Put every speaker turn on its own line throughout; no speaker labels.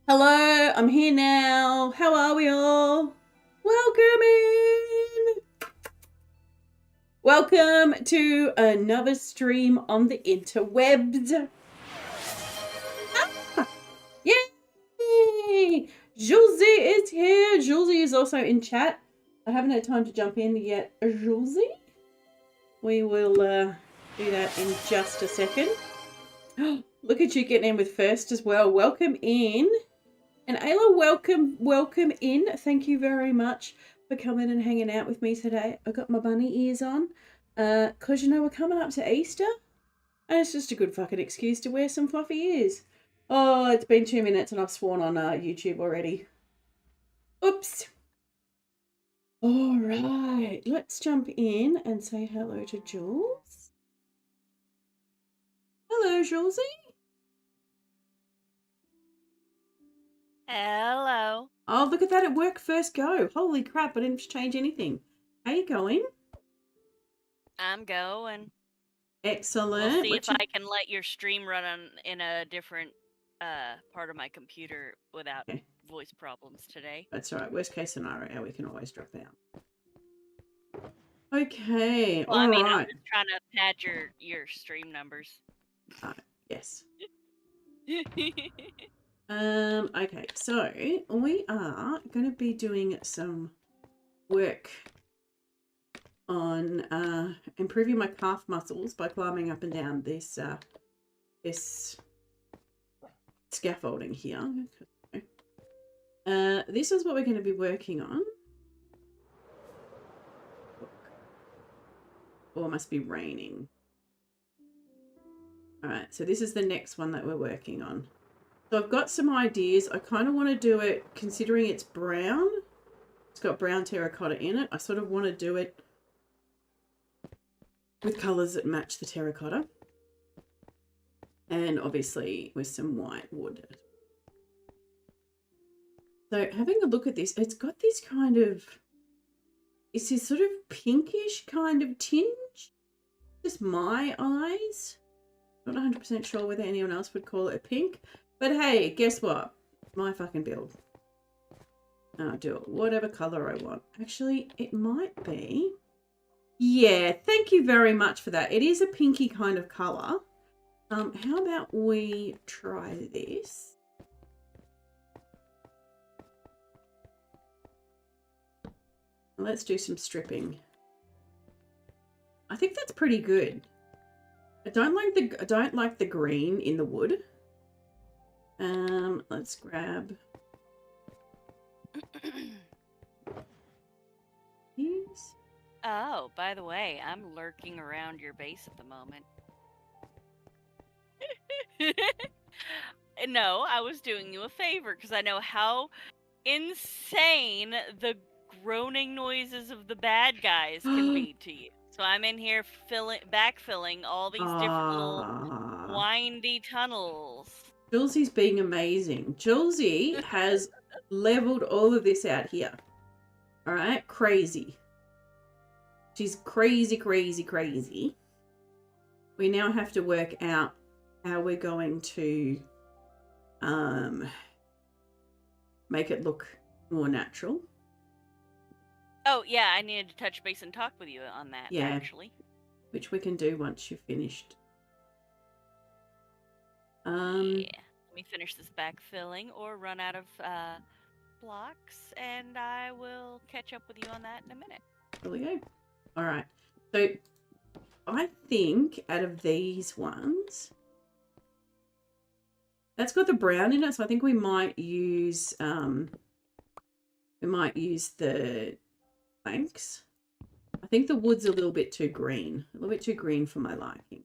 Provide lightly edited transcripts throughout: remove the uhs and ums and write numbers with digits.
Hello, I'm here now. How are we all? Welcome in. Welcome to another stream on the interwebs. Ah, yay! Josie is here. Josie is also in chat. I haven't had time to jump in yet. Josie? We will do that in just a second. Look at you getting in with first as well. Welcome in. And Ayla, welcome in. Thank you very much for coming and hanging out with me today. I got my bunny ears on, cause we're coming up to Easter, and it's just a good fucking excuse to wear some fluffy ears. Oh, it's been 2 minutes and I've sworn on YouTube already. Oops. All right, let's jump in and say hello to Jules. Hello, Julesy.
Hello.
Oh, look at that. It worked first go. Holy crap, I didn't change anything. How you going?
I'm going.
Excellent.
We'll see if I can let your stream run in a different part of my computer without voice problems today.
That's all right. Worst case scenario, we can always drop out. Okay.
Well,
all
I mean,
right.
I'm just trying to pad your stream numbers.
Yes. Okay, so we are going to be doing some work on improving my calf muscles by climbing up and down this this scaffolding here. This is what we're going to be working on. Oh, it must be raining. All right, so this is the next one that we're working on. So I've got some ideas. I kind of want to do it considering it's brown. It's got brown terracotta in it. I sort of want to do it with colours that match the terracotta. And obviously with some white wood. So having a look at this, it's got this kind of, it's this sort of pinkish kind of tinge. Just my eyes. Not 100% sure whether anyone else would call it a pink. But hey, guess what? My fucking build. I'll do it whatever colour I want. Actually, it might be. Yeah, thank you very much for that. It is a pinky kind of colour. How about we try this? Let's do some stripping. I think that's pretty good. I don't like the green in the wood. Let's grab these.
Oh, by the way, I'm lurking around your base at the moment. No, I was doing you a favor because I know how insane the groaning noises of the bad guys can be to you. So I'm in here backfilling all these different little windy tunnels.
Julesie's being amazing. Julesie has leveled all of this out here. All right, crazy. She's crazy, crazy, crazy. We now have to work out how we're going to make it look more natural.
Oh, yeah, I needed to touch base and talk with you on that, actually.
Which we can do once you've finished.
Yeah. Let me finish this backfilling or run out of blocks, and I will catch up with you on that in a minute.
There we go. All right. So I think out of these ones, that's got the brown in it, so I think we might use the planks. I think the wood's a little bit too green. A little bit too green for my liking.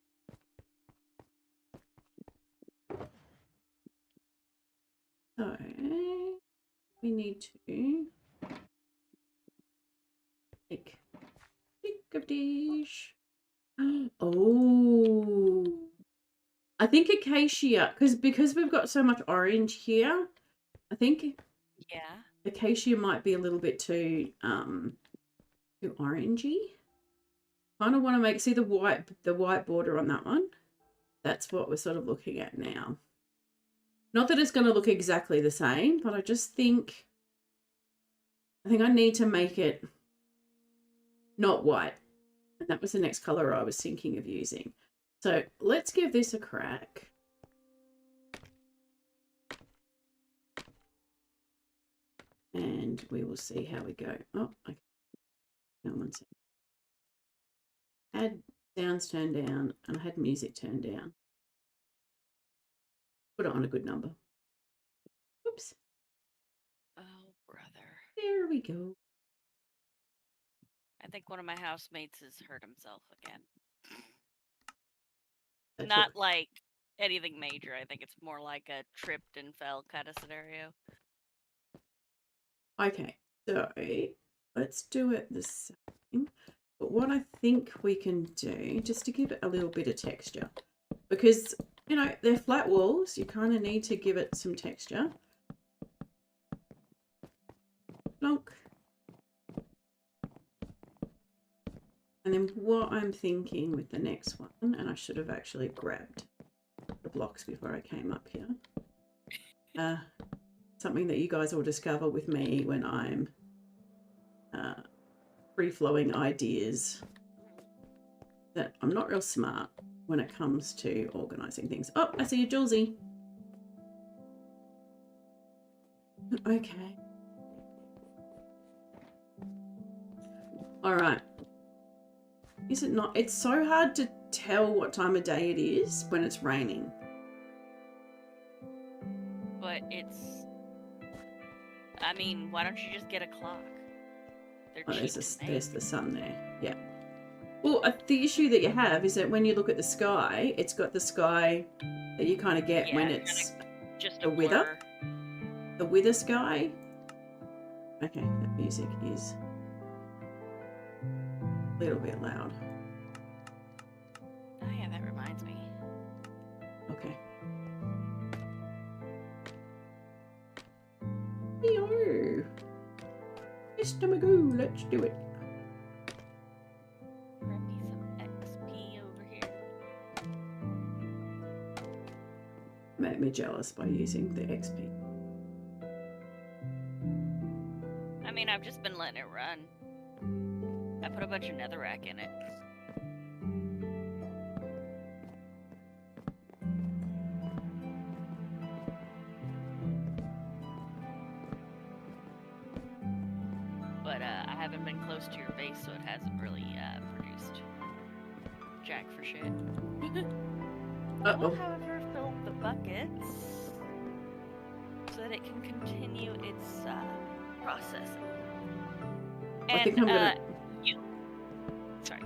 So we need to take of these. Oh, I think acacia, because we've got so much orange here, I think acacia might be a little bit too orangey. Kind of want to see the white border on that one. That's what we're sort of looking at now. Not that it's going to look exactly the same, but I just think, I need to make it not white. And that was the next color I was thinking of using. So let's give this a crack. And we will see how we go. Oh, okay. Hang on one second. I had sounds turned down and I had music turned down. Put it on a good number. Oops.
Oh, brother.
There we go.
I think one of my housemates has hurt himself again.
That's
Not like anything major. I think it's more like a tripped and fell kind of scenario.
Okay, so let's do it the same. But what I think we can do, just to give it a little bit of texture, because, you know, they're flat walls, you kind of need to give it some texture. Plonk. And then what I'm thinking with the next one, and I should have actually grabbed the blocks before I came up here. Something that you guys will discover with me when I'm free-flowing ideas, that I'm not real smart when it comes to organising things. Oh, I see you, Julesy. Okay. All right. Is it not? It's so hard to tell what time of day it is when it's raining.
But it's... I mean, why don't you just get a clock? They're cheap to make.
There's the sun there. Yeah. Well, the issue that you have is that when you look at the sky, it's got the sky that you kind of get when it's
just
the wither. The wither sky. Okay, that music is a little bit loud.
Oh yeah, that reminds me.
Okay. Yo, Mr. Magoo, let's do it.
Grab me some XP over here.
Made me jealous by using the XP.
I mean, I've just been letting it run. I put a bunch of netherrack in it. But I haven't been close to your base, so it hasn't really produced jack for shit. I will, however, fill the buckets so that it can continue its processing. And
I think I'm gonna...
Sorry.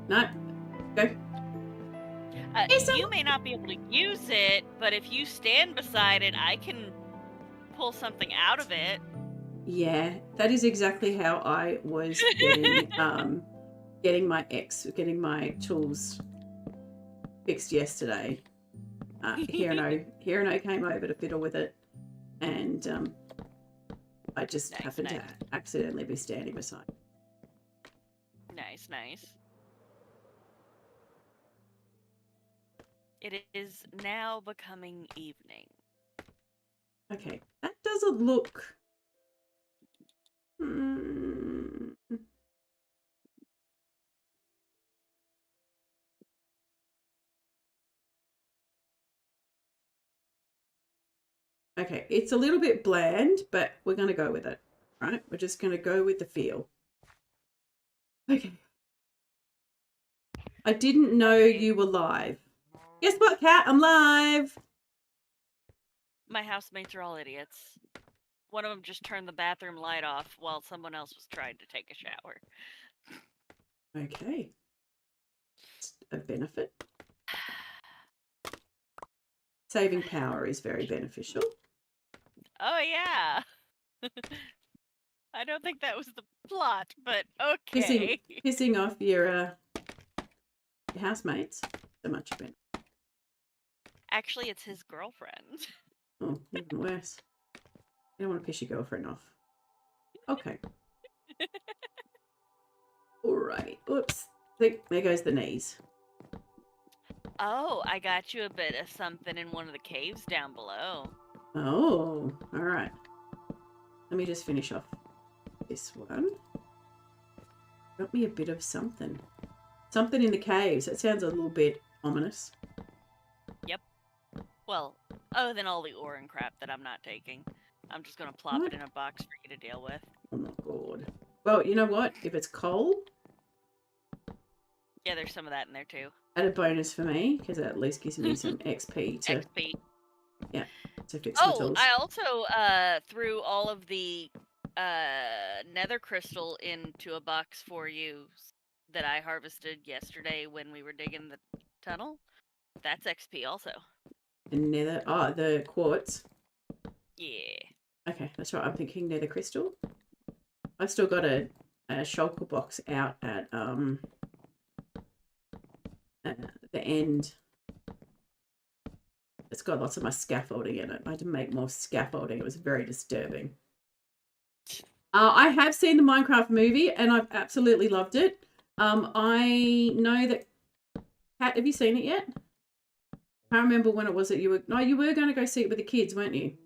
No. Go.
You may not be able to use it, but if you stand beside it, I can pull something out of it.
Yeah, that is exactly how I was getting getting my tools fixed yesterday. Hero came over to fiddle with it, and I just happened to accidentally be standing beside.
Nice, nice. It is now becoming evening.
Okay, that doesn't look... Okay, it's a little bit bland, but we're going to go with it, right? We're just going to go with the feel. Okay. I didn't know you were live. Guess what, Kat? I'm live.
My housemates are all idiots. One of them just turned the bathroom light off while someone else was trying to take a shower.
Okay. It's a benefit. Saving power is very beneficial.
Oh, yeah. I don't think that was the plot, but okay.
Pissing off your housemates. So much better.
Actually, it's his girlfriend.
Oh, even worse. You don't want to piss your girlfriend off. Okay. Alrighty. Oops. There goes the knees.
Oh, I got you a bit of something in one of the caves down below.
Oh, all right. Let me just finish off this one. Got me a bit of something. Something in the caves. That sounds a little bit ominous.
Yep. Well, other than all the ore and crap that I'm not taking. I'm just gonna plop
What?
it in a box for you to deal with.
Oh my god. Well, you know what? If it's coal,
Yeah, there's some of that in there too.
add a bonus for me, because it at least gives me some XP to
XP.
Yeah, to fix my tools.
I also threw all of the nether crystal into a box for you that I harvested yesterday when we were digging the tunnel. That's XP also.
And nether, the quartz.
Yeah.
Okay, that's right. I'm thinking nether crystal. I still got a shulker box out at the end. It's got lots of my scaffolding in it. I had to make more scaffolding. It was very disturbing. I have seen the Minecraft movie and I've absolutely loved it. I know that Pat, have you seen it yet? I can't remember when it was that you were. No, you were going to go see it with the kids, weren't you?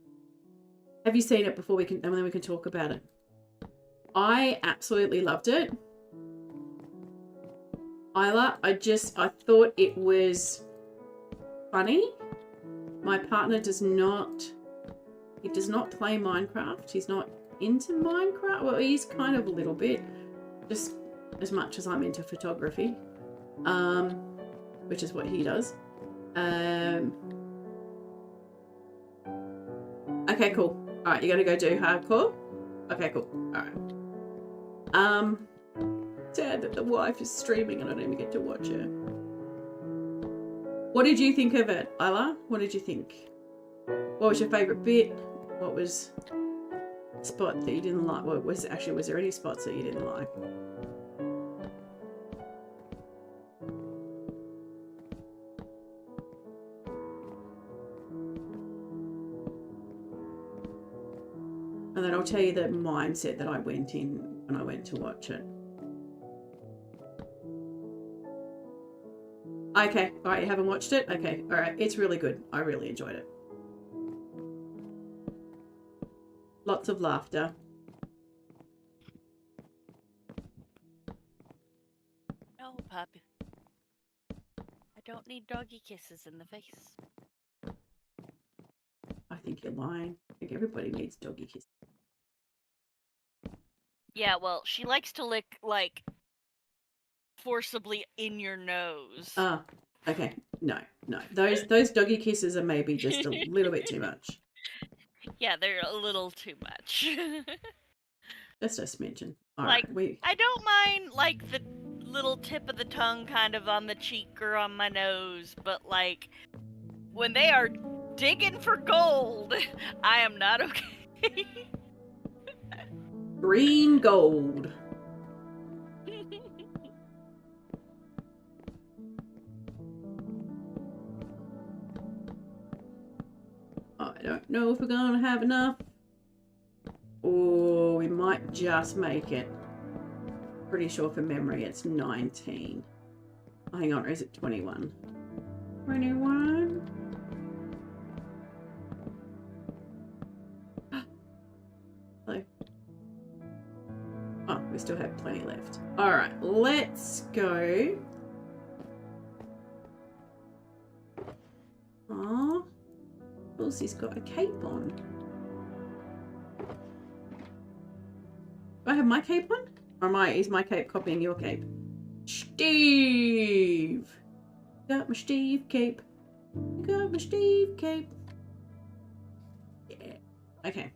Have you seen it before and then we can talk about it? I absolutely loved it. Isla, I thought it was funny. My partner does not play Minecraft. He's not into Minecraft. Well, he's kind of a little bit, just as much as I'm into photography, which is what he does. Okay, cool. All right, you're gonna go do hardcore? Okay, cool. All right. Sad that the wife is streaming and I don't even get to watch her. What did you think of it, Isla? What did you think? What was your favourite bit? What was a spot that you didn't like? Was there any spots that you didn't like? And then I'll tell you the mindset that I went in when I went to watch it. Okay, all right, you haven't watched it? Okay, all right, it's really good. I really enjoyed it. Lots of laughter.
No, puppy. I don't need doggy kisses in the face.
I think you're lying. I think everybody needs doggy kisses.
Yeah, well, she likes to lick, like, forcibly in your nose.
Okay. No. Those doggy kisses are maybe just a little bit too much.
Yeah, they're a little too much.
Just a smidgen. All
like,
right,
I don't mind, like, the little tip of the tongue kind of on the cheek or on my nose, but, like, when they are digging for gold, I am not okay.
Green gold. I don't know if we're gonna have enough. Oh, we might just make it. Pretty sure from memory it's 19. Oh, hang on, or is it 21? 21? Hello. Oh, we still have plenty left. All right, let's go. Oh, Elsie's got a cape on. Do I have my cape on? Or is my cape copying your cape? Steve! Got my Steve cape. Got my Steve cape. Yeah. Okay.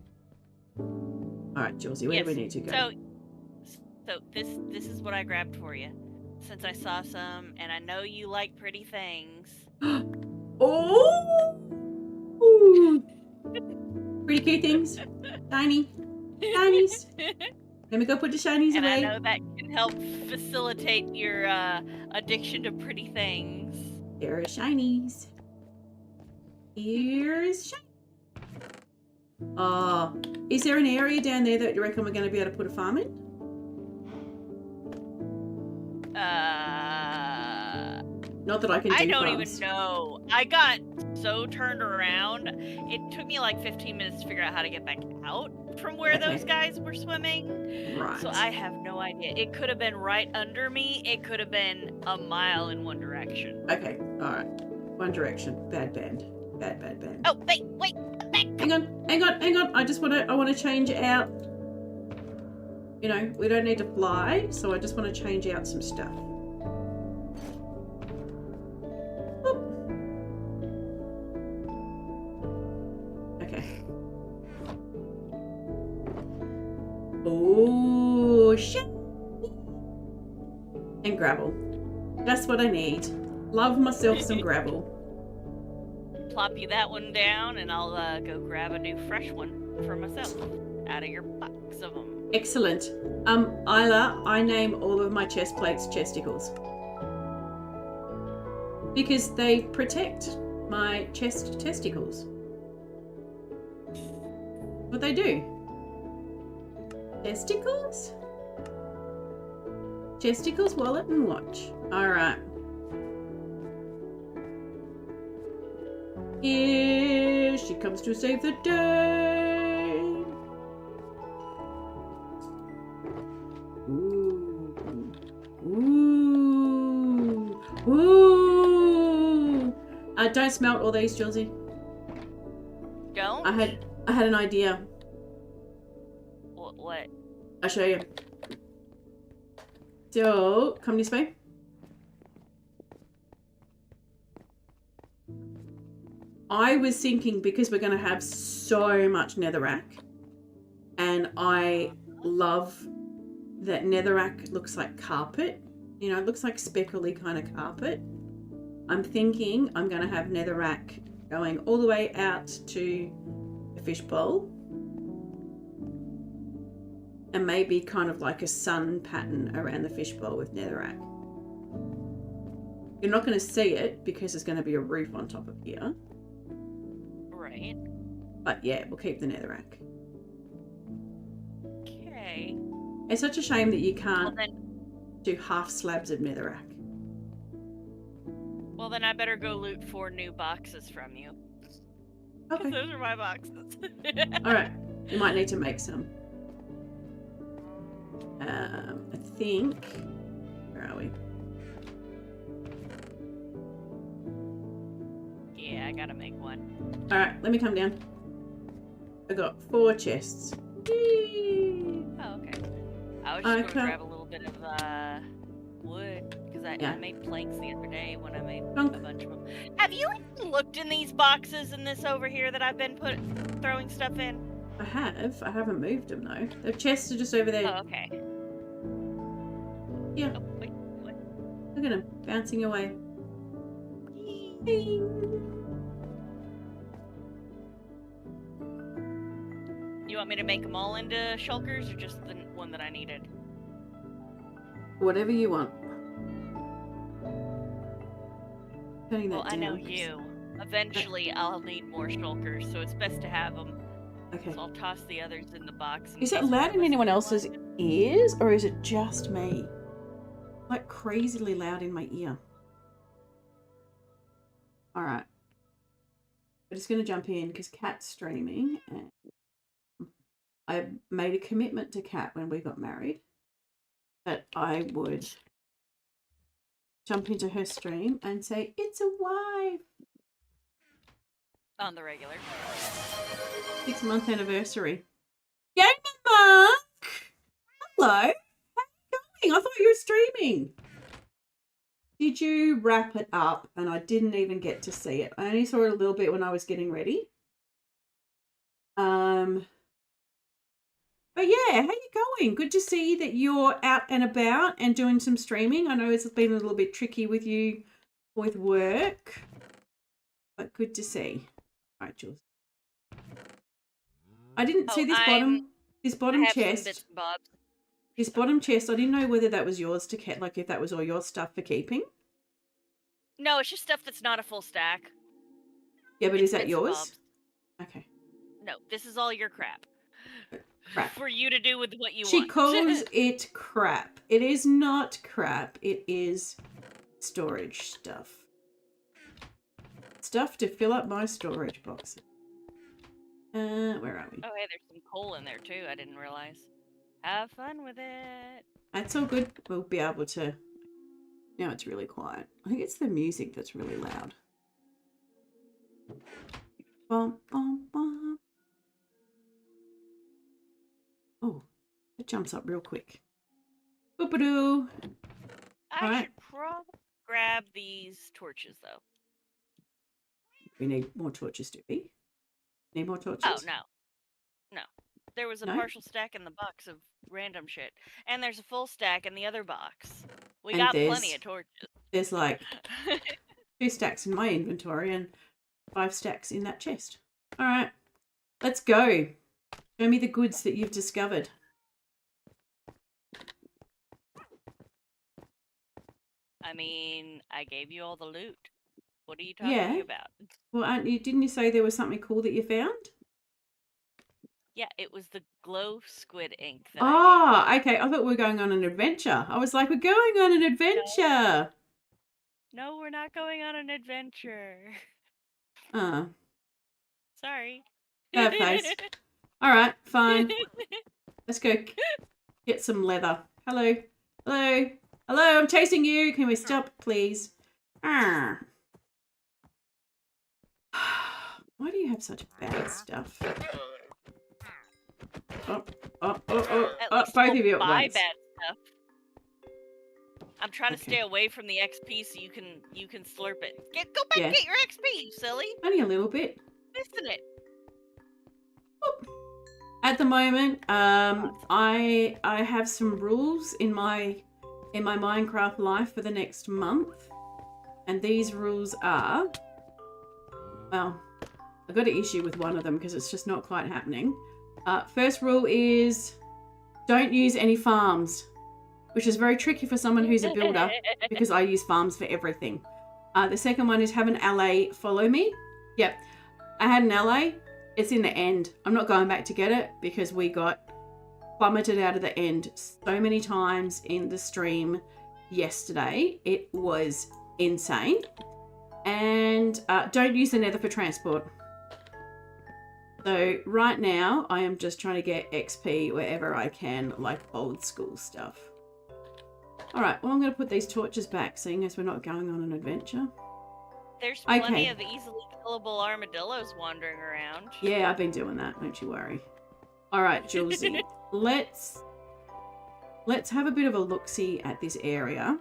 Alright, Julesy, where do we need to go?
So this is what I grabbed for you. Since I saw some, and I know you like pretty things.
Oh! Pretty cute things. Shiny. Shinies. Let me go put the shinies
and
away.
I know that can help facilitate your addiction to pretty things.
Here are shinies. Here's shiny. Is there an area down there that you reckon we're going to be able to put a farm in?
Not
that I can do
I don't
farms.
even know. I got so turned around. It took me like 15 minutes to figure out how to get back out from where those guys were swimming.
Right.
So I have no idea. It could have been right under me. It could have been a mile in one direction.
Okay. All right. One Direction. Bad band. Bad band.
Oh, wait.
Hang on. I want to change out. You know, we don't need to fly, so I just want to change out some stuff. Oop. Okay. Oh, shit. And gravel. That's what I need. Love myself some gravel.
Plop you that one down, and I'll go grab a new fresh one for myself out of your box of them.
Excellent. Isla, I name all of my chest plates chesticles because they protect my chest testicles. What they do? Testicles? Chesticles, wallet, and watch. All right. Here she comes to save the day. Ooh. Don't smelt all these, Julesy.
Don't?
I had an idea.
What?
I'll show you. So, come this way. I was thinking, because we're going to have so much netherrack, and I love that netherrack looks like carpet. You know, it looks like speckly kind of carpet. I'm thinking I'm going to have netherrack going all the way out to the fishbowl, and maybe kind of like a sun pattern around the fishbowl with netherrack. You're not going to see it because there's going to be a roof on top of here.
Right.
But yeah, we'll keep the netherrack.
Okay.
It's such a shame that you can't do half slabs of netherrack.
Well, then I better go loot 4 new boxes from you.
Okay.
Those are my boxes.
Alright. You might need to make some. I think... Where are we?
Yeah, I gotta make one.
Alright, let me come down. I got 4 chests. Yay!
Oh, okay. I was just gonna grab a little bit of wood, because I made planks the other day when I made a bunch of them. Have you even looked in these boxes in this over here that I've been throwing stuff in?
I have. I haven't moved them though. The chests are just over there.
Oh, okay.
Yeah.
Oh, wait.
Look at them bouncing away.
You want me to make them all into shulkers, or just the one that I needed?
Whatever you want.
Well, I know you. Eventually, I'll need more shulkers, so it's best to have them.
Okay.
So I'll toss the others in the box.
Is it loud in anyone else's ears, or is it just me? Like crazily loud in my ear. All right. I'm just going to jump in because Kat's streaming, and I made a commitment to Kat when we got married that I would jump into her stream and say, "It's a wife."
On the regular.
6-month anniversary. Yay, Mark! Hello. How are you going? I thought you were streaming. Did you wrap it up? And I didn't even get to see it. I only saw it a little bit when I was getting ready. But yeah, how you going? Good to see that you're out and about and doing some streaming. I know it's been a little bit tricky with you with work, but good to see. All right, Jules. I didn't see this bottom chest. This bottom chest, I didn't know whether that was yours to keep, like if that was all your stuff for keeping.
No, it's just stuff that's not a full stack.
Yeah, but is that yours? Okay.
No, this is all your crap.
Crap.
For you to do with what you want.
She calls it crap. It is not crap. It is storage stuff. stuff to fill up my storage boxes. Where are we?
Oh, hey, there's some coal in there too. I didn't realize. Have fun with it.
That's all good. We'll be able to. Now it's really quiet. I think it's the music that's really loud. Bum, bum, bum. Oh, it jumps up real quick. Boop-a-doo.
I should probably grab these torches though.
We need more torches, do we? Need more torches?
Oh, no. No. There was a
No?
partial stack in the box of random shit. And there's a full stack in the other box. We
And
got plenty of torches.
There's like 2 stacks in my inventory and 5 stacks in that chest. All right, let's go. Show me the goods that you've discovered.
I mean, I gave you all the loot. What are you talking about?
Well, didn't you say there was something cool that you found?
Yeah, it was the glow squid ink that I
okay. I thought we were going on an adventure. I was like, we're going on an adventure.
No, we're not going on an adventure. Sorry.
Bad face. All right, fine. Let's go get some leather. Hello. Hello. Hello, I'm chasing you. Can we stop, please? Why do you have such bad stuff? Both of you at once.
Bad stuff. I'm trying to stay away from the XP so you can slurp it. Go back and get your XP, you silly.
Only a little bit.
Missing it.
At the moment, I have some rules in my Minecraft life for the next month, and these rules are, well, I've got an issue with one of them because it's just not quite happening. First rule is don't use any farms, which is very tricky for someone who's a builder because I use farms for everything. The second one is have an ally follow me. Yep, I had an ally. It's in the end. I'm not going back to get it because we got plummeted out of the end so many times in the stream yesterday. It was insane. And don't use the nether for transport. So right now I am just trying to get XP wherever I can, like old school stuff. All right, well, I'm going to put these torches back, seeing as we're not going on an adventure.
There's plenty of easily killable armadillos wandering around.
Yeah, I've been doing that. Don't you worry. All right, Julesy, let's have a bit of a look-see at this area.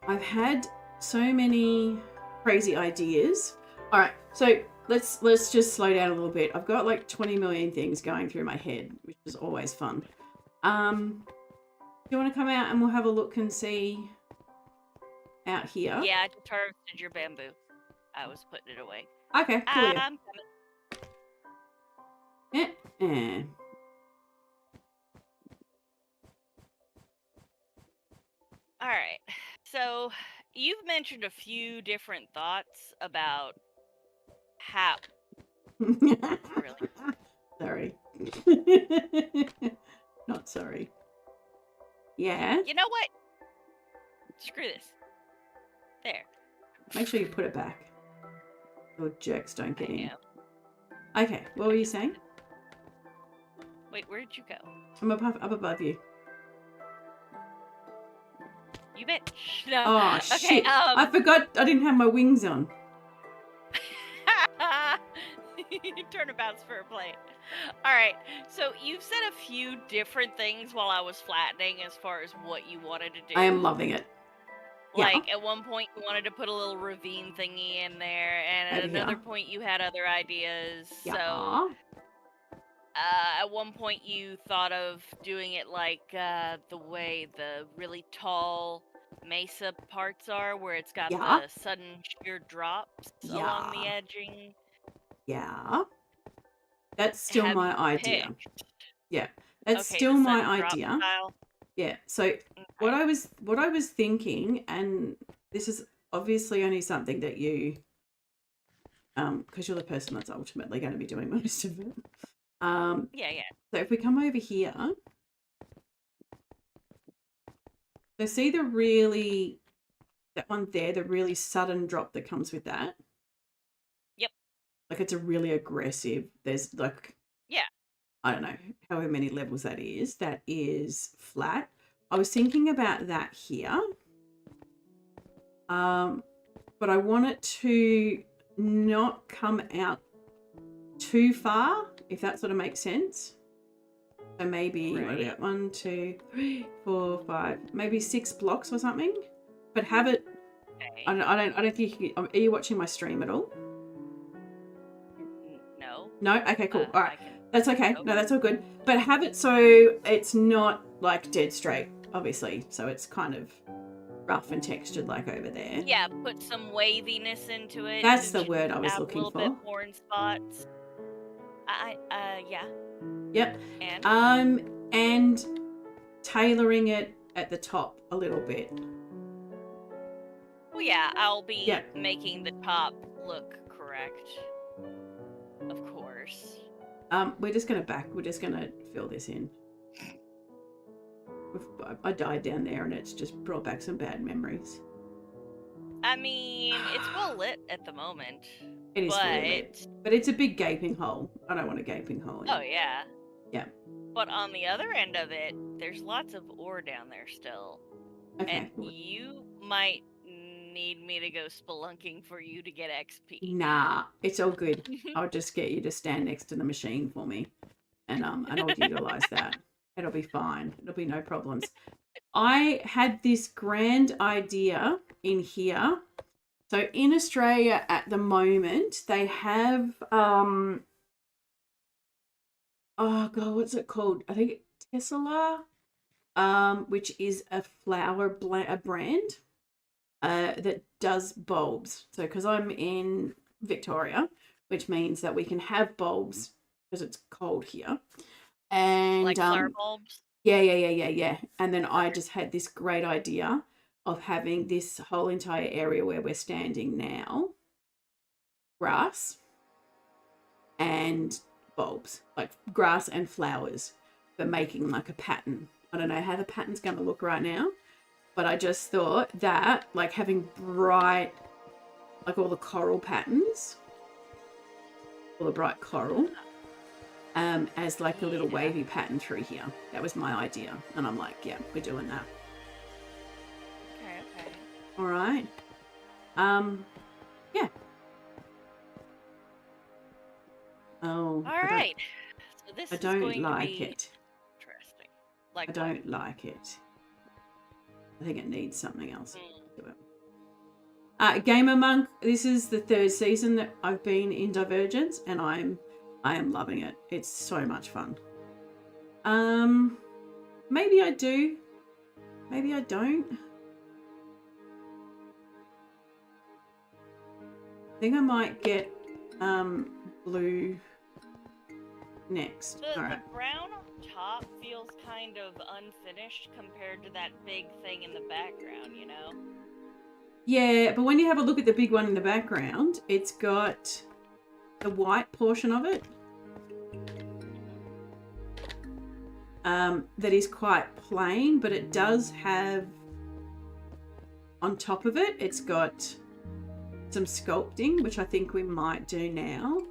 I've had so many crazy ideas. All right, so let's just slow down a little bit. I've got like 20 million things going through my head, which is always fun. Do you want to come out and we'll have a look and see out here?
Yeah, I just harvested your bamboo. I was putting it away.
Okay, cool.
I'm coming.
Yeah.
All right. So you've mentioned a few different thoughts about how. Really?
Sorry. Not sorry. Yeah.
You know what? Screw this. There.
Make sure you put it back. Or jerks don't get in. Okay, what were you saying?
Wait, where did you go?
I'm up above you.
You bitch. No.
Oh,
okay,
shit. I forgot I didn't have my wings on.
Turnabouts for a plate. Alright, so you've said a few different things while I was flattening as far as what you wanted to do.
I am loving it.
Like, at one point you wanted to put a little ravine thingy in there, and at another point you had other ideas.
Yeah.
So, at one point you thought of doing it like the way the really tall mesa parts are, where it's got the sudden sheer drops along the edging.
Yeah. That's still my idea.
Picked?
Yeah. That's still my idea. Yeah. So what I was thinking, and this is obviously only something that you because you're the person that's ultimately going to be doing most of it.
Yeah.
So if we come over here, so see the really that one there, the really sudden drop that comes with that.
Yep.
Like it's a really aggressive. There's like,
Yeah.
I don't know however many levels that is. That is flat. I was thinking about that here. But I want it to not come out too far, if that sort of makes sense. So maybe what about 1, 2, 3, 4, 5, maybe 6 blocks or something. But have it.
Okay.
I don't think you can, are you watching my stream at all?
No.
No? Okay, cool. All right. That's okay.
Nope.
No, that's all good. But have it so it's not like dead straight, obviously. So it's kind of rough and textured like over there.
Yeah, put some waviness into it.
That's the word I was
add
looking
a little
for.
bit more in spots. Yeah.
Yep.
And
and tailoring it at the top a little bit.
well, yeah, I'll be making the top look correct. Of course.
We're just gonna fill this in. I died down there and it's just brought back some bad memories.
I mean, it's well lit at the moment.
It is fully lit. But it's a big gaping hole. I don't want a gaping hole in it.
Oh, yeah.
Yeah.
But on the other end of it, there's lots of ore down there still.
Okay.
And you might need me to go spelunking for you to get XP.
Nah, it's all good. I'll just get you to stand next to the machine for me. And I'll utilize that. It'll be fine. It'll be no problems. I had this grand idea in here. So in Australia at the moment, they have oh god, what's it called? I think Tesla, which is a flower brand that does bulbs. So because I'm in Victoria, which means that we can have bulbs because it's cold here. And
like flower bulbs?
Yeah. And then I just had this great idea of having this whole entire area where we're standing now, grass and bulbs, like grass and flowers, but making like a pattern. I don't know how the pattern's going to look right now, but I just thought that like having bright, like all the coral patterns, all the bright coral, as like a little wavy pattern through here. That was my idea. And I'm like, yeah, we're doing that.
Okay.
All right. Yeah. Oh.
All right. So this is going to be
it.
Interesting. Like
I don't like it. I think it needs something else to it. Gamer Monk, this is the 3rd season that I've been in Divergence, and I am loving it. It's so much fun. Maybe I do. Maybe I don't. I think I might get blue next.
The
All right.
brown on top feels kind of unfinished compared to that big thing in the background, you know?
Yeah, but when you have a look at the big one in the background, it's got the white portion of it that is quite plain, but it does have on top of it, it's got some sculpting, which I think we might do now.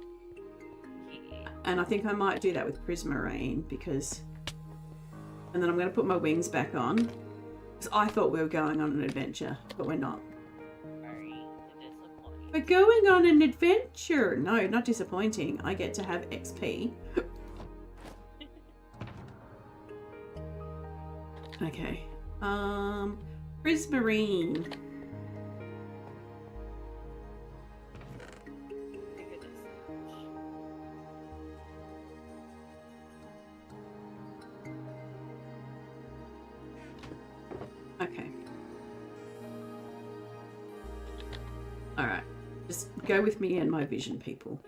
And I think I might do that with prismarine because, and then I'm going to put my wings back on because I thought we were going on an adventure, but we're not.
Sorry to disappoint.
We're going on an adventure. No, not disappointing. I get to have XP. Okay. Prismarine. Okay. All right. Just go with me and my vision, people.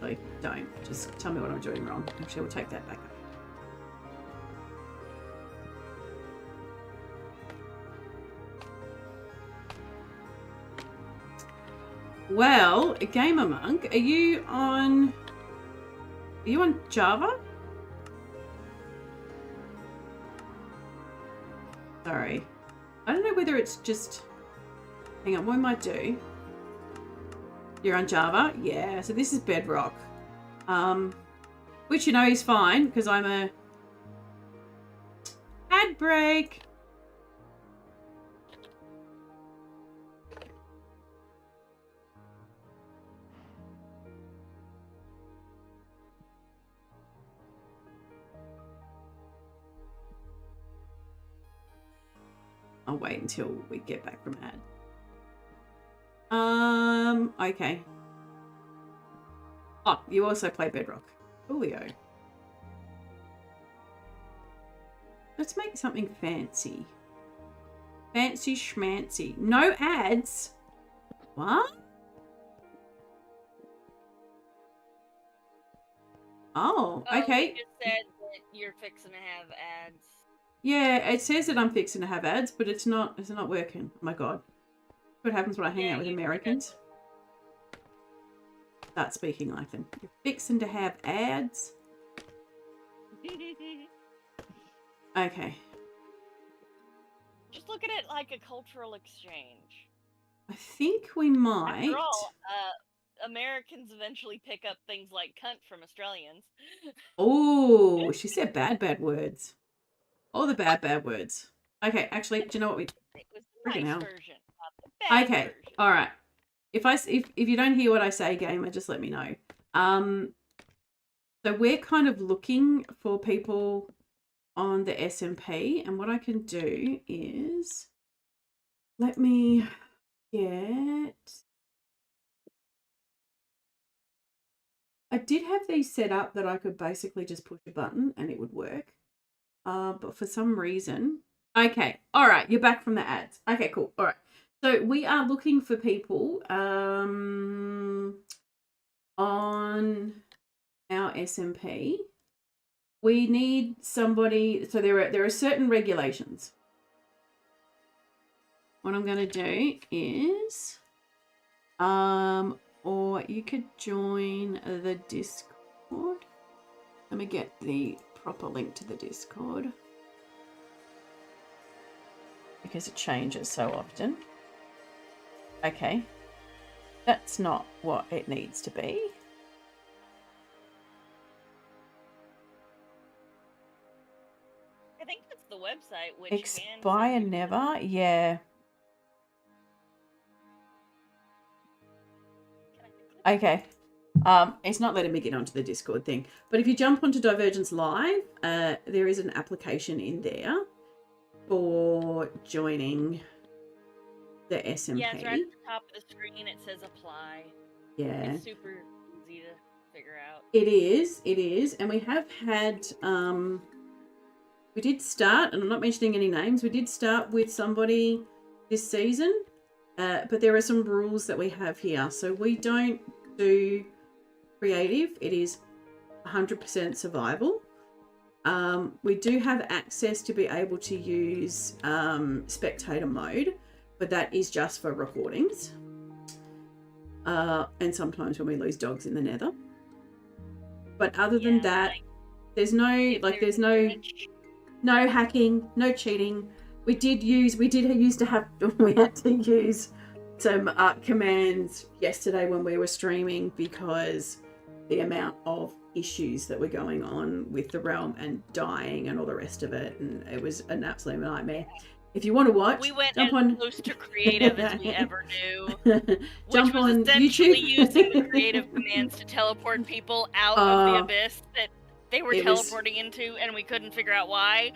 Like, don't. Just tell me what I'm doing wrong. Actually, we'll take that back up. Well, Gamer Monk, are you on Java? Sorry. I don't know whether it's just Hang on, what might do? You're on Java? Yeah, so this is Bedrock. Which you know is fine because I'm a ad break. I'll wait until we get back from ad. Okay. Oh, you also play Bedrock. Coolio. Let's make something fancy. Fancy schmancy. No ads. What? Oh, okay.
You just said that you're fixing to have ads.
Yeah, it says that I'm fixing to have ads, but it's not working. Oh my god. What happens when I hang out with Americans? Start speaking like them. You're fixing to have ads. Okay.
Just look at it like a cultural exchange.
I think we might.
After all, Americans eventually pick up things like cunt from Australians.
Oh, she said bad words. All the bad words. Okay, actually, do you know what we?
It was the nice
hell.
version, not the bad
Okay,
version.
all right. If you don't hear what I say, gamer, just let me know. So we're kind of looking for people on the SMP, and what I can do is let me get. I did have these set up that I could basically just push a button and it would work. But for some reason, okay, all right, you're back from the ads. Okay, cool. All right, so we are looking for people on our SMP. We need somebody. So there are certain regulations. What I'm going to do is, or you could join the Discord. Let me get the proper link to the Discord because it changes so often. Okay, that's not what it needs to be.
I think that's the website which
Expire never, yeah. Okay. It's not letting me get onto the Discord thing. But if you jump onto Divergence Live, there is an application in there for joining the SMP.
Yeah, it's right at the top of the screen. It says apply.
Yeah.
It's super easy to figure out.
It is. And we have had, we did start, and I'm not mentioning any names, we did start with somebody this season, but there are some rules that we have here. So we don't do creative, it is 100% survival. We do have access to be able to use spectator mode, but that is just for recordings. And sometimes when we lose dogs in the nether. But other than that, there's no no hacking, no cheating. We used to have we had to use some commands yesterday when we were streaming because the amount of issues that were going on with the realm and dying and all the rest of it, and it was an absolute nightmare. If you want to watch,
we went
jump
as
on
close to creative as we ever knew.
Jump
which was
on
essentially
YouTube.
using the creative commands to teleport people out of the abyss that they were teleporting into, and we couldn't figure out why.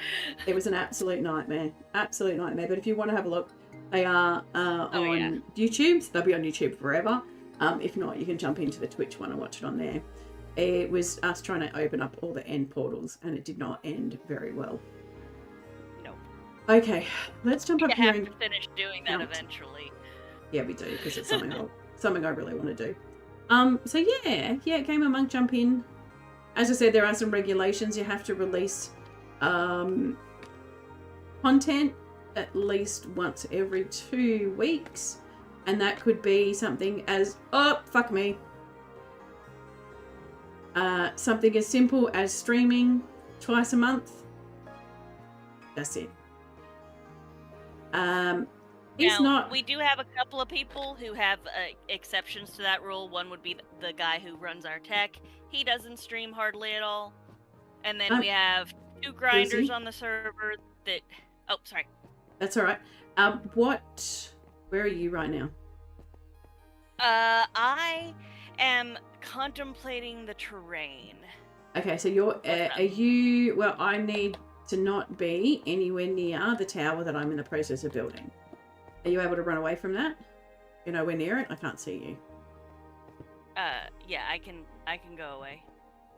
It was an absolute nightmare. Absolute nightmare. But if you want to have a look, they are on YouTube. So they'll be on YouTube forever. If not, you can jump into the Twitch one and watch it on there. It was us trying to open up all the end portals, and it did not end very well.
Nope.
Okay, let's jump up here.
We have to finish doing that eventually.
Yeah, we do, because it's something I really want to do. So yeah, Gamer Monk, jump in. As I said, there are some regulations. You have to release content at least once every 2 weeks, and that could be something as something as simple as streaming twice a month. That's it. He's
Now,
not.
we do have a couple of people who have exceptions to that rule. One would be the guy who runs our tech. He doesn't stream hardly at all. And then we have 2 grinders
Josie.
on the server that... Oh, sorry.
That's all right. Where are you right now?
I am contemplating the terrain.
Okay, so you're. Are you? Well, I need to not be anywhere near the tower that I'm in the process of building. Are you able to run away from that? You're nowhere near it. I can't see you.
Yeah, I can go away.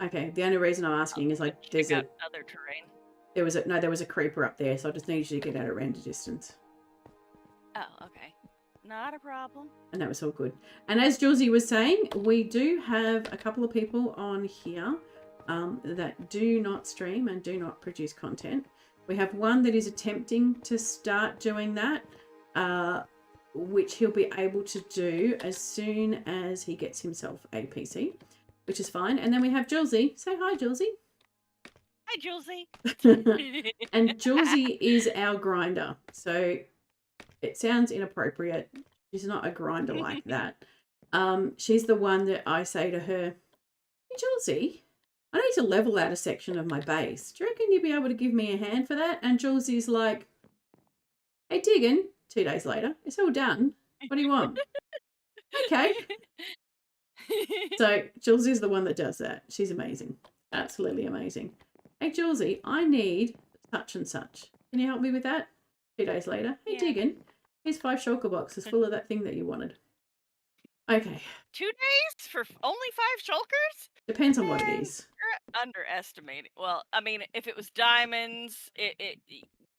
Okay. The only reason I'm asking is like there's
other terrain.
There was a creeper up there, so I just need you to get out of render distance.
Oh, okay. Not a problem.
And that was all good. And as Josie was saying, we do have a couple of people on here that do not stream and do not produce content. We have one that is attempting to start doing that, which he'll be able to do as soon as he gets himself a PC, which is fine. And then we have Josie. Say hi, Josie.
Hi, Josie.
And Josie is our grinder. So it sounds inappropriate. She's not a grinder like that. She's the one that I say to her, hey, Josie, I need to level out a section of my base. Do you reckon you'd be able to give me a hand for that? And Josie's like, hey, Diggin, 2 days later, it's all done. What do you want? Okay. So Josie's the one that does that. She's amazing. Absolutely amazing. Hey, Josie, I need such and such. Can you help me with that? 2 days later, hey, Diggin, here's 5 shulker boxes full of that thing that you wanted. Okay.
2 days for only 5 shulkers?
Depends on what it is.
You're underestimating. Well, I mean, if it was diamonds,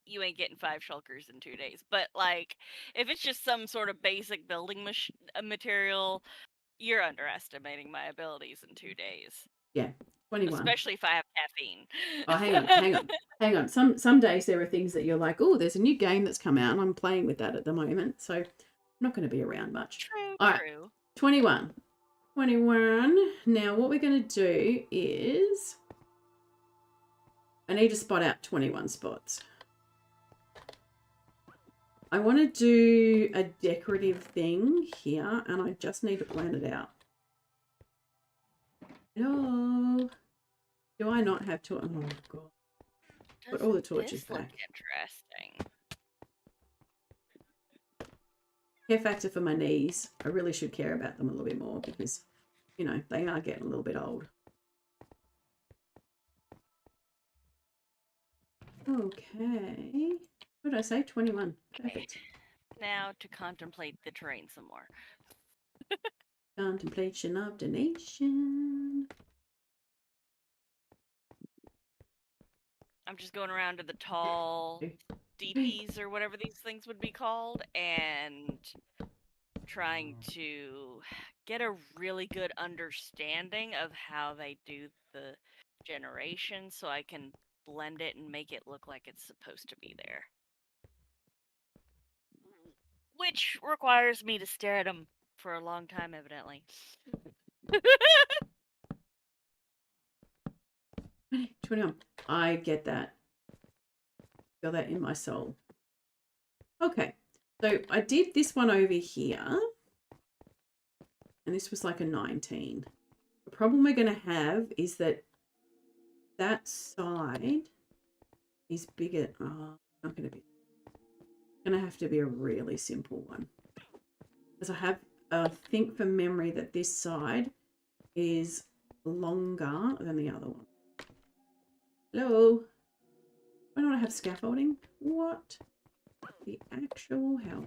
you ain't getting 5 shulkers in 2 days. But like, if it's just some sort of basic building material, you're underestimating my abilities in 2 days.
Yeah, 21.
Especially if I have caffeine.
Oh, hang on. Some days there are things that you're like, oh, there's a new game that's come out and I'm playing with that at the moment. So I'm not going to be around much.
True,
all right,
true.
21. Now what we're going to do is I need to spot out 21 spots. I want to do a decorative thing here and I just need to plan it out. Hello? Do I not have to? Oh, God. Put all the torches back.
Interesting.
Care factor for my knees. I really should care about them a little bit more because, you know, they are getting a little bit old. Okay. What did I say? 21. Perfect.
Now to contemplate the terrain some more.
Contemplation of the nation.
I'm just going around to the tall DPs or whatever these things would be called and trying to get a really good understanding of how they do the generation so I can blend it and make it look like it's supposed to be there. Which requires me to stare at them for a long time, evidently.
21. I get that. Feel that in my soul. Okay. So I did this one over here. And this was like a 19. The problem we're going to have is that that side is bigger. Oh, not going to be. It's going to have to be a really simple one. Because I think from memory that this side is longer than the other one. Hello? Why don't I have scaffolding? What the actual hell?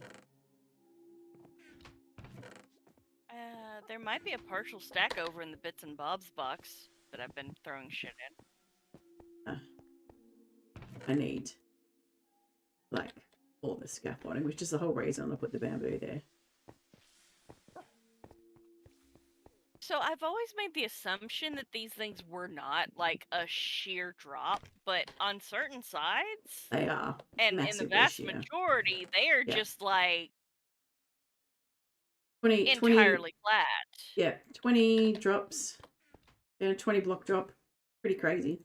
There might be a partial stack over in the bits and bobs box that I've been throwing shit in.
I need like all the scaffolding, which is the whole reason I put the bamboo there.
So I've always made the assumption that these things were not like a sheer drop, but on certain sides
they are,
and in the vast majority, they are just like
20
entirely flat.
Yeah, 20 drops. Yeah, 20 block drop. Pretty crazy.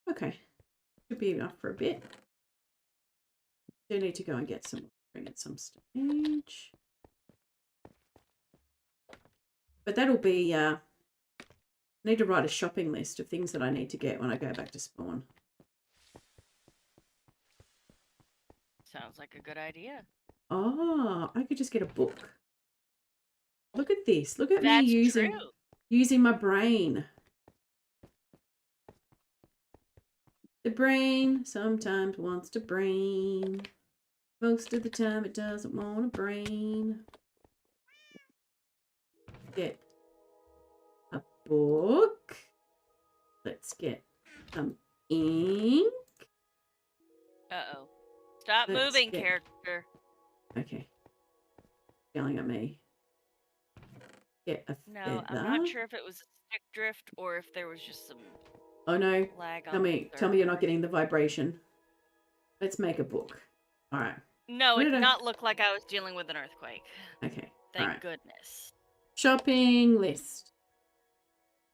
Okay. Should be enough for a bit. Do need to go and get some water at some stage. But that'll be, I need to write a shopping list of things that I need to get when I go back to spawn.
Sounds like a good idea.
Oh, I could just get a book. Look at this. Look at
That's
me
true.
using my brain. The brain sometimes wants to brain. Most of the time it doesn't want a brain. Get a book. Let's get some ink.
Uh-oh. Stop
Let's
moving,
get-
character.
Okay. Yelling at me. Get a
No,
feather.
I'm not sure if it was a stick drift or if there was just some
Oh no.
lag on
Tell
the
me you're not
server.
getting the vibration. Let's make a book. All right.
No,
What
it
did
did
I-
not look like I was dealing with an earthquake.
Okay.
Thank
All right.
goodness.
Shopping list.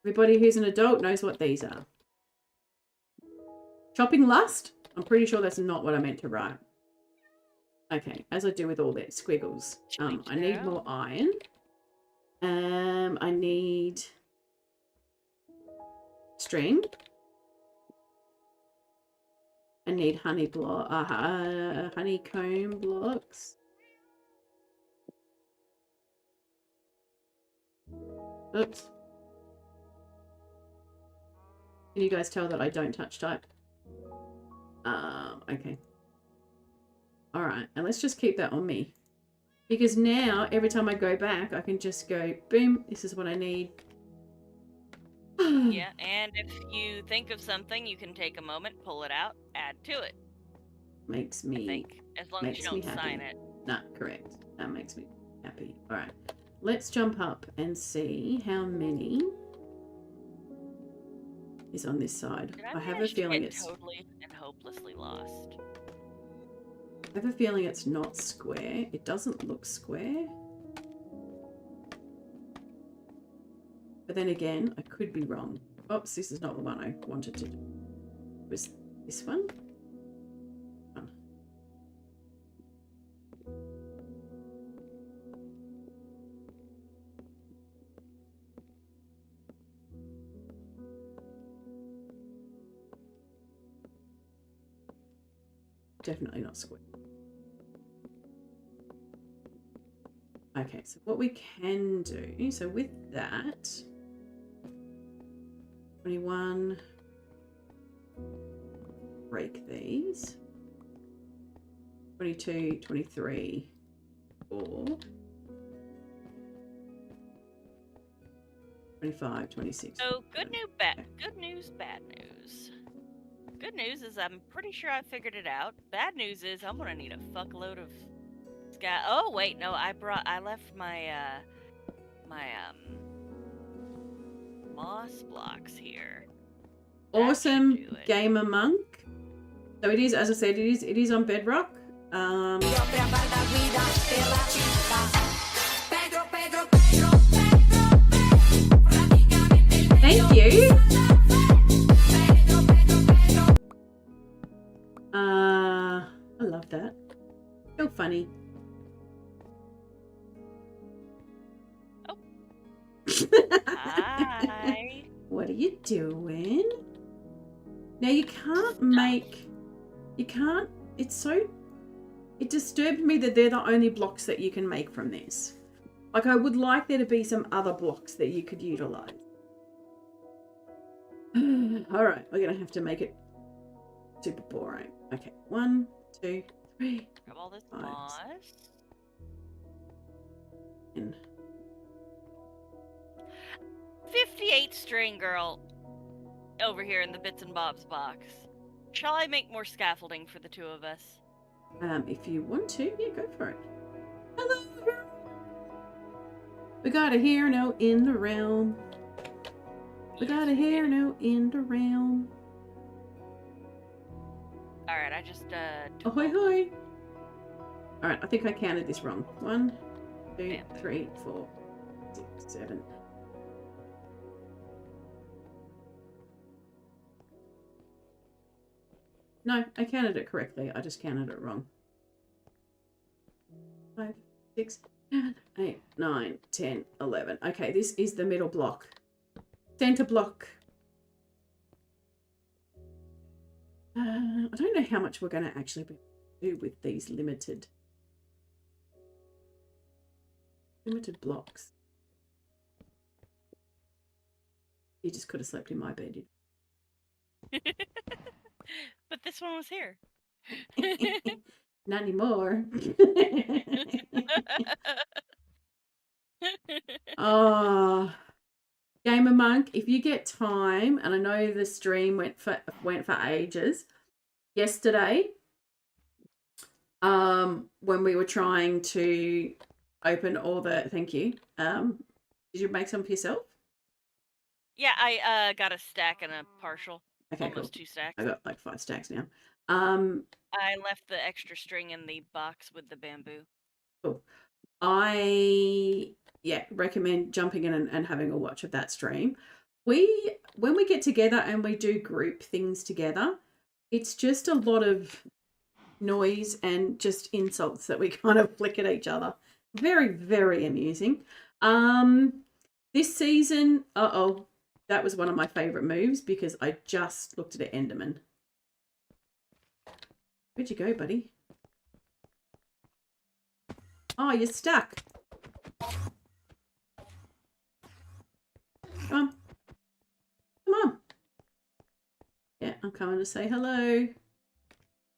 Everybody who's an adult knows what these are. Shopping lust? I'm pretty sure that's not what I meant to write. Okay, as I do with all that squiggles. I need more iron. I need string. I need honeycomb blocks. Oops. Can you guys tell that I don't touch type? Okay. All right, and let's just keep that on me. Because now, every time I go back, I can just go, boom, this is what I need.
Yeah, and if you think of something, you can take a moment, pull it out, add to it.
Makes
I
me,
think, as long as you don't sign it.
nah, correct. That makes me happy. All right, let's jump up and see how many is on this side.
Did
I have a feeling it's
totally and hopelessly lost.
I have a feeling it's not square. It doesn't look square. But then again, I could be wrong. Oops, this is not the one I wanted to do. It was this one? Definitely not square. Okay, so what we can do, so with that, 21, break these, 22, 23, 4, 25, 26.
So good news, bad news. Good news is I'm pretty sure I figured it out. Bad news is I'm gonna need a fuckload of sky. Oh wait, no, I left my moss blocks here.
Awesome gamer monk. So it is, as I said, it is on Bedrock. Thank you. I love that. So funny.
Oh. Hi.
What are you doing? Now you can't it disturbed me that they're the only blocks that you can make from this. Like, I would like there to be some other blocks that you could utilize. All right, we're gonna have to make it super boring. Okay, 1, 2, 3.
Grab all this
5,
moss.
10.
58 string girl over here in the bits and bobs box. Shall I make more scaffolding for the two of us?
If you want to, yeah, go for it. Hello. We got a hero in the realm. We got a hero in the realm.
Alright, I just
Ahoy hoy. Alright, I think I counted this wrong. 1, 2, 3, 4, 6, 7. No, I counted it correctly. I just counted it wrong. 6, 7, 8, 9, 10, 11. Okay, this is the middle block. Center block. I don't know how much we're going to actually do with these limited blocks. You just could have slept in my bed.
But this one was here.
Not anymore. Oh, Gamer Monk, if you get time, and I know the stream went for ages. Yesterday, when we were trying to open all the thank you. Did you make some for yourself?
Yeah, I got a stack and a partial.
Okay,
Almost
cool.
2 stacks.
I got like 5 stacks now.
I left the extra string in the box with the bamboo.
Cool. I recommend jumping in and having a watch of that stream. When we get together and we do group things together, it's just a lot of noise and just insults that we kind of flick at each other. Very, very amusing. This season, that was one of my favorite moves because I just looked at an Enderman. Where'd you go, buddy? Oh, you're stuck. Come on. Come on. Yeah, I'm coming to say hello.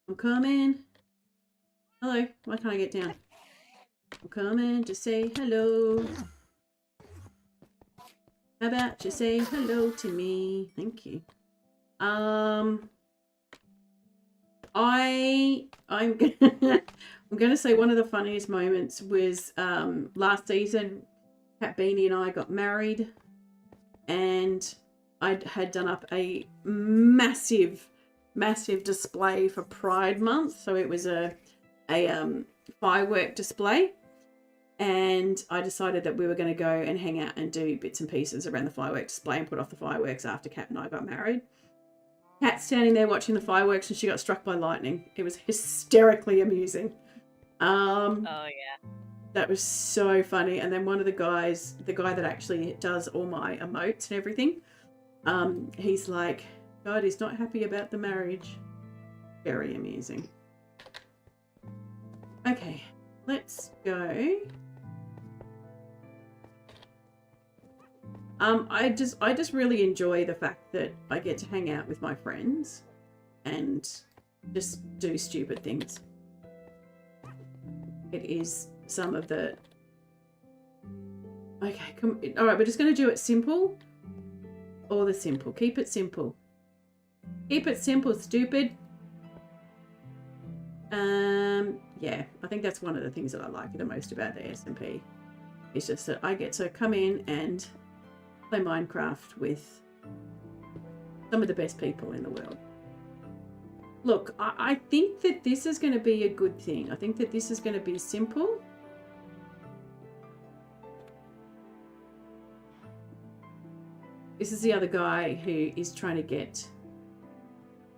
I'm coming. Hello. Why can't I get down? I'm coming to say hello. How about you say hello to me? Thank you. I'm gonna say one of the funniest moments was last season. Cat Beanie and I got married, and I had done up a massive display for Pride Month. So it was a firework display, and I decided that we were going to go and hang out and do bits and pieces around the firework display and put off the fireworks after Cat and I got married. Cat's standing there watching the fireworks, and she got struck by lightning. It was hysterically amusing.
Oh yeah,
that was so funny. And then one of the guys, the guy that actually does all my emotes and everything, he's like, God, he's not happy about the marriage. Very amusing. Okay, let's go. I just really enjoy the fact that I get to hang out with my friends and just do stupid things. It is some of the... Okay, come... All right, we're just going to do it simple or the simple. Keep it simple. Keep it simple, stupid. Yeah, I think that's one of the things that I like the most about the SMP. It's just that I get to come in and play Minecraft with some of the best people in the world. Look, I think that this is going to be a good thing. I think that this is going to be simple. This is the other guy who is trying to get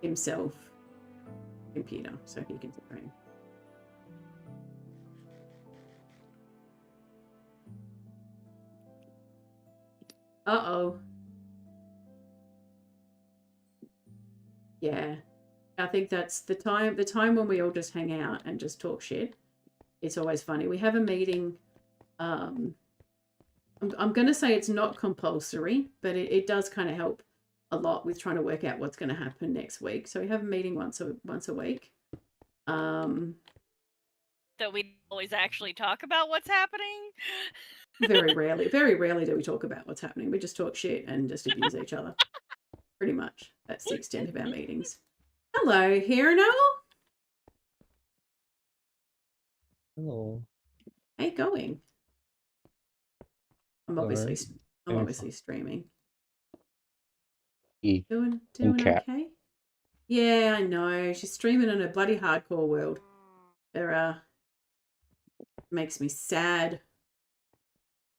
himself a computer so he can stream. Uh-oh. Yeah. I think that's the time when we all just hang out and just talk shit. It's always funny. We have a meeting. I'm going to say it's not compulsory, but it does kind of help a lot with trying to work out what's going to happen next week. So we have a meeting once a week.
So we always actually talk about what's happening?
Very rarely do we talk about what's happening. We just talk shit and just abuse each other. Pretty much. That's the extent of our meetings. Hello, Hero.
Hello.
How you going? I'm obviously streaming. Doing okay? Yeah, I know. She's streaming in a bloody hardcore world. Makes me sad.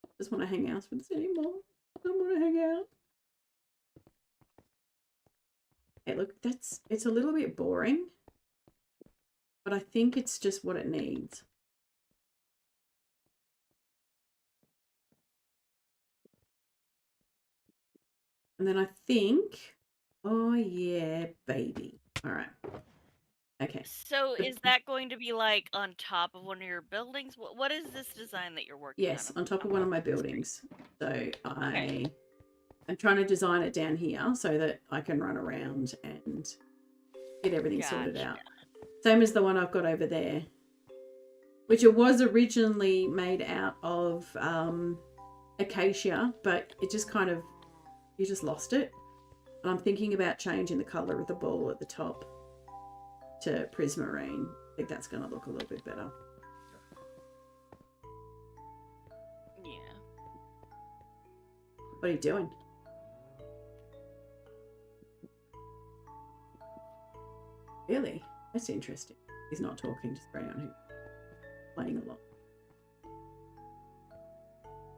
I just want to hang out with this anymore. I don't want to hang out. Hey, look, it's a little bit boring, but I think it's just what it needs. And then I think, oh yeah, baby. All right. Okay.
So is that going to be like on top of one of your buildings? What is this design that you're working on?
Yes, on top of one of my buildings. So
Okay.
I'm trying to design it down here so that I can run around and get everything sorted
Gotcha.
out. Same as the one I've got over there, which it was originally made out of acacia, but it just kind of, you just lost it. And I'm thinking about changing the colour of the ball at the top to prismarine. I think that's going to look a little bit better.
Yeah.
What are you doing? Really? That's interesting. He's not talking, just very on him. Playing a lot.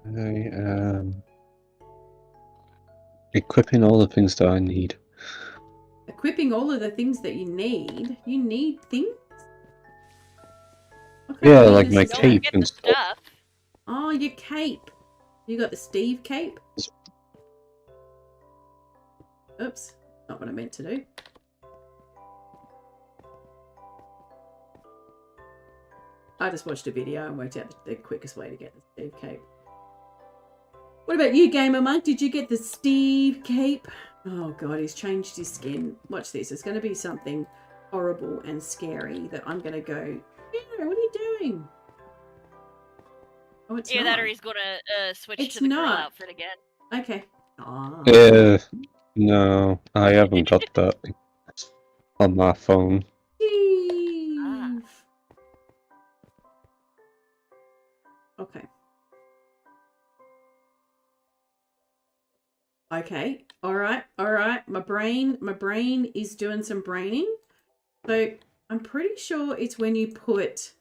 I am equipping all the things that I need.
Equipping all of the things that you need? You need things?
Yeah, like my
Don't
cape
forget
and
the
stuff.
stuff.
Oh, your cape. You got the Steve cape? Oops. Not what I meant to do. I just watched a video and worked out the quickest way to get the Steve cape. What about you, Gamer Monk? Did you get the Steve cape? Oh, God, he's changed his skin. Watch this. It's going to be something horrible and scary that I'm going to go, yeah, what are you doing? Oh, it's
Either
not.
that or he's gonna switch
It's
to the girl
not.
outfit again.
Okay. Ah.
No, I haven't got that on my phone.
Steve. Okay. Okay. All right. All right. My brain is doing some braining. So I'm pretty sure it's when you put,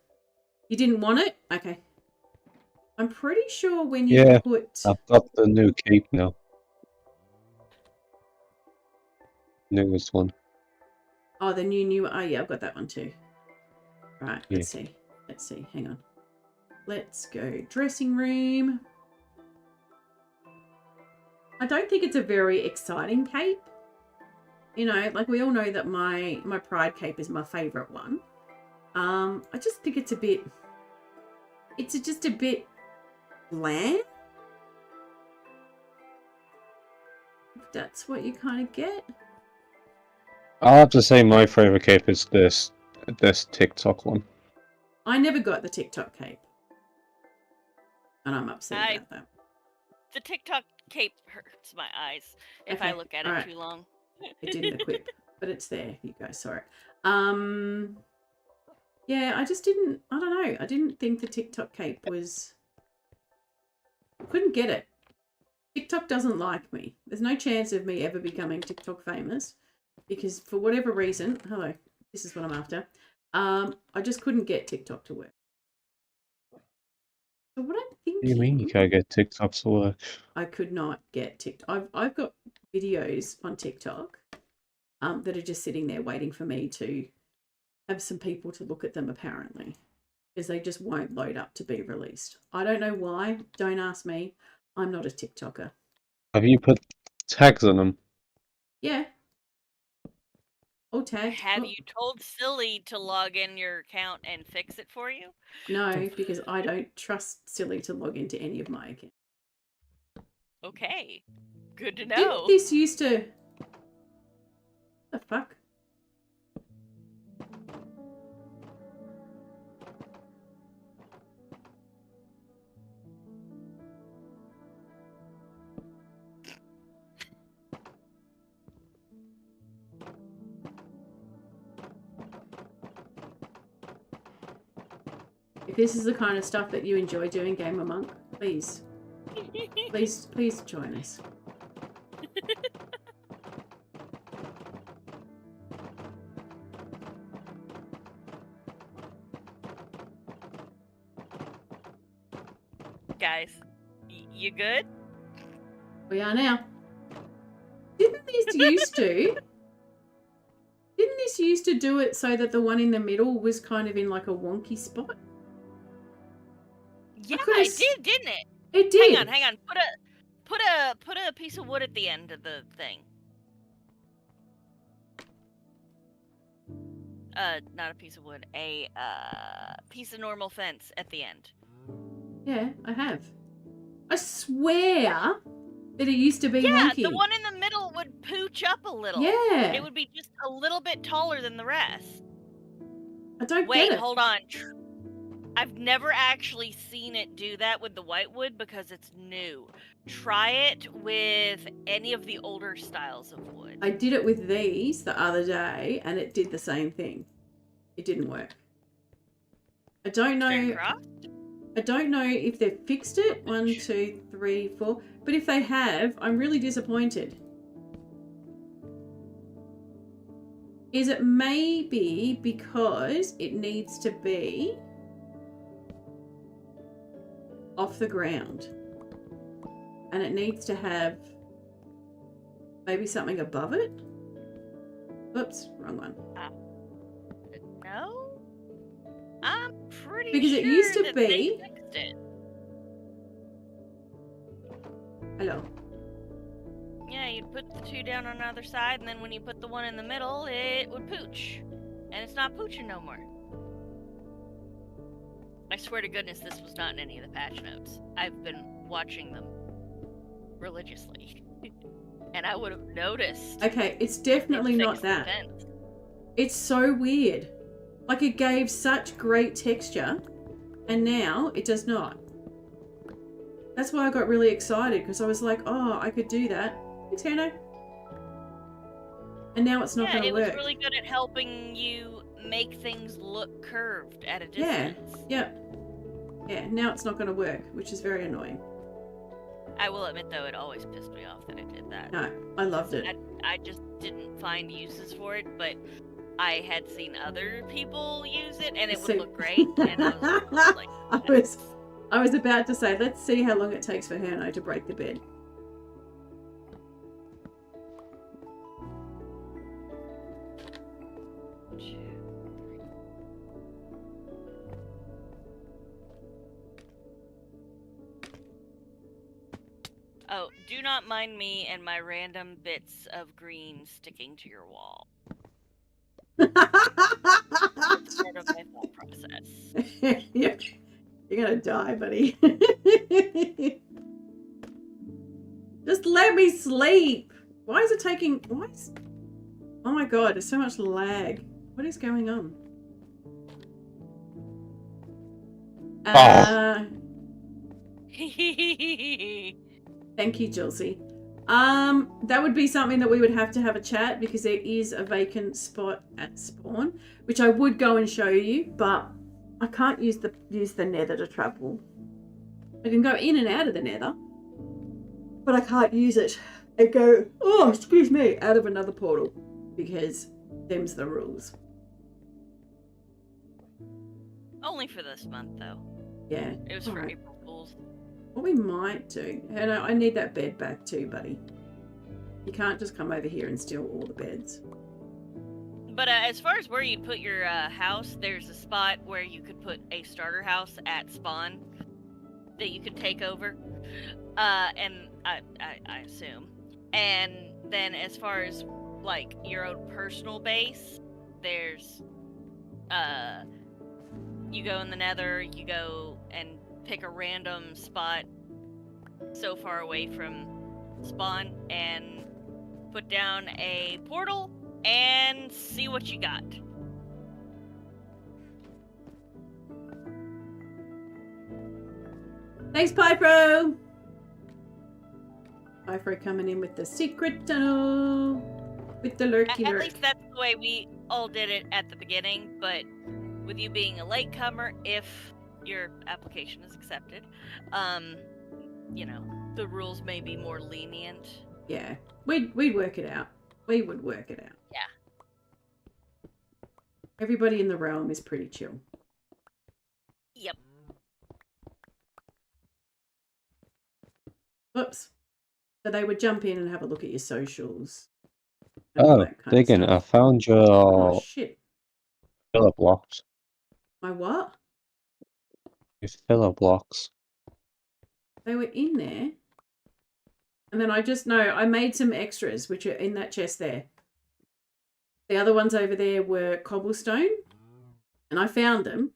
you didn't want it? Okay. I'm pretty sure when you put,
I've got the new cape now. Newest one.
oh, the new, oh yeah, I've got that one too. Right.
Yeah.
Let's see. Let's see. Hang on. Let's go dressing room. I don't think it's a very exciting cape. You know, like we all know that my pride cape is my favorite one. I just think it's a bit, it's just a bit bland. If that's what you kind of get.
I'll have to say my favorite cape is this TikTok one.
I never got the TikTok cape. And I'm upset about that.
The TikTok cape hurts my eyes if I look at it too long.
It didn't equip, but it's there. You guys saw it. Yeah, I just didn't, I don't know. I didn't think the TikTok cape was, I couldn't get it. TikTok doesn't like me. There's no chance of me ever becoming TikTok famous because for whatever reason, hello, this is what I'm after. I just couldn't get TikTok to work. So what I'm thinking...
What do you mean you can't get TikTok to work?
I could not get TikTok. I've got videos on TikTok that are just sitting there waiting for me to have some people to look at them, apparently, because they just won't load up to be released. I don't know why. Don't ask me. I'm not a TikToker.
Have you put tags on them?
Yeah. Oh, tag.
Have you told Silly to log in your account and fix it for you?
No, because I don't trust Silly to log into any of my accounts.
Okay. Good to know.
Didn't this used to... The fuck? If this is the kind of stuff that you enjoy doing, Gamer Monk, please, please join us.
Guys, you good?
We are now. Didn't this used to do it so that the one in the middle was kind of in like a wonky spot?
Yeah, it did, didn't it?
It did.
Hang on. put a piece of wood at the end of the thing. Not a piece of wood, a piece of normal fence at the end.
Yeah, I have. I swear that it used to be
Yeah,
wonky.
the one in the middle would pooch up a little.
Yeah.
It would be just a little bit taller than the rest.
I don't
Wait,
get it.
hold on. I've never actually seen it do that with the white wood because it's new. Try it with any of the older styles of wood.
I did it with these the other day and it did the same thing. It didn't work. I don't know. I don't know if they've fixed it. 1, 2, 3, 4. But if they have, I'm really disappointed. Is it maybe because it needs to be off the ground and it needs to have maybe something above it? Oops, wrong one.
No? I'm pretty
Because
sure
it used to
that
be.
they fixed it.
Hello.
Yeah, you'd put the two down on the other side, and then when you put the one in the middle, it would pooch. And it's not pooching no more. I swear to goodness this was not in any of the patch notes. I've been watching them religiously. And I would have noticed.
Okay, it's definitely not that. It's so weird. Like it gave such great texture and now it does not. That's why I got really excited because I was like, oh, I could do that. Thanks, Hannah. And now it's not going to work.
Yeah, it was really good at helping you make things look curved at a distance.
Yeah. Now it's not going to work, which is very annoying.
I will admit, though, it always pissed me off that it did that.
No, I loved it.
I just didn't find uses for it, but I had seen other people use it, and it would look great. And I was like,
I was about to say, let's see how long it takes for Herno to break the bed.
Oh, do not mind me and my random bits of green sticking to your wall. It's part of my thought process.
You're gonna die, buddy. Just let me sleep. Why is it taking... Oh my god, there's so much lag. What is going on? Thank you, Julesy. That would be something that we would have to have a chat because there is a vacant spot at spawn, which I would go and show you, but I can't use the nether to travel. I can go in and out of the nether, but I can't use it and go, oh, excuse me, out of another portal because them's the rules.
Only for this month, though.
Yeah.
It was for April Fools.
What we might do, and I need that bed back too, buddy. You can't just come over here and steal all the beds.
But as far as where you'd put your house, there's a spot where you could put a starter house at spawn that you could take over, and I assume. And then as far as like your own personal base, there's you go in the nether, you go and pick a random spot so far away from spawn and put down a portal and see what you got.
Thanks, Pypro! Pypro coming in with the secret tunnel with the lurky lurk.
At least that's the way we all did it at the beginning, but with you being a latecomer, if your application is accepted, you know, the rules may be more lenient.
Yeah, we'd work it out. We would work it out.
Yeah.
Everybody in the realm is pretty chill.
Yep.
Oops. So they would jump in and have a look at your socials.
Oh, Diggin, I found your
Oh, shit.
filler blocks.
My what?
Your filler blocks.
They were in there. And then I made some extras, which are in that chest there. The other ones over there were cobblestone, and I found them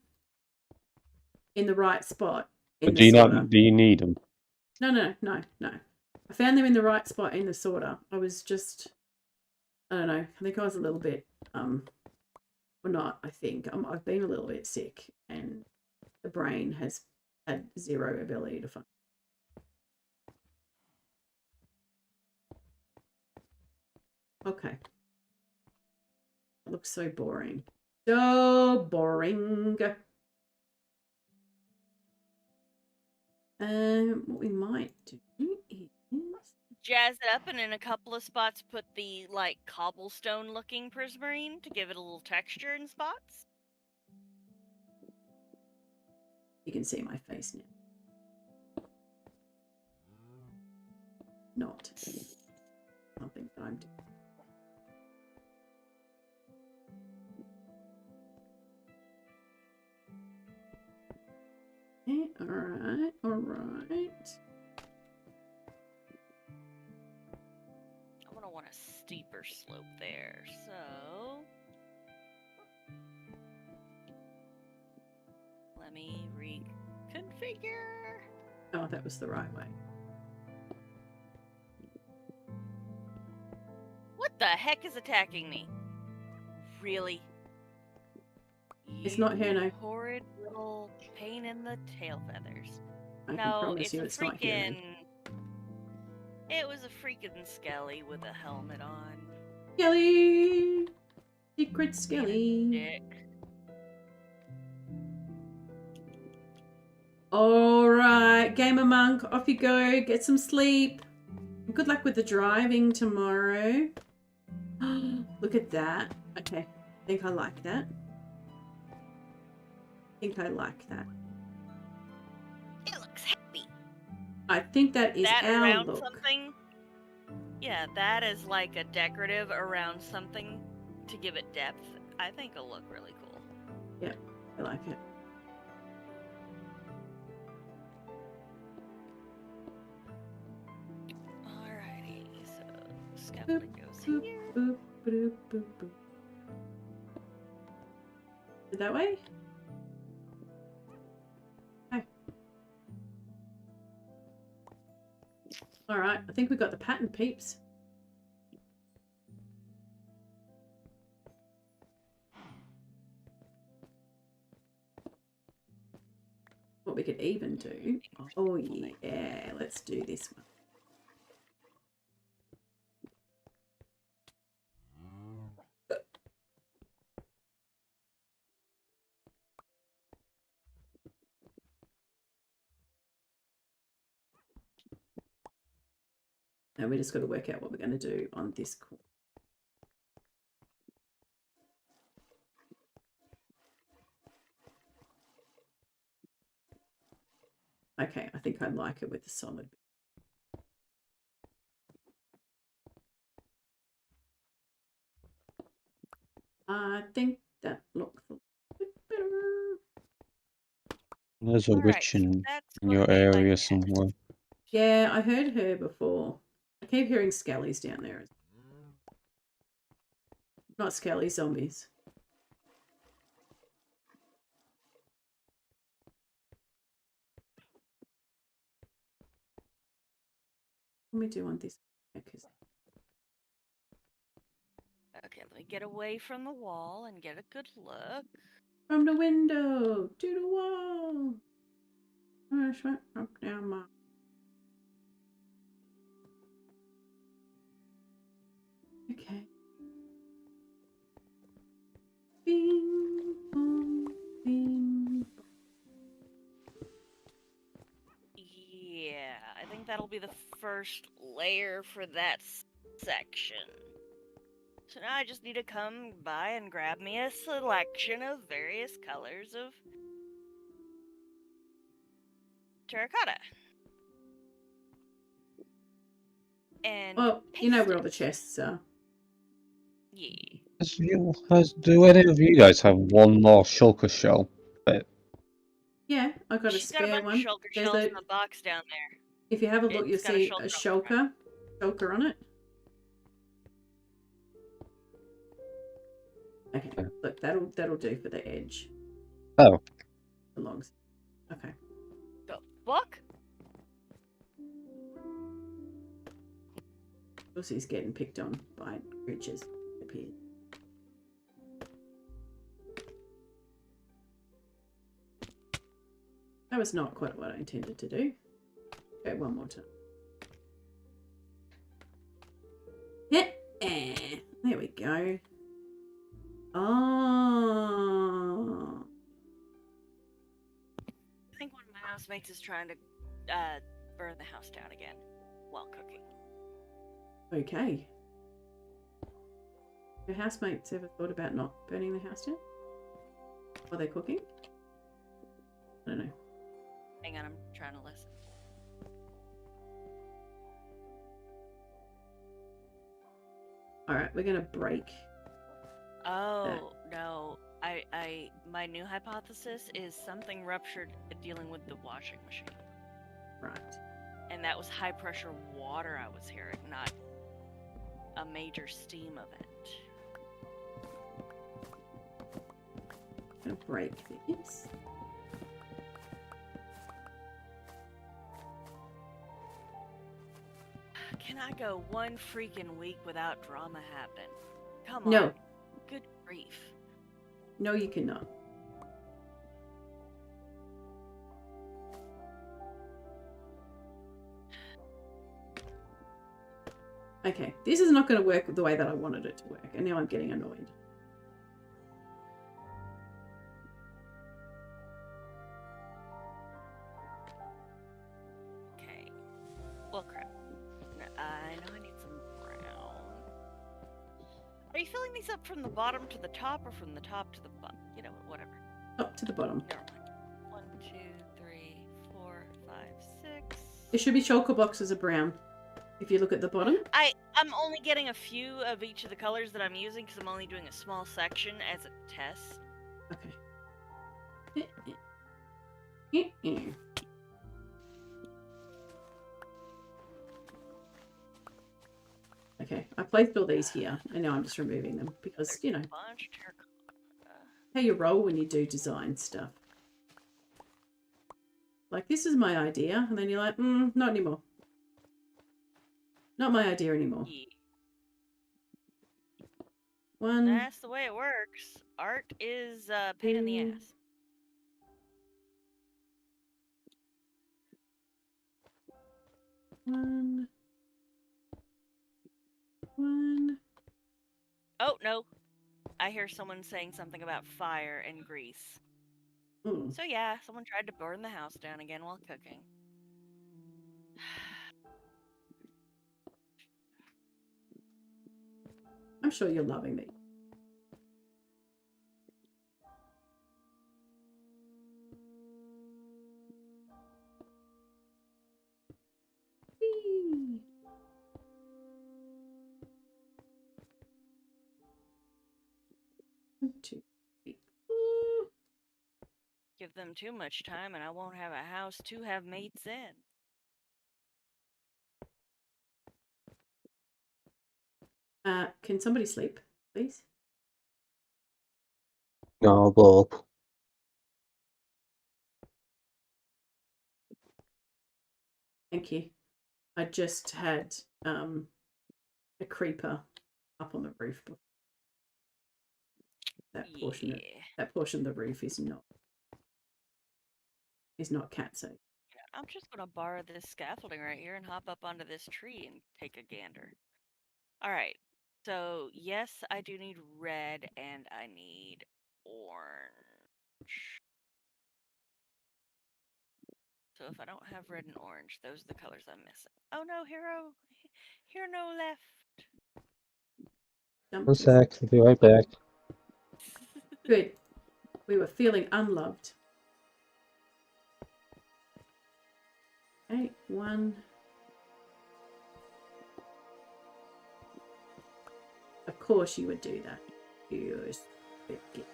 in the right spot in
But
the sorter.
do you need them?
No. I found them in the right spot in the sorter. I was just, I don't know. I think I was a little bit, or not. I think I've been a little bit sick, and the brain has had zero ability to function. Okay. It looks so boring. So boring. What we might do is
Jazz it up, and in a couple of spots put the like cobblestone looking prismarine to give it a little texture in spots.
you can see my face now. Not something that I'm doing. Okay, all right.
I'm gonna want a steeper slope there, so let me reconfigure.
Oh, that was the right way.
What the heck is attacking me? Really?
It's not here, no.
Horrid little pain in the tail feathers.
I can
No,
promise
it's
you
a
it's not here.
freaking. It was a freaking Skelly with a helmet on.
Skelly! Secret Skelly.
Dick.
Alright, Gamer Monk, off you go. Get some sleep. Good luck with the driving tomorrow. Look at that. Okay, I think I like that. It
looks happy.
I think that is
That
our
around
look.
something. Yeah, that is like a decorative around something to give it depth. I think it'll look really cool.
Yeah, I like it.
Alrighty, so scaffolding goes
Boop,
here.
boop, boop, boop, boop. Is it that way? Okay. Alright, I think we got the pattern, peeps. What we could even do. Oh yeah, let's do this one. Now we just got to work out what we're going to do on this corner. Okay, I think I like it with the solid. I think that looks a bit better.
There's a witch in your area somewhere.
Yeah, I heard her before. I keep hearing skellies down there. Not skelly zombies. What do we do on this?
Okay, let me get away from the wall and get a good look.
From the window to the wall. Up down my. Okay. Bing, bong, bing.
Yeah, I think that'll be the first layer for that section. So now I just need to come by and grab me a selection of various colors of terracotta. And
well, you know where all the chests are.
Yeah.
Do any of you guys have one more shulker shell?
Yeah, I got
She's
a spare
got a bunch
one.
of shulker shells in the box down there.
If you have a look, you'll
It's got
see a shulker shulker on it. Okay, look, that'll do for the edge.
Oh.
The longs. Okay.
The fuck?
Pussy's getting picked on by creatures, it appears. That was not quite what I intended to do. Okay, one more time. Yeah, there we go. Oh.
I think one of my housemates is trying to burn the house down again while cooking.
Okay. Your housemates ever thought about not burning the house down while they're cooking? I don't know.
Hang on, I'm trying to listen.
All right, we're gonna break.
Oh no, my new hypothesis is something ruptured dealing with the washing machine,
Right.
and that was high pressure water I was hearing, not a major steam event.
Gonna break this.
Can I go one freaking week without drama happening? Come
No.
on. Good grief.
No, you cannot. Okay, this is not going to work the way that I wanted it to work, and now I'm getting annoyed.
Okay. Well, crap. I know I need some brown. Are you filling these up from the bottom to the top or from the top to the bottom? You know, whatever.
Up to the bottom.
Never mind. 1, 2, 3, 4, 5, 6.
There should be shulker boxes of brown. If you look at the bottom.
I'm only getting a few of each of the colors that I'm using because I'm only doing a small section as a test.
Okay. Okay, I placed all these here, and now I'm just removing them because, you know,
Bunch of terracotta.
how you roll when you do design stuff. Like, this is my idea, and then you're like, not anymore. Not my idea anymore.
Yeah.
One.
That's the way it works. Art is a pain in the ass.
One.
Oh, no. I hear someone saying something about fire and grease.
Mm.
So yeah, someone tried to burn the house down again while cooking.
I'm sure you're loving me. Whee! One, two, three, four.
Give them too much time and I won't have a house to have mates in.
Can somebody sleep, please?
No, blow up.
Thank you. I just had a creeper up on the roof. That portion, that portion of the roof is not cat safe.
I'm just gonna borrow this scaffolding right here and hop up onto this tree and take a gander. All right. So yes, I do need red and I need orange. So if I don't have red and orange, those are the colors I'm missing. Oh no, hero no left.
One sec, I'll be right back.
Good. We were feeling unloved. Okay, one. Of course you would do that. You get.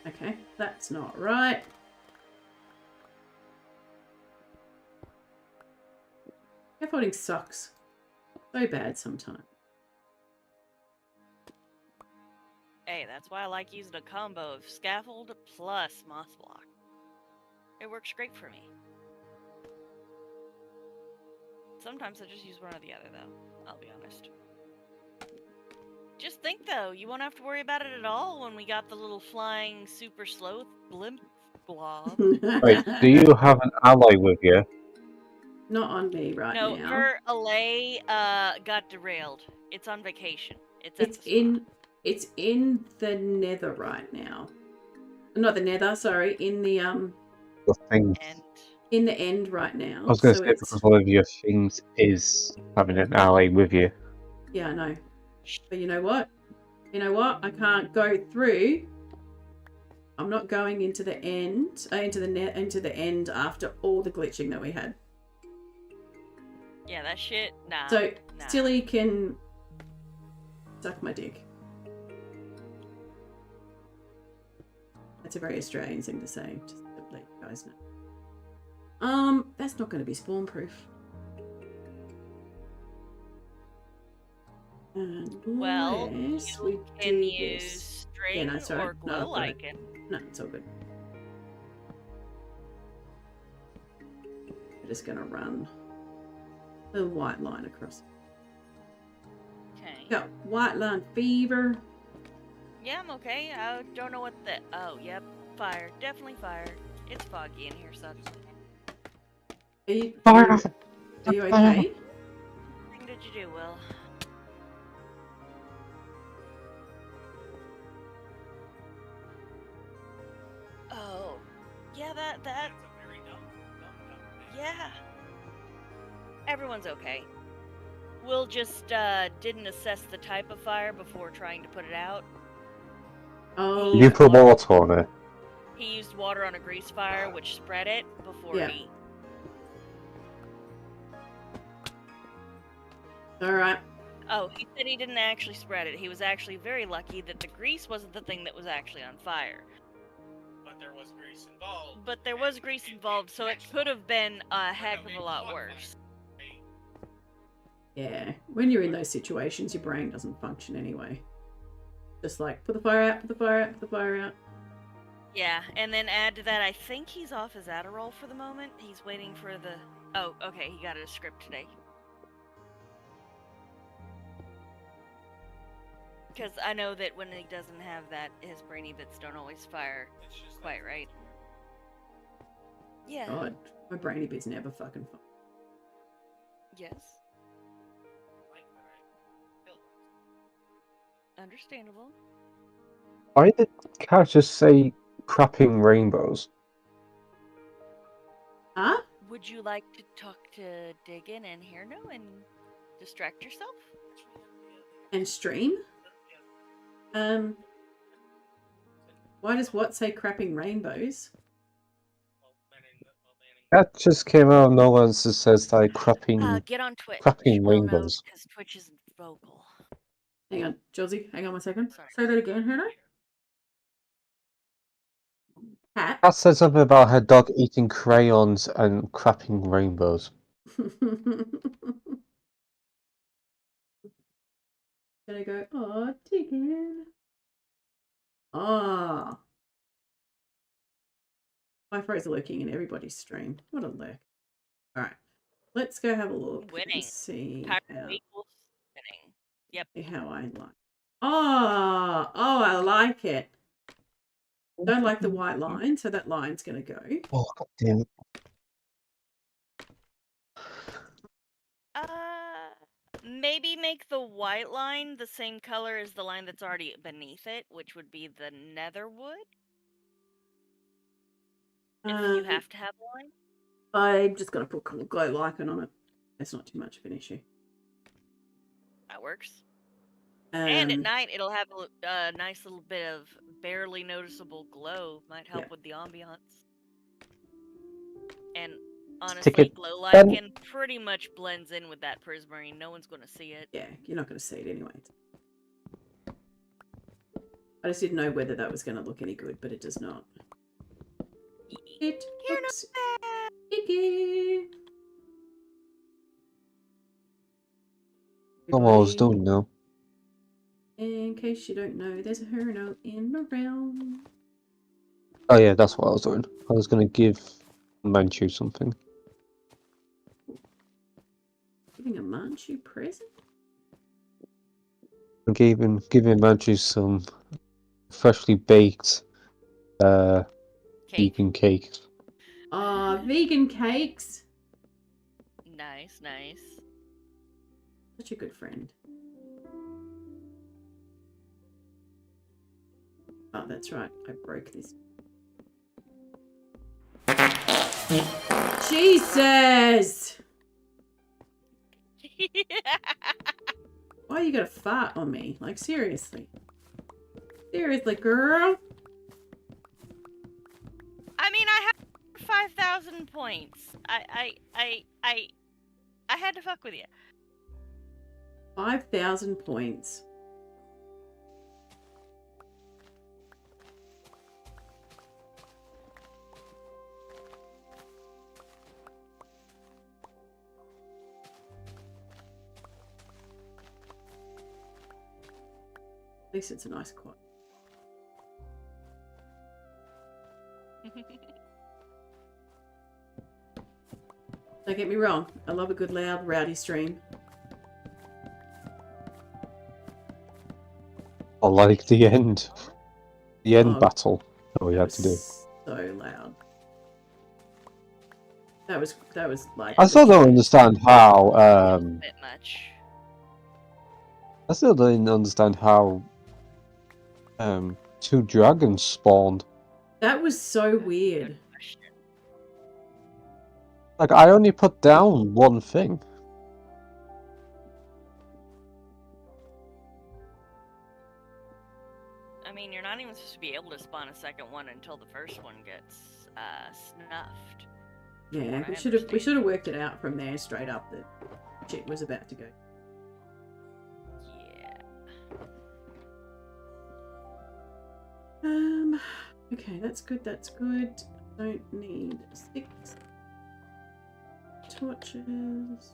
Okay, that's not right. Scaffolding sucks. So bad sometimes.
Hey, that's why I like using a combo of scaffold plus moss block. It works great for me. Sometimes I just use one or the other, though. I'll be honest. Just think, though, you won't have to worry about it at all when we got the little flying super sloth blimp blob.
Wait, do you have an ally with you?
Not on me right
No,
now.
her Allay got derailed. It's on vacation. It's at the spa.
It's in the nether right now. Not the nether, sorry, in the
The thing.
And
in the end right now.
I was going to
So
say
it's,
because one of your things is having an ally with you.
yeah, I know. But you know what? You know what? I can't go through. I'm not going into the end, into the end after all the glitching that we had.
yeah, that shit. Nah.
So
nah.
Tilly can suck my dick. That's a very Australian thing to say. Just to let you guys know. That's not going to be spawn proof.
Well,
Unless
you
we
can
do
use
this.
string
Yeah, no, sorry.
or
No, I've
glow
got it.
lichen.
No, it's all good. We're just going to run the white line across.
Okay.
Got white line fever.
Yeah, I'm okay. I don't know what the. Oh, yep. Fire. Definitely fire. It's foggy in here suddenly.
Are you,
Fire
are
off.
you
Fire off.
What
okay?
thing did you do, Will? Oh, yeah, that. Yeah. Everyone's okay. Will just didn't assess the type of fire before trying to put it out.
Oh,
You put water on it.
He used water on a grease fire, which spread it before
Yeah.
he.
all right.
Oh, he said he didn't actually spread it. He was actually very lucky that the grease wasn't the thing that was actually on fire.
But there was grease involved.
But there was grease involved, so it could have been a heck of a lot worse.
Yeah, when you're in those situations, your brain doesn't function anyway. Just like, put the fire out, put the fire out, put the fire out.
Yeah, and then add to that, I think he's off his Adderall for the moment. He's waiting for the... Oh, okay, he got a script today. Because I know that when he doesn't have that, his brainy bits don't always fire quite right. Yeah.
God, my brainy bit's never fucking fun.
Yes. Understandable.
Why did Cat just say crapping rainbows?
Huh?
Would you like to talk to Diggin and Hirno and distract yourself?
And stream? Why does what say crapping rainbows?
Cat just came out of nowhere and just says like crapping
Get on Twitch.
crapping
Well, no,
rainbows.
because Twitch isn't vocal.
Hang on, Josie, hang on one second.
Sorry.
Say that again, Hannah. Cat?
Cat said something about her dog eating crayons and crapping rainbows.
Gonna go, oh, Diggin. Ah. My friends are lurking in everybody's stream. What a lurk. Alright. Let's go have a look
Winning.
and see
Pyro equals winning. Yep.
how I like. Oh, I like it. Don't like the white line, so that line's gonna go.
Oh, God damn it.
Maybe make the white line the same color as the line that's already beneath it, which would be the netherwood. If you have to have a line.
I'm just gonna put glow lichen on it. It's not too much of an issue.
That works. And at
Um,
night, it'll have a nice little bit of barely noticeable glow. Might help with the ambiance. And honestly,
it
glow lichen pretty much blends in with that prismarine. No one's going to see it.
yeah, you're not gonna see it anyway. I just didn't know whether that was gonna look any good, but it does not. It looks icky.
Not what I was doing now.
In case you don't know, there's a Herno in the realm.
Oh yeah, that's what I was doing. I was going to give Manchu something.
Giving a Manchu present?
I'm giving Manchu some freshly baked
Cake.
vegan cake.
Vegan cakes.
Nice, nice.
Such a good friend. Oh, that's right. I broke this. Jesus! Why you gotta fart on me? Like, seriously. Seriously, girl?
I mean, I have 5,000 points. I had to fuck with you.
5,000 points. At least it's a nice quad. Don't get me wrong. I love a good, loud, rowdy stream.
I like the end battle that we had to do.
So loud. That was like.
I still don't understand how.
A bit much.
I still don't understand how. 2 dragons spawned.
That was so weird.
Like, I only put down one thing.
I mean, you're not even supposed to be able to spawn a second one until the first one gets snuffed.
Yeah, we should have worked it out from there straight up that shit was about to go.
Yeah.
Okay, that's good, that's good. Don't need 6 torches.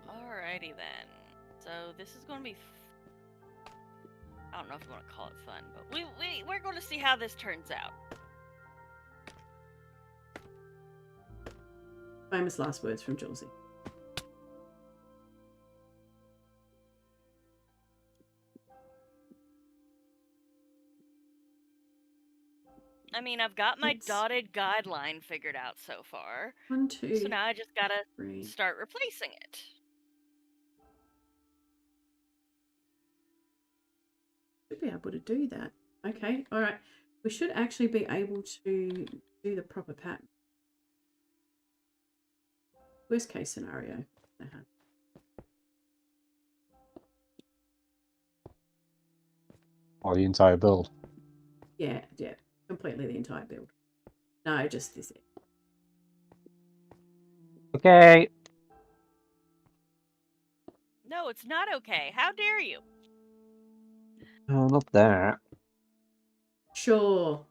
Alrighty then. So this is going to be. I don't know if you want to call it fun, but we're going to see how this turns out.
Famous last words from Julesy.
I mean, I've got my dotted guideline figured out so far.
1, 2.
So now I just gotta
3.
start replacing it.
Should be able to do that. Okay, all right. We should actually be able to do the proper pattern. Worst case scenario.
Or the entire build.
Yeah, completely the entire build. No, just this.
Okay.
No, it's not okay. How dare you?
No, not that.
Sure.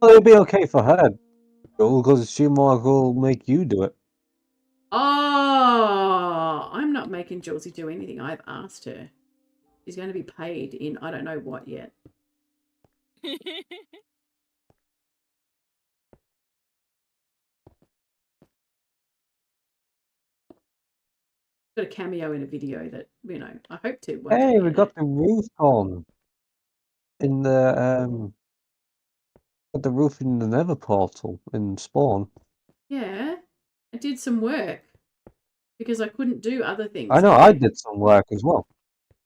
Well, it'll be okay for her, because she might will make you do it.
Oh, I'm not making Julesy do anything. I've asked her. She's going to be paid in I don't know what yet. Got a cameo in a video that, you know, I hope to.
Hey, we got the roof on. In the got the roof in the Nether portal in Spawn.
Yeah, I did some work because I couldn't do other things.
I know, I did some work as well.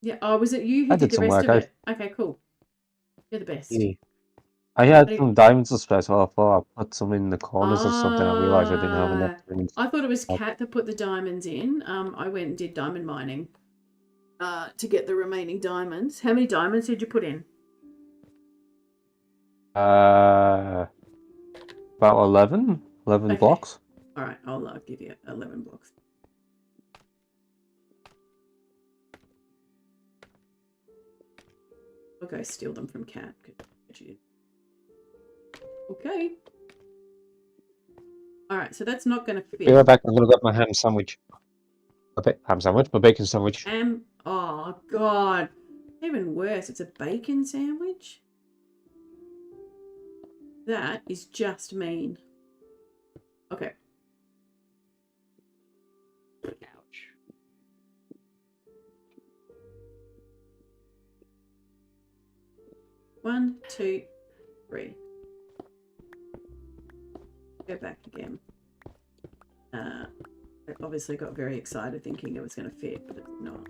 Yeah. Oh, was it you who
I
did
did
the
some
rest
work.
of it? Okay, cool. You're the best.
Yeah. I had some diamonds to spare, so I thought I'd put some in the corners or something. I realised I didn't have enough.
I thought it was Kat that put the diamonds in. I went and did diamond mining to get the remaining diamonds. How many diamonds did you put in?
About 11
Okay.
blocks.
All right, I'll give you 11 blocks. I'll go steal them from Kat. Okay. All right, so that's not going to
Be right
fit.
back. I'm gonna grab my ham sandwich. Ham sandwich, my bacon sandwich.
Oh God, even worse. It's a bacon sandwich. That is just mean. Okay.
Ouch.
One, two, three. Go back again. I obviously got very excited thinking it was going to fit, but it's not.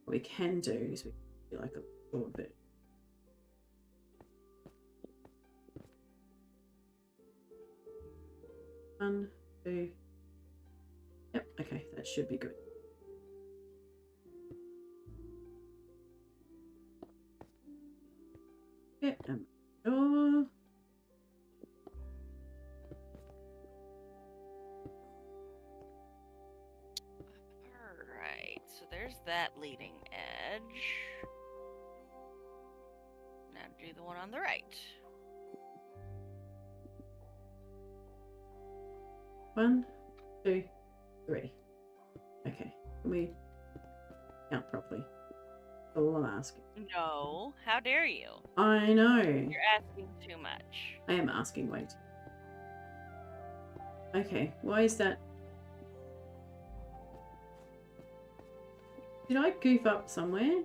What we can do is we can do like a short bit. One, two. Yep, okay, that should be good. Yep, I'm sure.
Alright, so there's that leading edge. Now do the one on the right.
One, two, three. Okay, can we count properly? That's all I'm asking.
No, how dare you?
I know.
You're asking too much.
I am asking way too. Okay, why is that? Did I goof up somewhere?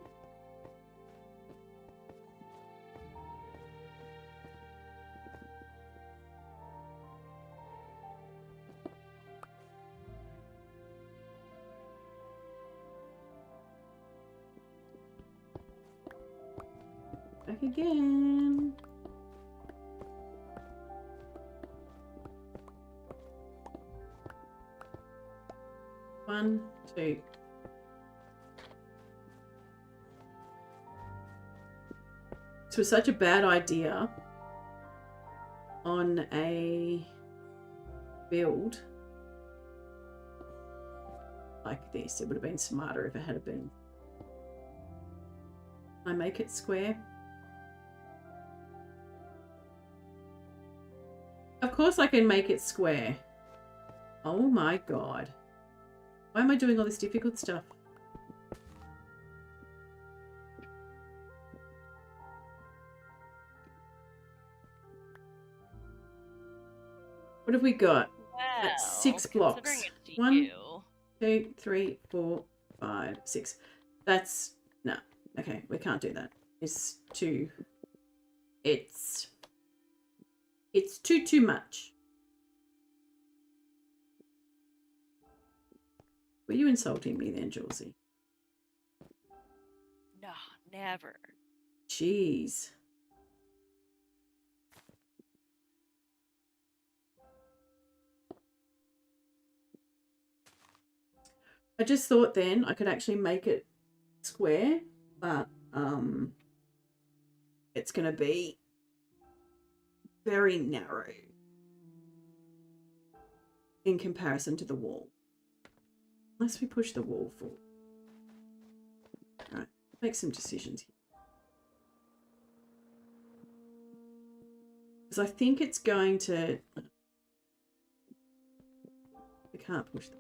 Back again. One, two. This was such a bad idea on a build like this. It would have been smarter if it had been. Can I make it square? Of course I can make it square. Oh my God. Why am I doing all this difficult stuff? What have we got? That's 6 blocks.
Considering it's
1,
you.
2, 3, 4, 5, 6. That's no. Okay, we can't do that. It's too. It's too much. Were you insulting me then, Julesy?
No, never.
Jeez. I just thought then I could actually make it square, but it's going to be very narrow in comparison to the wall. Unless we push the wall forward. All right, make some decisions here. Because I think it's going to... We can't push them.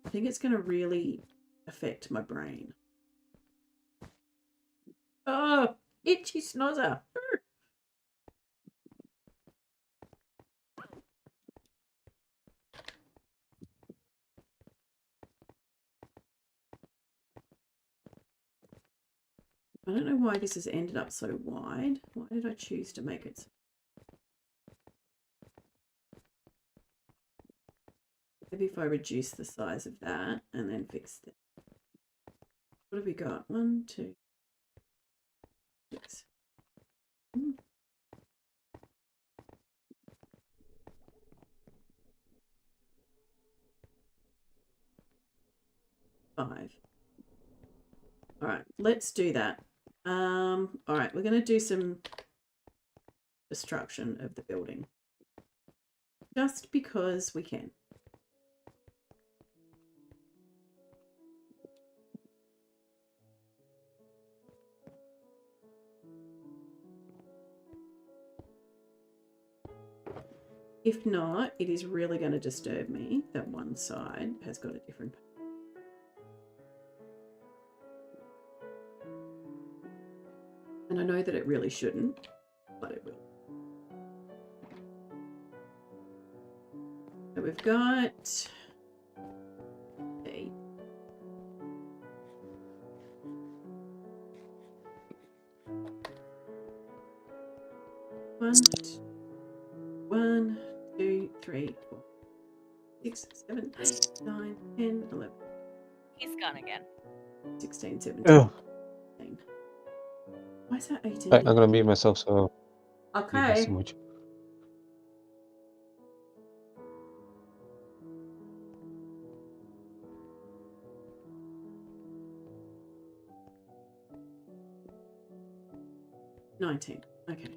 I think it's going to really affect my brain. Oh, itchy snozzer. I don't know why this has ended up so wide. Why did I choose to make it so... Maybe if I reduce the size of that and then fix it. What have we got? 1, 2, 6. 5. All right, let's do that. All right, we're going to do some destruction of the building. Just because we can. If not, it is really going to disturb me that one side has got a different. And I know that it really shouldn't, but it will. So we've got 8. One, two, three, 4, 6, 7, 8, 9, 10, 11.
He's gone again.
16, 17,
Oh.
18. Why is that 18?
Right, I'm gonna mute myself so I don't
Okay.
so much.
$19. Okay.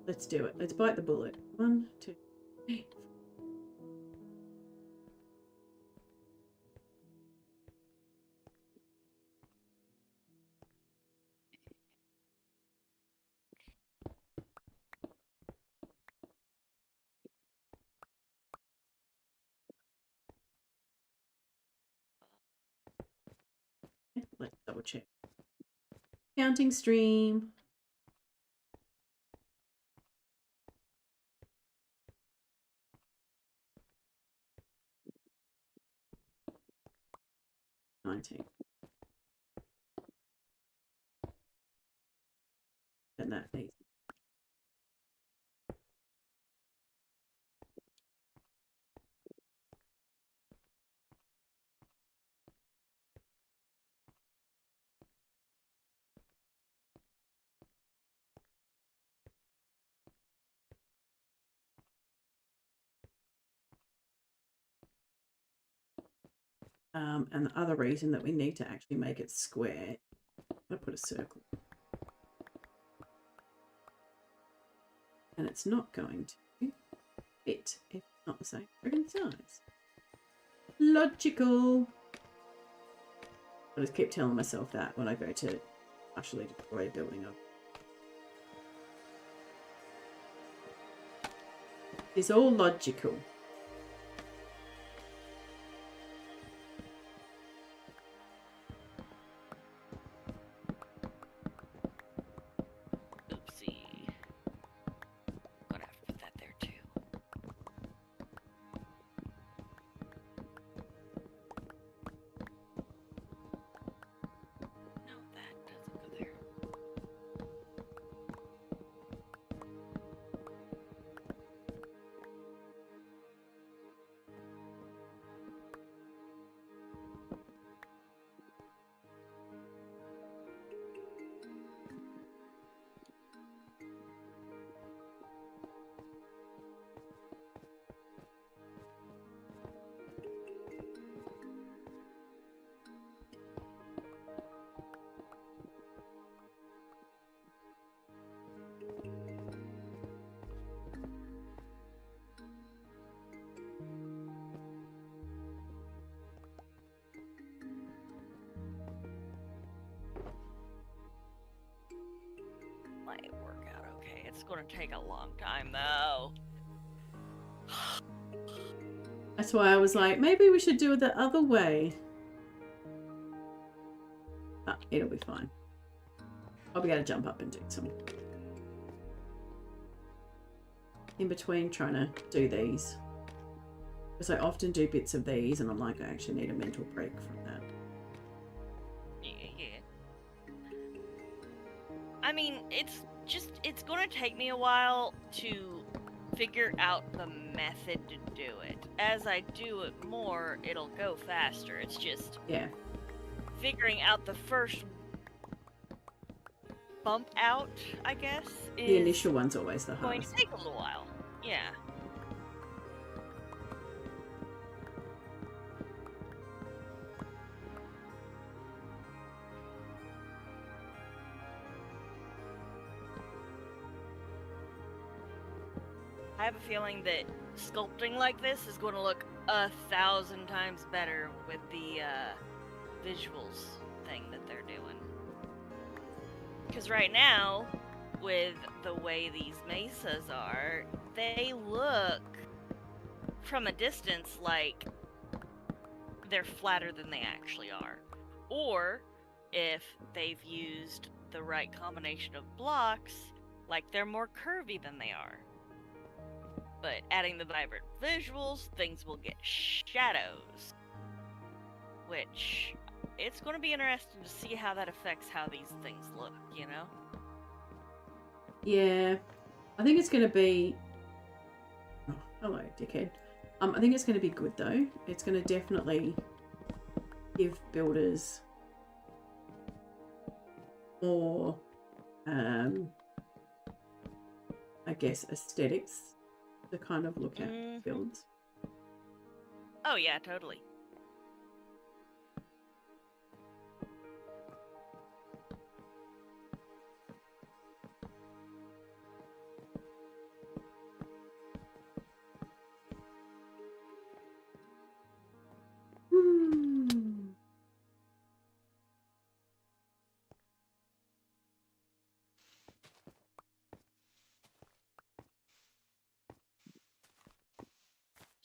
Let's do it. Let's bite the bullet. 1, 2, 3. Let's double check. Counting stream. $19. And that needs. And the other reason that we need to actually make it square, I put a circle. And it's not going to fit if it's not the same friggin' size. Logical. I just keep telling myself that when I go to partially destroy a building. It's all logical.
Oopsie. Gonna have to put that there too. No, that doesn't go there. Might work out okay. It's gonna take a long time though.
That's why I was like, maybe we should do it the other way. Ah, it'll be fine. I'll be able to jump up and do some. In between trying to do these. Because I often do bits of these and I'm like, I actually need a mental break from that.
Yeah. I mean, it's gonna take me a while to figure out the method to do it. As I do it more, it'll go faster. It's just
Yeah.
figuring out the first bump out, I guess, is
The initial one's always the
going to
hardest.
take a little while. Yeah. I have a feeling that sculpting like this is going to look 1,000 times better with the visuals thing that they're doing. Because right now, with the way these mesas are, they look from a distance like they're flatter than they actually are. Or if they've used the right combination of blocks, like they're more curvy than they are. But adding the vibrant visuals, things will get shadows. Which, it's going to be interesting to see how that affects how these things look, you know?
Yeah. I think it's going to be... Oh, hello, dickhead. I think it's going to be good, though. It's going to definitely give builders more, I guess, aesthetics to kind of look at builds.
Oh yeah, totally.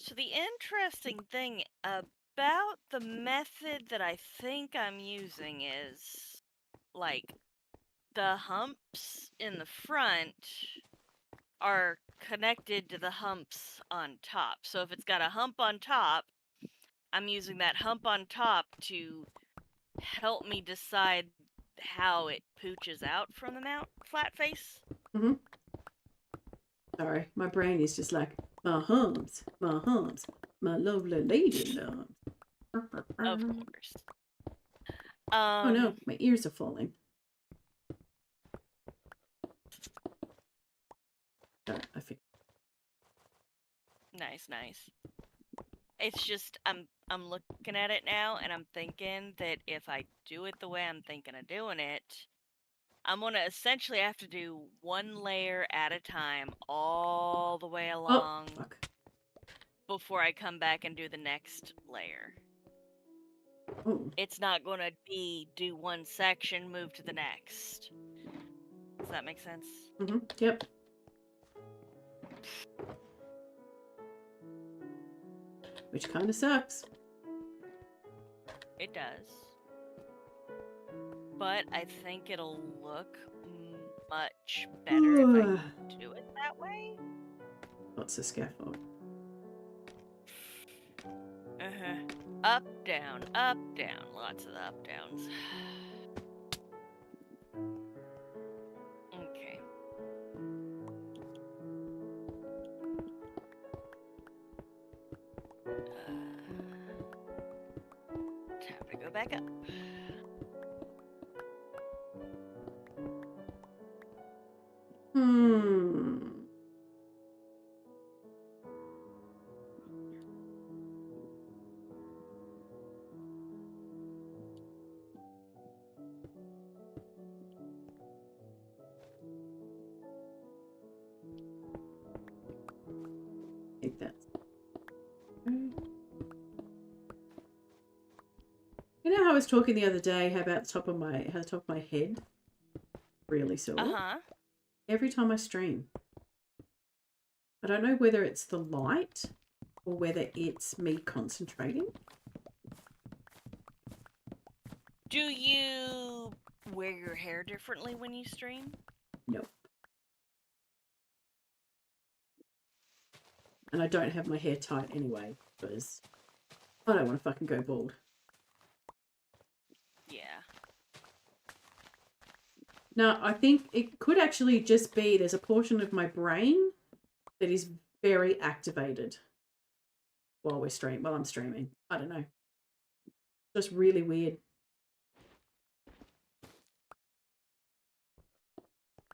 So the interesting thing about the method that I think I'm using is, like, the humps in the front are connected to the humps on top. So if it's got a hump on top, I'm using that hump on top to help me decide how it pooches out from the flat face.
Mm-hmm. Sorry, my brain is just like, my humps, my lovely lady loves.
Of course.
Oh no, my ears are falling. I think.
Nice. It's just I'm looking at it now and I'm thinking that if I do it the way I'm thinking of doing it, I'm gonna essentially have to do one layer at a time all the way along before I come back and do the next layer.
Oh.
It's not gonna be do one section, move to the next. Does that make sense?
Mm-hmm. Yep. Which kind of sucks.
It does. But I think it'll look much better if I do it that way.
What's the scaffold?
Up, down, up, down. Lots of up, downs. Okay. Time to go back up.
Take that. You know how I was talking the other day about the top of my head really sore? Every time I stream. I don't know whether it's the light or whether it's me concentrating.
Do you wear your hair differently when you stream?
Nope. And I don't have my hair tight anyway, because I don't want to fucking go bald.
Yeah.
No, I think it could actually just be there's a portion of my brain that is very activated while I'm streaming. I don't know. Just really weird.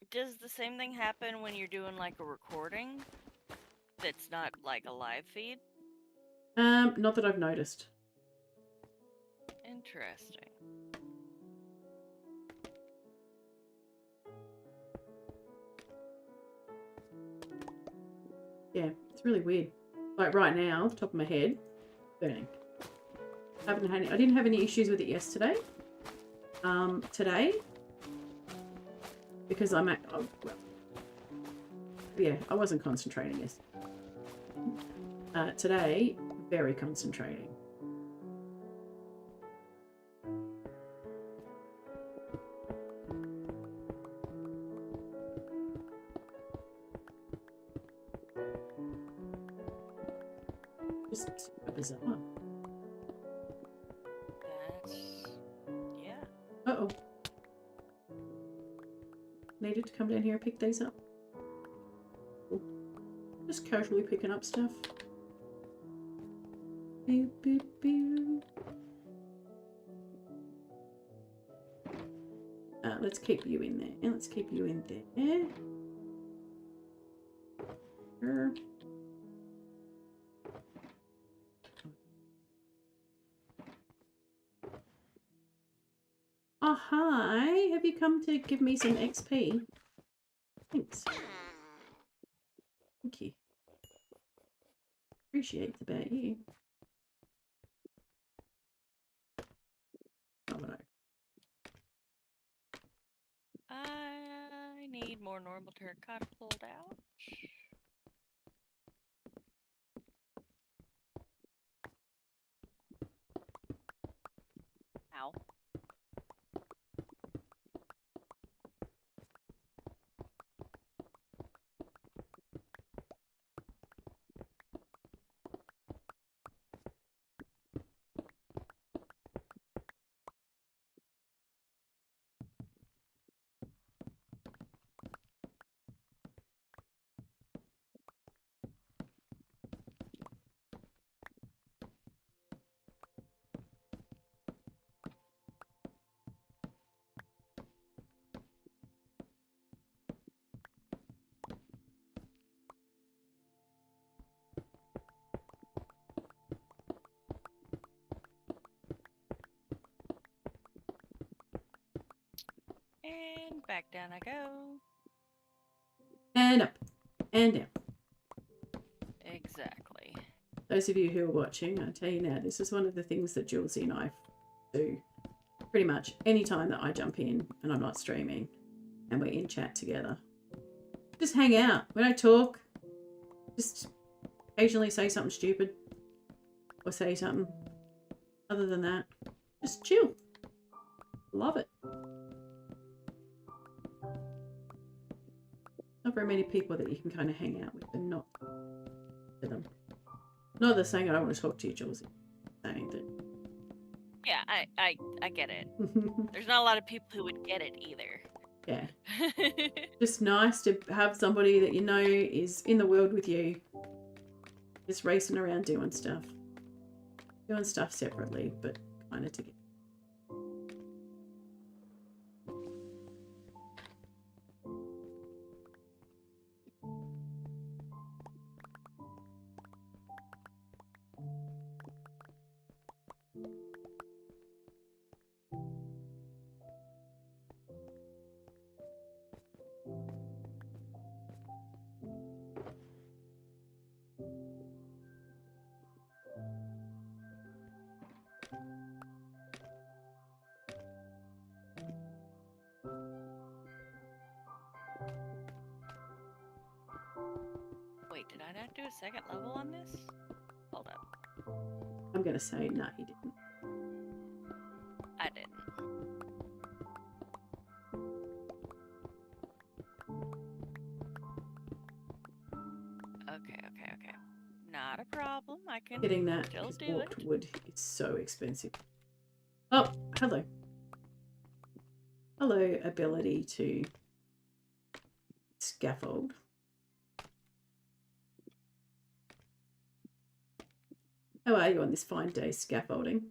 Does the same thing happen when you're doing like a recording that's not like a live feed?
Not that I've noticed.
Interesting.
Yeah, it's really weird. Like right now, top of my head, burning. I didn't have any issues with it yesterday. Today, because I'm at, oh, well, yeah, I wasn't concentrating, yes. Today, very concentrating. Just bizarre.
That's yeah.
Uh-oh. Needed to come down here and pick these up. Cool. Just casually picking up stuff. Beep, beep, beep. Let's keep you in there. And let's keep you in there. Sure. Oh, hi. Have you come to give me some XP? Thanks. Thank you. Appreciate the bet, you. Oh, no.
I need more normal terracotta pulled out. Ow. And back down I go.
And up. And down.
Exactly.
Those of you who are watching, I'll tell you now, this is one of the things that Julesy and I do pretty much any time that I jump in and I'm not streaming and we're in chat together. Just hang out. We don't talk. Just occasionally say something stupid or say something. Other than that, just chill. Love it. Not very many people that you can kind of hang out with and not to them. Not that saying I don't want to talk to you, Julesy. Saying that.
Yeah, I get it. There's not a lot of people who would get it either.
Yeah. Just nice to have somebody that you know is in the world with you. Just racing around doing stuff. Doing stuff separately, but kind of together.
Wait, did I not do a second level on this? Hold up.
I'm going to say, no, you didn't.
I didn't. Okay. Not a problem. I can
Getting that
still
because
do it.
orc wood is so expensive. Oh, hello. Hello, ability to scaffold. How are you on this fine day, scaffolding?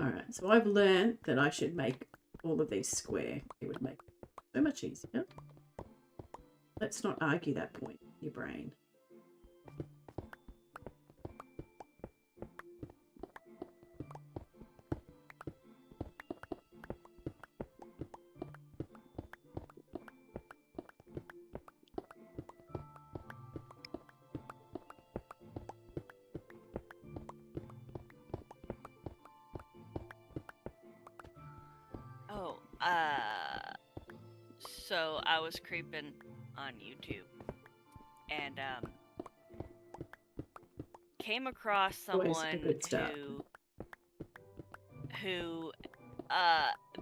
Alright, so I've learned that I should make all of these square. It would make it so much easier. Let's not argue that point in your brain.
So I was creeping on YouTube and came across
Always a
someone
good start.
who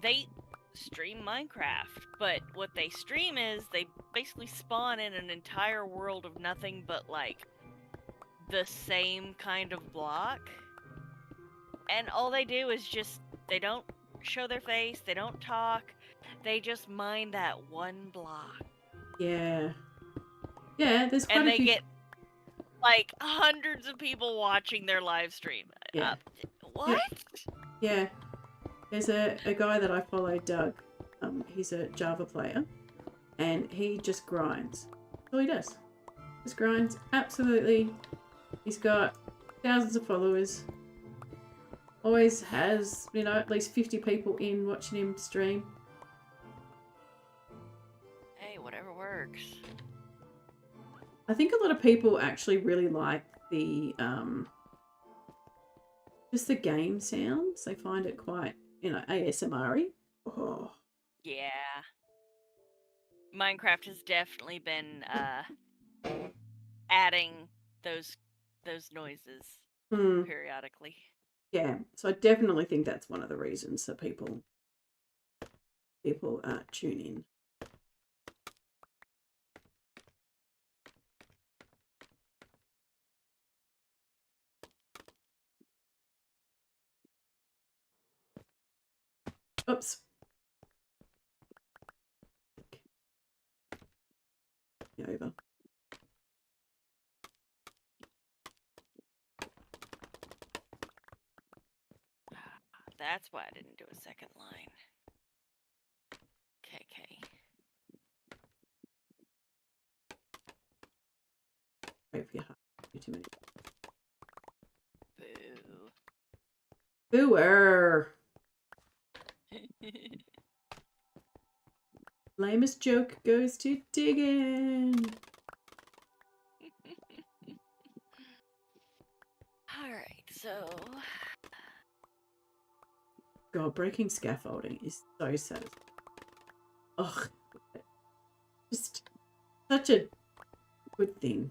they stream Minecraft, but what they stream is they basically spawn in an entire world of nothing but like the same kind of block, and all they do is just they don't show their face, they don't talk, they just mine that one block.
Yeah. Yeah, there's quite
And
a
they
few.
get like hundreds of people watching their live stream.
Yeah.
What?
Yeah. There's a guy that I follow, Doug. He's a Java player, and he just grinds. That's all he does. Just grinds. Absolutely. He's got thousands of followers. Always has, you know, at least 50 people in watching him stream.
Hey, whatever works.
I think a lot of people actually really like the just the game sounds. They find it quite, you know, ASMR-y. Oh.
Yeah. Minecraft has definitely been adding those noises periodically.
Yeah, so I definitely think that's one of the reasons that people tune in. Oops. Over.
That's why I didn't do a second line. KK.
Wait for your heart. 2 minutes.
Boo.
Booer. Lamest joke goes to Diggin.
Alright, so...
God, breaking scaffolding is so satisfying. Ugh. Just such a good thing.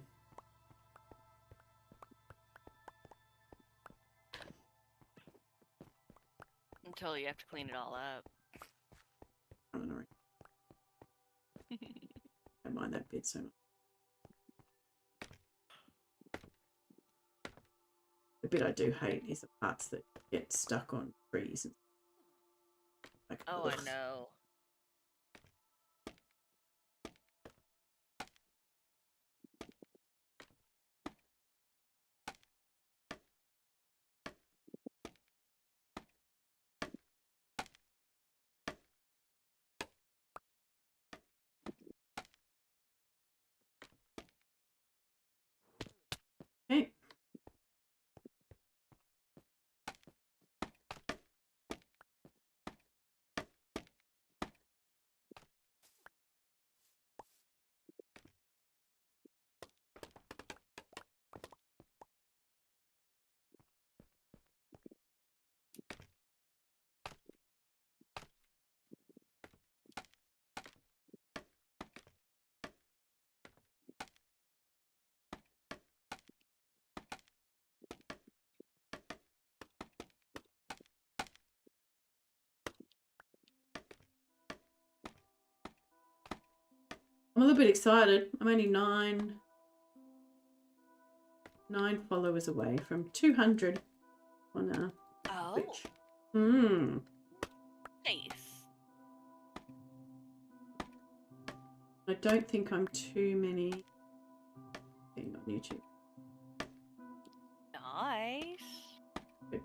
Until you have to clean it all up.
I don't know. I don't mind that bit so much. The bit I do hate is the parts that get stuck on trees. And like,
Oh,
ugh.
I know.
Okay. I'm a little bit excited. I'm only nine followers away from 200 on Twitch.
Nice.
I don't think I'm too many thing on YouTube.
Nice.
Good.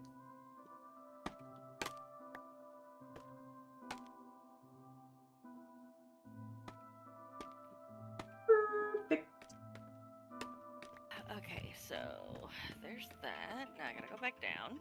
Perfect.
Okay, so there's that. Now I gotta go back down.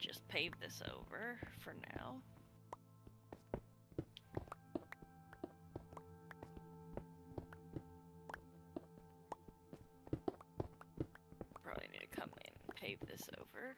just pave this over for now. Probably need to come in and pave this over.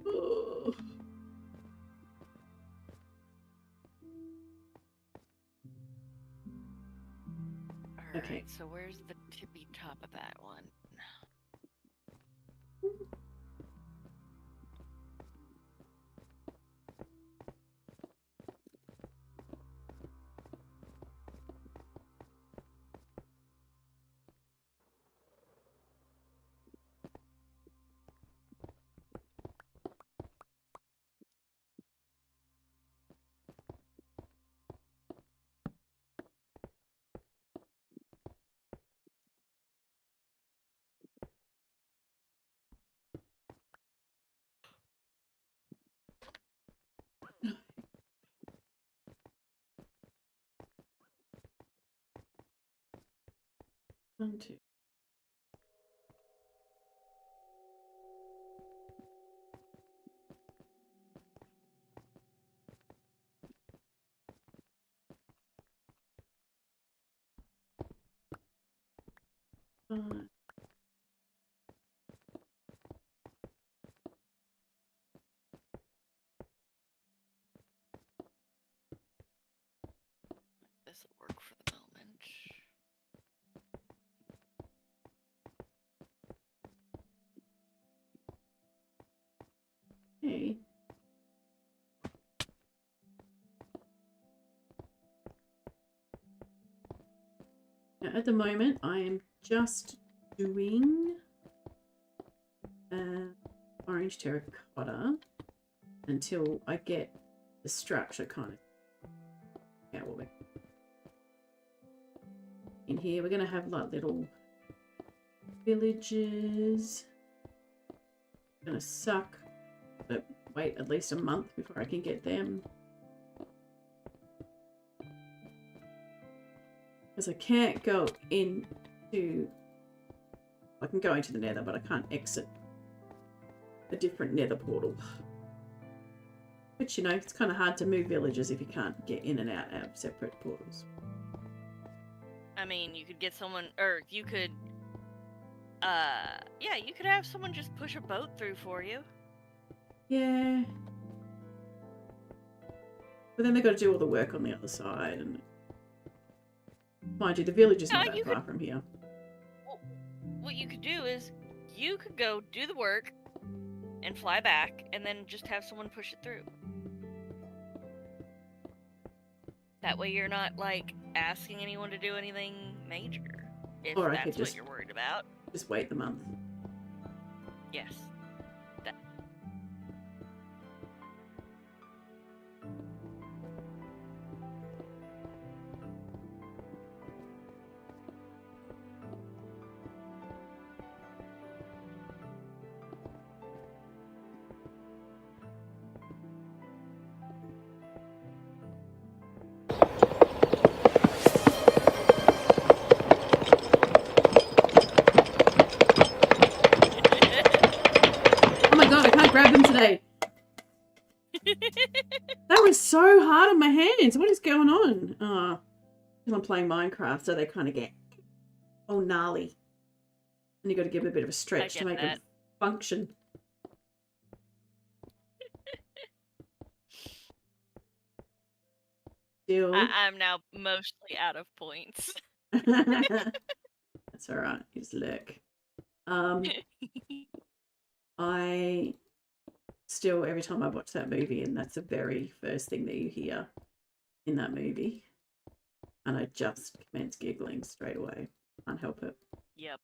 Oh.
Alright,
Okay.
so where's the tippy top of that one?
One, two. Five.
This'll work for the moment.
Okay. Now, at the moment, I am just doing orange terracotta until I get the structure kind of. Yeah, well, in here we're gonna have like little villages. Gonna suck, but wait at least a month before I can get them. Because I can't go into... I can go into the nether, but I can't exit a different nether portal. Which, you know, it's kind of hard to move villages if you can't get in and out of separate portals.
I mean, you could get someone, or you could, yeah, you could have someone just push a boat through for you.
Yeah. But then they've got to do all the work on the other side, and mind you, the village is not that far from here.
Well, what you could do is, you could go do the work and fly back, and then just have someone push it through. That way you're not, like, asking anyone to do anything major, if
Or I could
that's
just-
what you're worried about.
Just wait the month.
Yes.
Oh my god, I can't grab them today. That was so hard on my hands. What is going on? Oh. Because I'm playing Minecraft, so they kind of get all gnarly. And you got to give them a bit of a stretch to make them function. Still.
I'm now mostly out of points.
That's all right. You just look. I still, every time I watch that movie, and that's the very first thing that you hear in that movie, and I just commence giggling straight away. Can't help it.
Yep.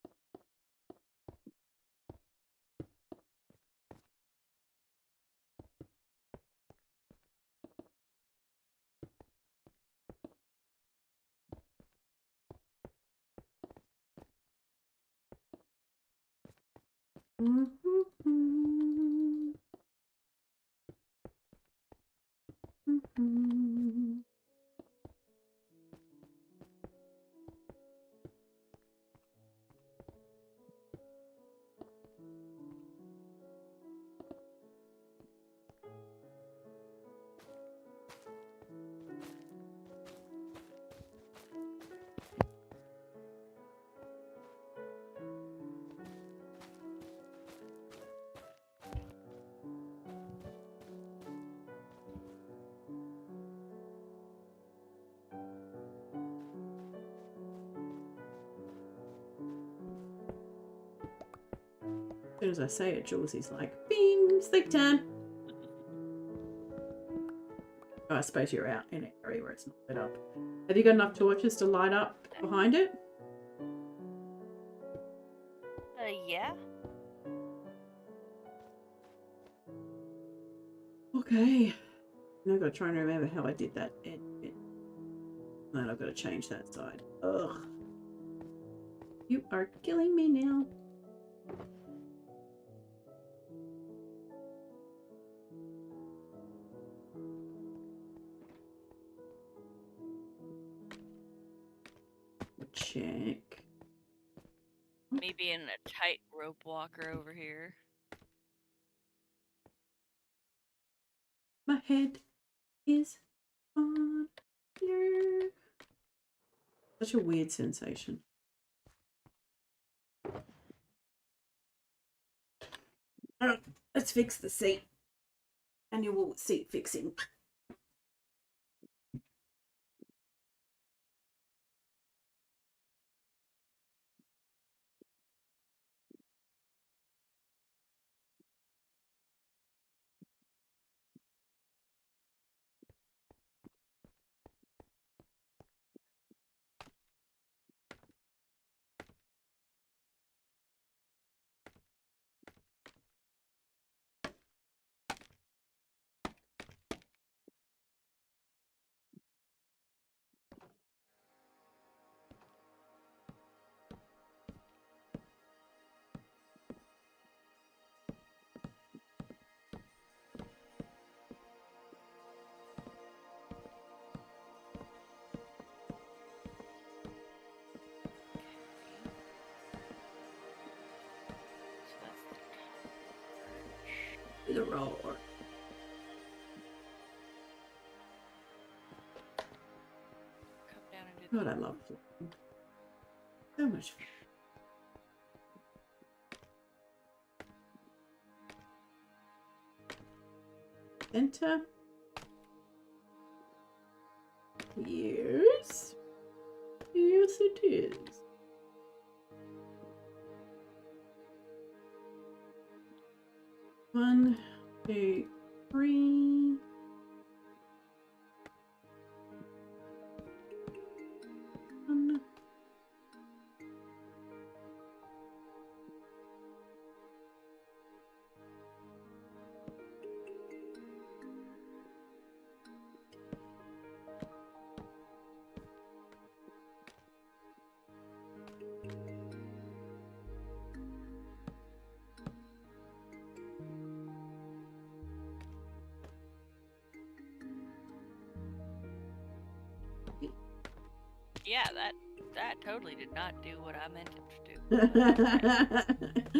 As soon as I say it, Julesie's like, bing, sleep time. Oh, I suppose you're out in an area where it's not lit up. Have you got enough torches to light up behind it?
Yeah.
Okay. Now I've got to try and remember how I did that. And then I've got to change that side. Ugh. You are killing me now. Check.
Maybe in a tight rope walker over here.
My head is on fire. Such a weird sensation. Alright, let's fix the seat. Annual seat fixing. The roar.
Come down and do
God, I love flying. So much fun. Enter. Yes. Yes, it is. One, two, three. One.
Yeah, that totally did not do what I meant it to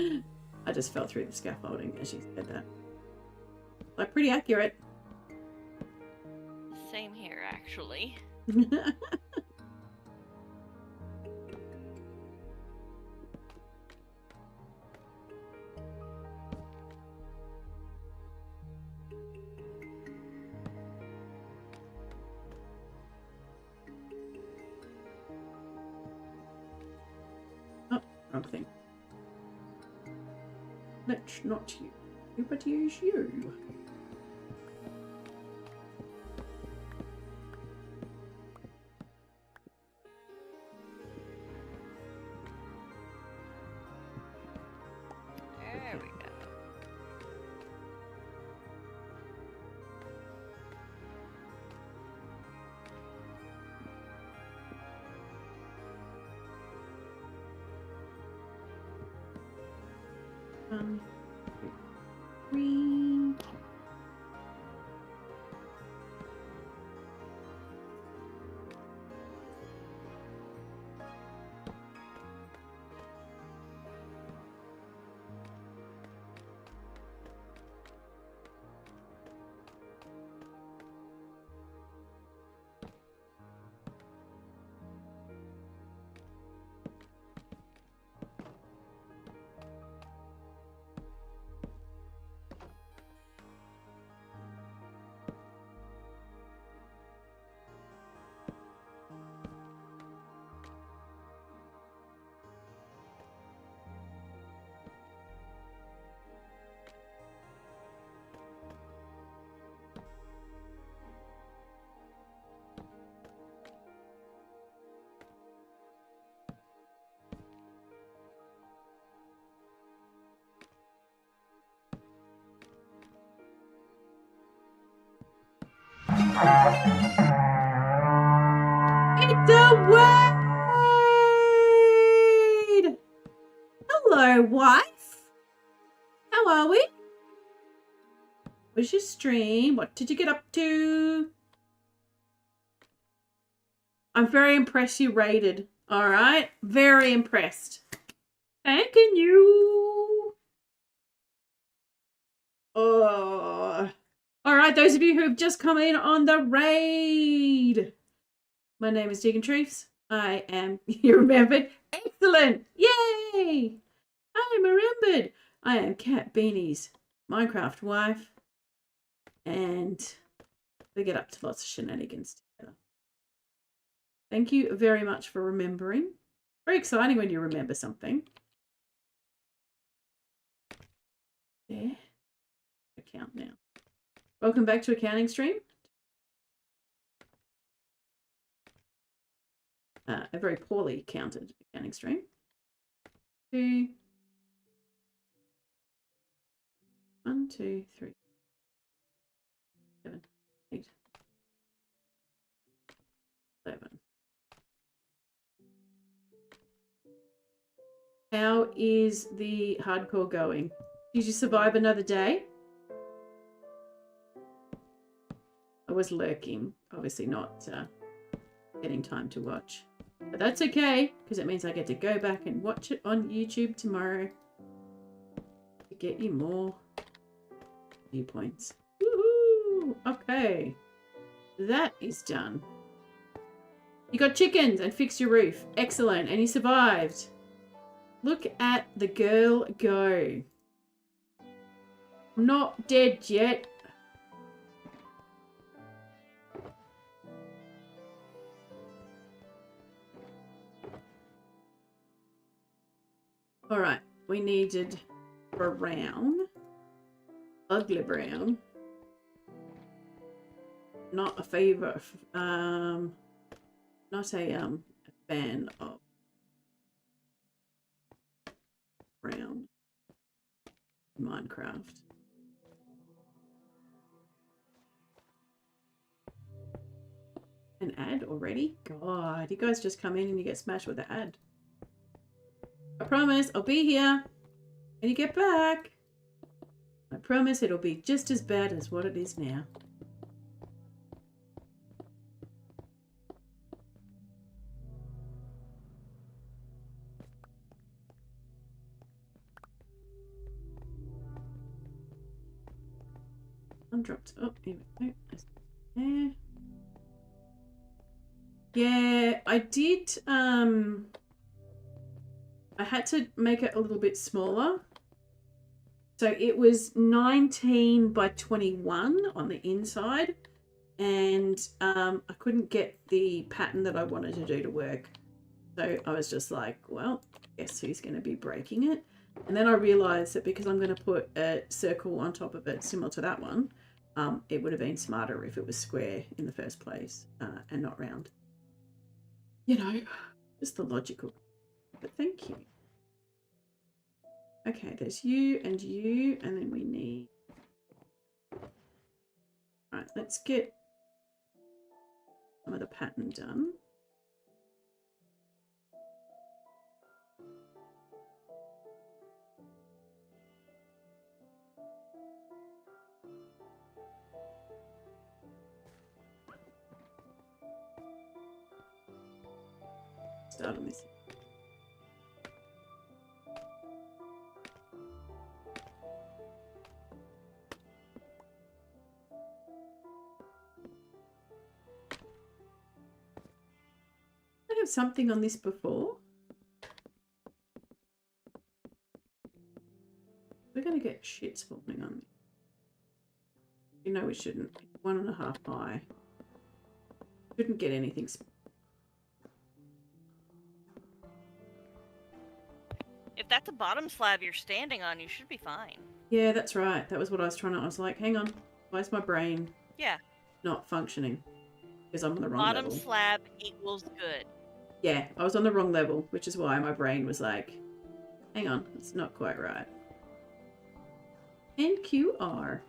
do.
I just fell through the scaffolding as you said that. Like, pretty accurate.
Same here, actually.
wrong thing. Let's not use you, but use you.
There we go.
One, two, three. It's a Wade! Hello, wife. How are we? What's your stream? What did you get up to? I'm very impressed you raided. All right. Very impressed. Thanking you. Oh. All right. Those of you who have just come in on the raid. My name is Diggin Truths. I am, you remembered? Excellent. Yay. I am remembered. I am Cat Beanie's Minecraft wife. And we get up to lots of shenanigans together. Thank you very much for remembering. Very exciting when you remember something. There. Account now. Welcome back to Accounting Stream. A very poorly counted accounting stream. 2, 1, 2, 3, 7, 8, 11. How is the hardcore going? Did you survive another day? I was lurking, obviously not getting time to watch. But that's okay, because it means I get to go back and watch it on YouTube tomorrow to get you more viewpoints. Woohoo! Okay. That is done. You got chickens and fixed your roof. Excellent. And you survived. Look at the girl go. I'm not dead yet. All right, we needed brown, ugly brown. Not a favorite, not a fan of brown in Minecraft. An ad already? God, you guys just come in and you get smashed with an ad. I promise I'll be here when you get back. I promise it'll be just as bad as what it is now. I'm dropped. Oh, here we go. There. Yeah, I did. I had to make it a little bit smaller. So it was 19 by 21 on the inside. And I couldn't get the pattern that I wanted to do to work. So I was just like, well, guess who's going to be breaking it? And then I realised that because I'm going to put a circle on top of it similar to that one, it would have been smarter if it was square in the first place and not round. You know, just the logical. But thank you. Okay, there's you, and then we need... Right, let's get some of the pattern done. Start on this. I have something on this before. We're going to get shit spawning on me. You know we shouldn't. 1.5 high. Shouldn't get anything.
If that's a bottom slab you're standing on, you should be fine.
Yeah, that's right. That was what I was trying to... I was like, hang on. Why's my brain not functioning? Because I'm on the wrong level.
Bottom slab equals good.
Yeah, I was on the wrong level, which is why my brain was like, hang on, it's not quite right. NQR.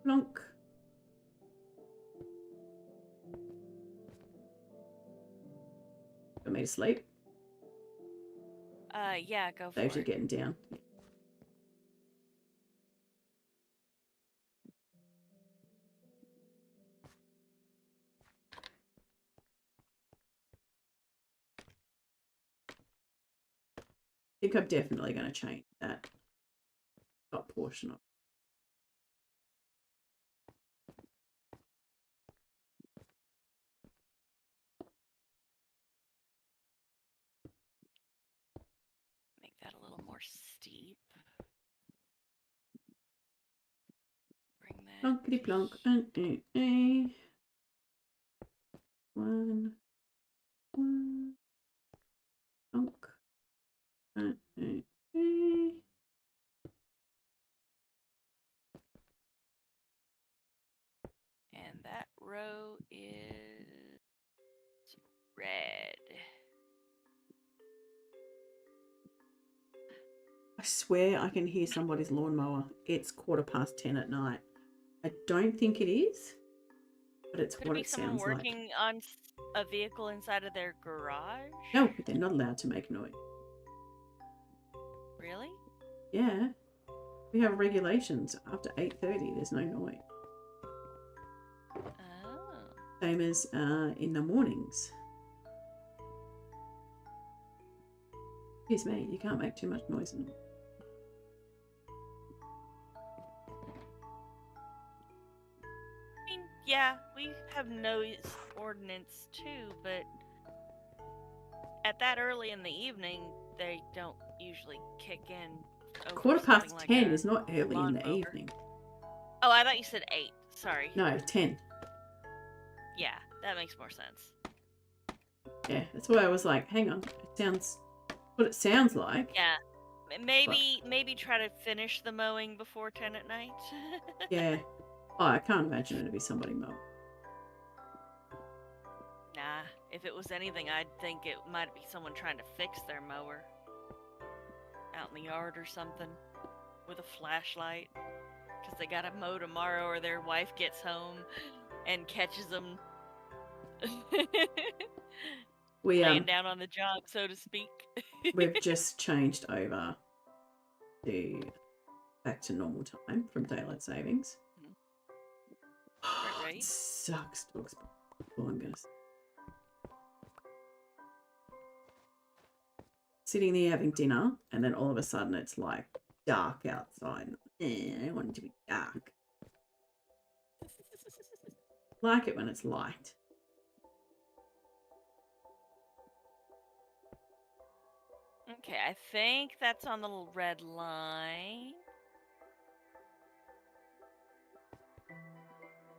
Plonk. Want me to sleep?
Yeah, go for
Saves you
it.
getting down. I think I'm definitely going to change that top portion of.
Make that a little more steep. Bring that.
Plonkety plonk. One. Plonk.
And that row is red.
I swear I can hear somebody's lawnmower. It's 10:15 at night. I don't think it is, but it's
Could
what
it be
it
someone
sounds like.
working on a vehicle inside of their garage?
No, but they're not allowed to make noise.
Really?
Yeah. We have regulations. After 8:30, there's no noise.
Oh.
Same as in the mornings. Excuse me, you can't make too much noise in the morning.
I mean, yeah, we have noise ordinance too, but at that early in the evening, they don't usually kick in. Over
10:15 is not early in the
mower.
evening.
Oh, I thought you said 8. Sorry.
No, 10.
Yeah, that makes more sense.
Yeah, that's why I was like, hang on. It sounds what it sounds like.
Yeah. Maybe try to finish the mowing before 10 at night.
Yeah. Oh, I can't imagine it'd be somebody mowing.
Nah, if it was anything, I'd think it might be someone trying to fix their mower. Out in the yard or something. With a flashlight. Because they gotta mow tomorrow or their wife gets home and catches them laying down on the job, so to speak.
We've just changed over to back to normal time from daylight savings.
Right.
It sucks, dogs. All I'm gonna say. Sitting there having dinner, and then all of a sudden it's like dark outside. I don't want it to be dark. Like it when it's light.
Okay, I think that's on the little red line.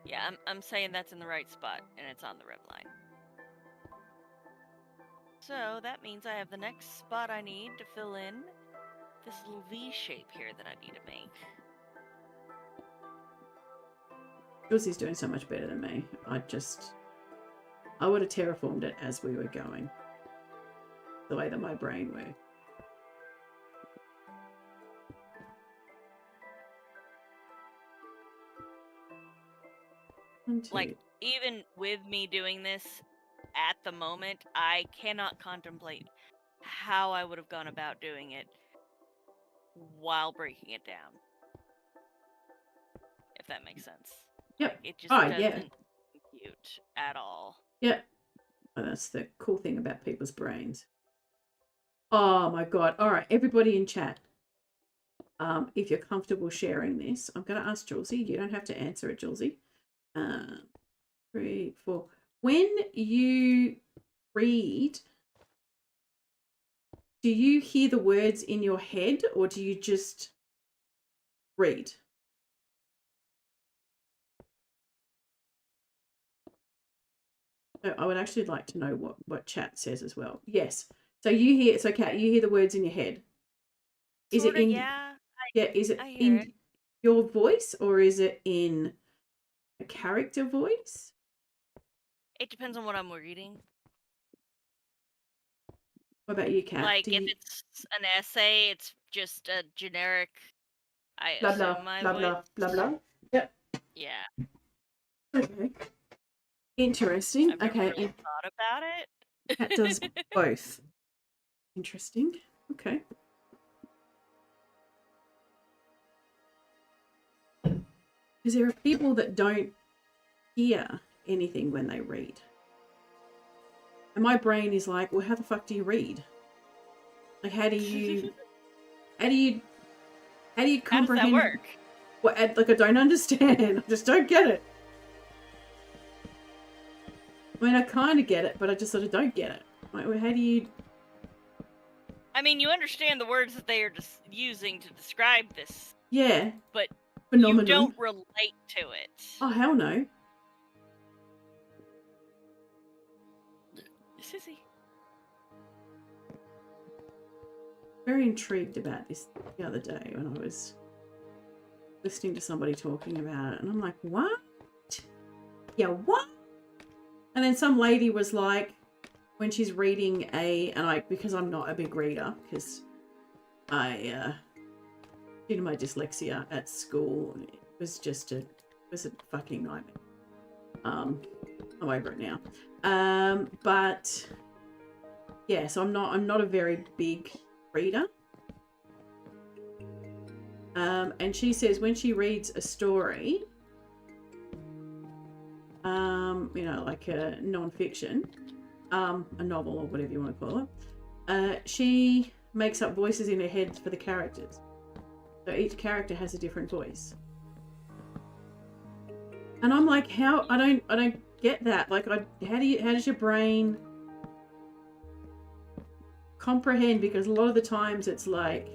Yeah, I'm saying that's in the right spot, and it's on the red line. So that means I have the next spot I need to fill in this little V shape here that I need to make.
Julesie's doing so much better than me. I would have terraformed it as we were going. The way that my brain worked.
Like, even with me doing this at the moment, I cannot contemplate how I would have gone about doing it while breaking it down. If that makes sense.
Yep.
Like, it just doesn't compute at all.
Yep. Oh, that's the cool thing about people's brains. Oh my god. All right, everybody in chat. If you're comfortable sharing this, I'm going to ask Julesy. You don't have to answer it, Julesy. 3, 4. When you read, do you hear the words in your head or do you just read? I would actually like to know what chat says as well. Yes. So you hear, so Kat, you hear the words in your head. Is
Sorta,
it in?
yeah.
Is it
I hear
in
it.
your voice or is it in a character voice?
It depends on what I'm reading.
What about you, Kat?
Like, if it's an essay, it's just a generic, I
blah
assume
blah
my
blah
voice.
blah blah blah? Yep.
Yeah.
Okay. Interesting.
I've never
Okay.
really thought about it.
Kat does both. Interesting. Okay. Because there are people that don't hear anything when they read. And my brain is like, well, how the fuck do you read? Like, how do you comprehend?
How does that work?
What, like, I don't understand. I just don't get it. I mean, I kind of get it, but I just sort of don't get it. Like, well, how do you...
I mean, you understand the words that they are just using to describe this.
Yeah.
But
phenomenon.
You don't relate to it.
Oh, hell no.
Sissy.
Very intrigued about this the other day when I was listening to somebody talking about it, and I'm like, what? Yeah, what? And then some lady was like, when she's reading because I'm not a big reader, because due to my dyslexia at school, it was a fucking nightmare. I'm over it now. But yeah, so I'm not a very big reader. And she says when she reads a story, like a non-fiction, a novel or whatever you want to call it, she makes up voices in her head for the characters. So each character has a different voice. And I'm like, how? I don't get that. Like, how does your brain comprehend? Because a lot of the times it's like,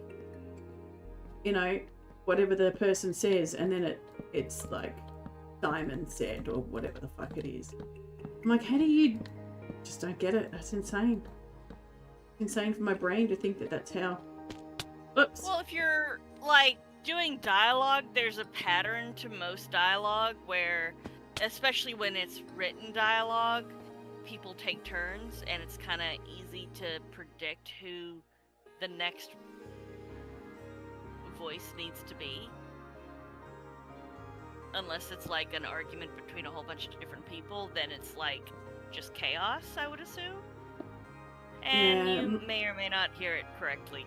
whatever the person says, and then it's like Simon said or whatever the fuck it is. I'm like, how do you? Just don't get it. That's insane. It's insane for my brain to think that that's how. Oops.
Well, if you're like doing dialogue, there's a pattern to most dialogue where, especially when it's written dialogue, people take turns and it's kind of easy to predict who the next voice needs to be. Unless it's like an argument between a whole bunch of different people, then it's like just chaos, I would assume. And
Yeah.
you may or may not hear it correctly.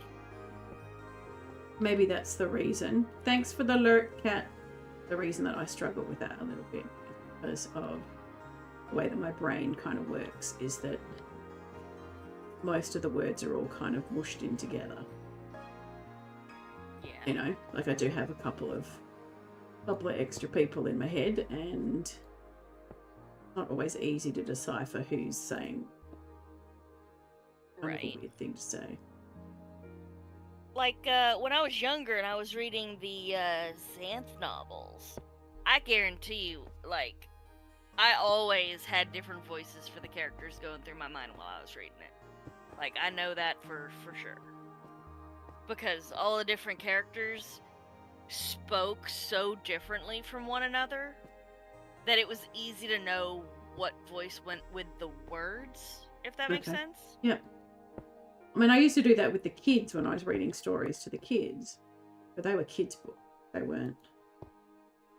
Maybe that's the reason. Thanks for the alert, Kat. The reason that I struggle with that a little bit is because of the way that my brain kind of works, is that most of the words are all kind of mushed in together.
Yeah.
Like I do have a couple of extra people in my head, and it's not always easy to decipher who's saying kind of a weird thing to say.
Like, when I was younger and I was reading the Xanth novels, I guarantee you, like, I always had different voices for the characters going through my mind while I was reading it. Like, I know that for sure. Because all the different characters spoke so differently from one another that it was easy to know what voice went with the words, if that makes sense.
Yeah. I mean, I used to do that with the kids when I was reading stories to the kids, but they were kids' books. They weren't,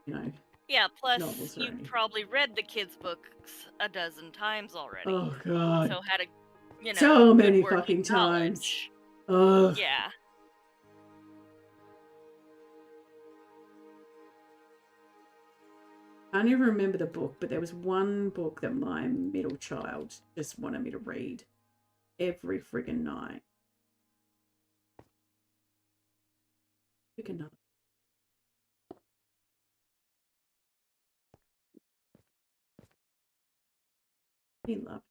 you know.
Yeah, plus
novels or
you've
anything.
probably read the kids' books a dozen times already.
Oh God.
So had a,
so
good
many
working
fucking times.
knowledge.
Oh.
Yeah.
I don't even remember the book, but there was one book that my middle child just wanted me to read every friggin' night. Pick another. He loved.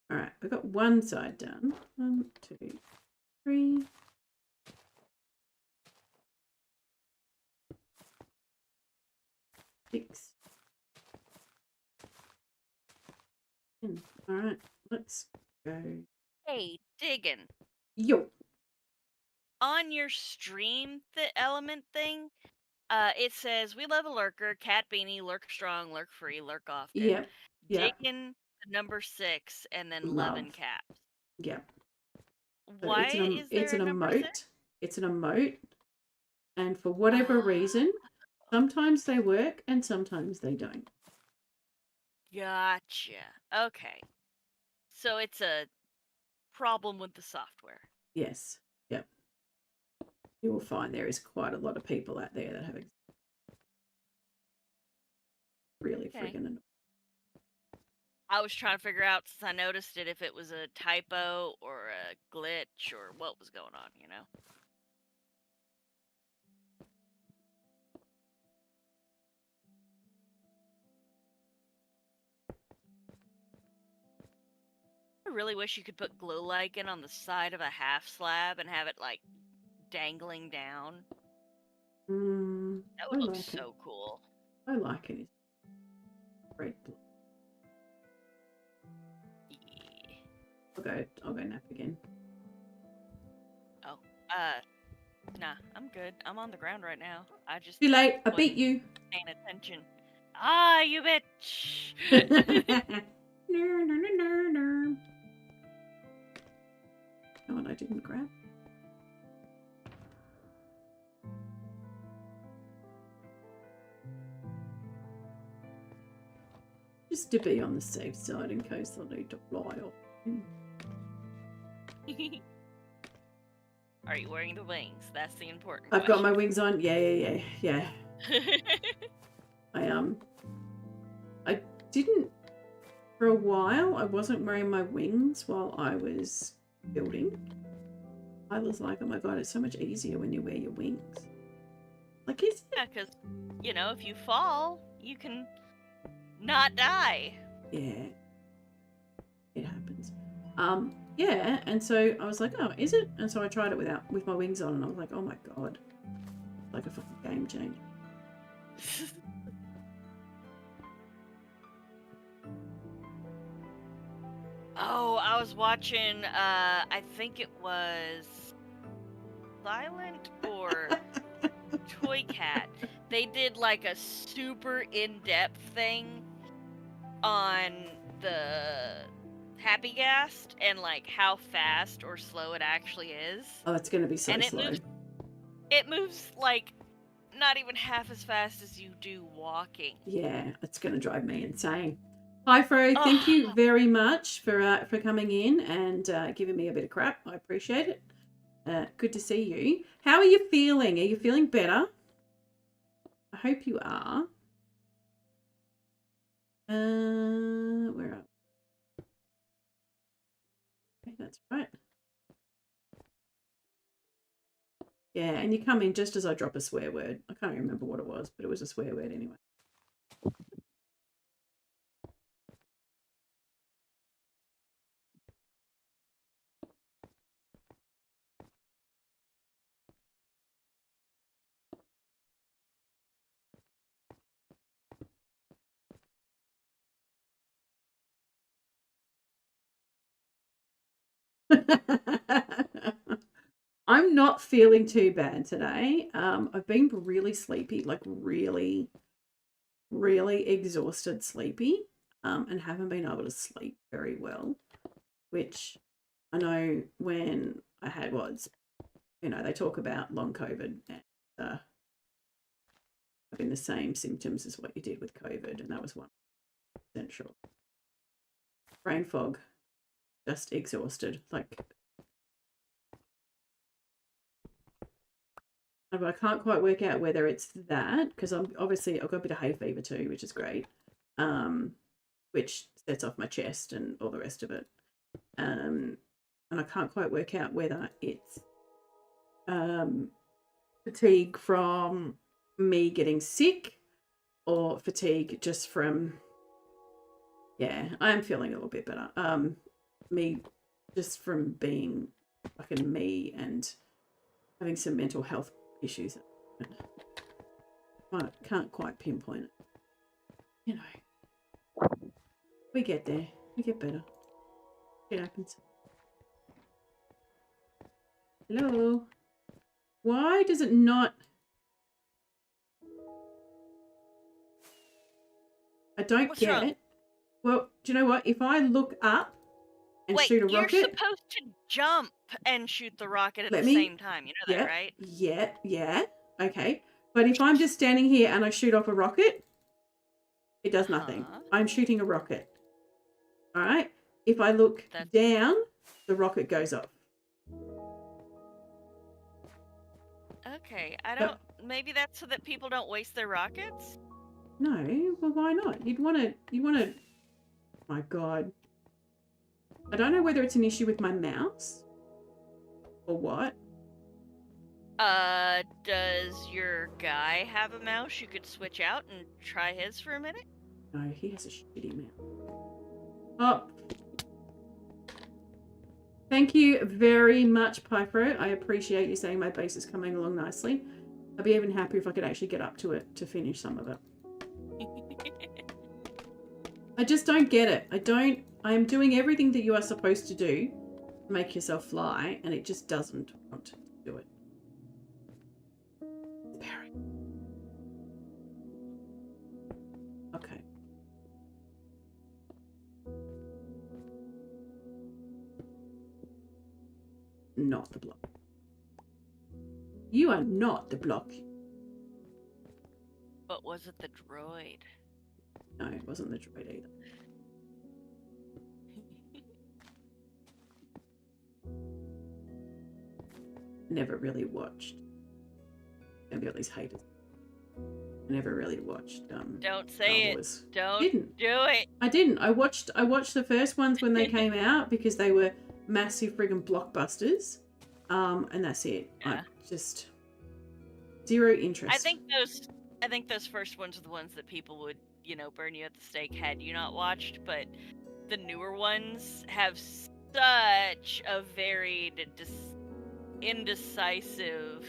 All right, we've got one side done. 1, 2, 3. Six. All right, let's go.
Hey, Diggin.
Yo.
On your stream, the element thing, it says, we love a lurker, cat beanie, lurk strong, lurk free, lurk often.
Yep. Yeah.
Diggin the number 6 and then
Love.
11 caps.
Yeah.
Why is there a number 6?
It's an emote. And for whatever reason, sometimes they work and sometimes they don't.
Gotcha. Okay. So it's a problem with the software.
Yes. Yep. You will find there is quite a lot of people out there that have really friggin' annoying.
I was trying to figure out, since I noticed it, if it was a typo or a glitch or what was going on, you know? I really wish you could put glow lichen on the side of a half slab and have it, like, dangling down. That would look so cool.
I like it. Red blue.
Yeah.
I'll go nap again.
Oh, nah, I'm good. I'm on the ground right now. I just
Too late. I
wasn't
beat you.
paying attention. Ah, you bitch!
No. Oh, and I didn't grab. Just to be on the safe side in case I need to fly off.
Are you wearing the wings? That's the important
I've got my wings on. Yeah. I didn't for a while. I wasn't wearing my wings while I was building. I was like, oh my god, it's so much easier when you wear your wings. Like, is it?
Yeah, because, if you fall, you can not die.
Yeah. It happens. Yeah, and so I was like, oh, is it? And so I tried it with my wings on, and I was like, oh my god. Like a fucking game changer.
Oh, I was watching, I think it was Silent or Toy Cat. They did like a super in-depth thing on the Happy Gas and like how fast or slow it actually is.
Oh, it's going to be so
and
slow.
It moves like not even half as fast as you do walking.
Yeah, it's going to drive me insane. Hi, Fro. Thank you very much for coming in and giving me a bit of crap. I appreciate it. Good to see you. How are you feeling? Are you feeling better? I hope you are. Where are we? Okay, that's right. Yeah, and you come in just as I drop a swear word. I can't remember what it was, but it was a swear word anyway. I'm not feeling too bad today. I've been really sleepy, like really, really exhausted sleepy, and haven't been able to sleep very well, which I know when I had was, they talk about long COVID and having the same symptoms as what you did with COVID, and that was 100% sure. Brain fog, just exhausted, like. But I can't quite work out whether it's that, because I've got a bit of hay fever too, which is great, which sets off my chest and all the rest of it. And I can't quite work out whether it's fatigue from me getting sick or fatigue just from, I am feeling a little bit better. Me just from being fucking me and having some mental health issues. I can't quite pinpoint it. We get there. We get better. It happens. Hello? Why does it not... I don't
What's
get
wrong?
it. Well, do you know what? If I look up and
Wait,
shoot a rocket...
you're supposed to jump and shoot the rocket at the same time. You know that, right?
Yeah. Okay. But if I'm just standing here and I shoot off a rocket, it does nothing. I'm shooting a rocket. All right? If I look down, the rocket goes off.
Okay, I don't... Maybe that's so that people don't waste their rockets?
No, well, why not? You want to... My God. I don't know whether it's an issue with my mouse or what.
Does your guy have a mouse you could switch out and try his for a minute?
No, he has a shitty mouse. Oh. Thank you very much, Pypro. I appreciate you saying my base is coming along nicely. I'd be even happier if I could actually get up to it to finish some of it. I just don't get it. I'm doing everything that you are supposed to do to make yourself fly, and it just doesn't want to do it. Very. Okay. Not the block. You are not the block.
But was it the droid?
No, it wasn't the droid either. Never really watched. Maybe all these haters. I never really watched.
Don't say it. Don't do it.
I didn't. I watched the first ones when they came out because they were massive friggin' blockbusters. And that's it.
Yeah.
I just zero interest.
I think those first ones are the ones that people would, burn you at the stake had you not watched, but the newer ones have such a varied, indecisive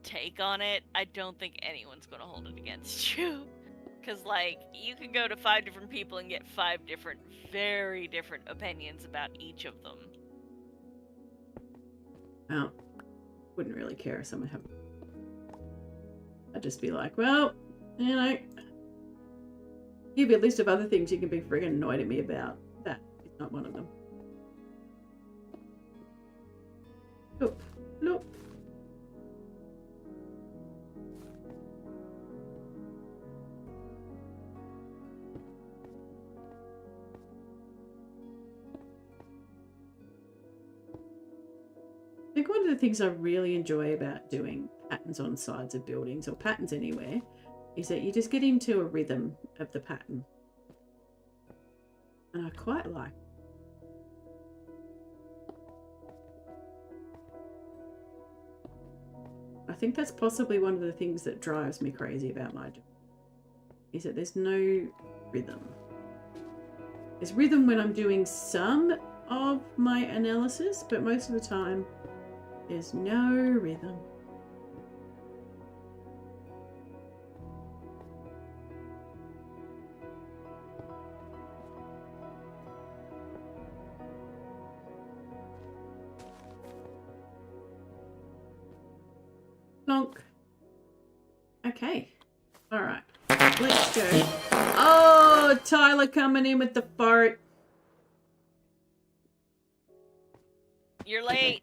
take on it. I don't think anyone's going to hold it against you. Because, you can go to 5 different people and get 5 different, very different opinions about each of them.
Well, wouldn't really care if someone had. I'd just be like, well, give you a list of other things you can be friggin' annoyed at me about. That is not one of them. Look. I think one of the things I really enjoy about doing patterns on sides of buildings or patterns anywhere is that you just get into a rhythm of the pattern. And I quite like it. I think that's possibly one of the things that drives me crazy about my job, is that there's no rhythm. There's rhythm when I'm doing some of my analysis, but most of the time there's no rhythm. Plonk. Okay. All right. Let's go. Oh, Tyler coming in with the fart.
You're late.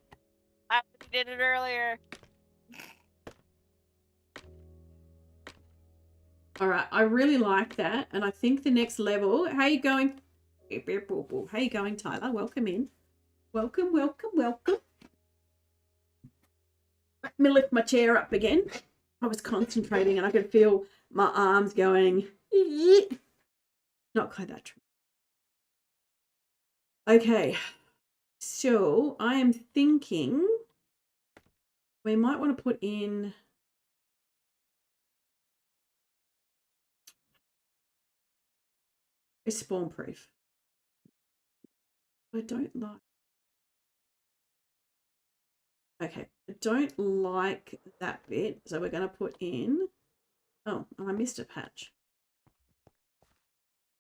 I did it earlier.
All right. I really like that. And I think the next level. How you going? How you going, Tyler? Welcome in. Welcome, welcome, welcome. Let me lift my chair up again. I was concentrating and I could feel my arms going. Not quite that true. Okay. So I am thinking we might want to put in a spawn proof. I don't like. Okay, I don't like that bit, so we're going to put in. Oh, I missed a patch.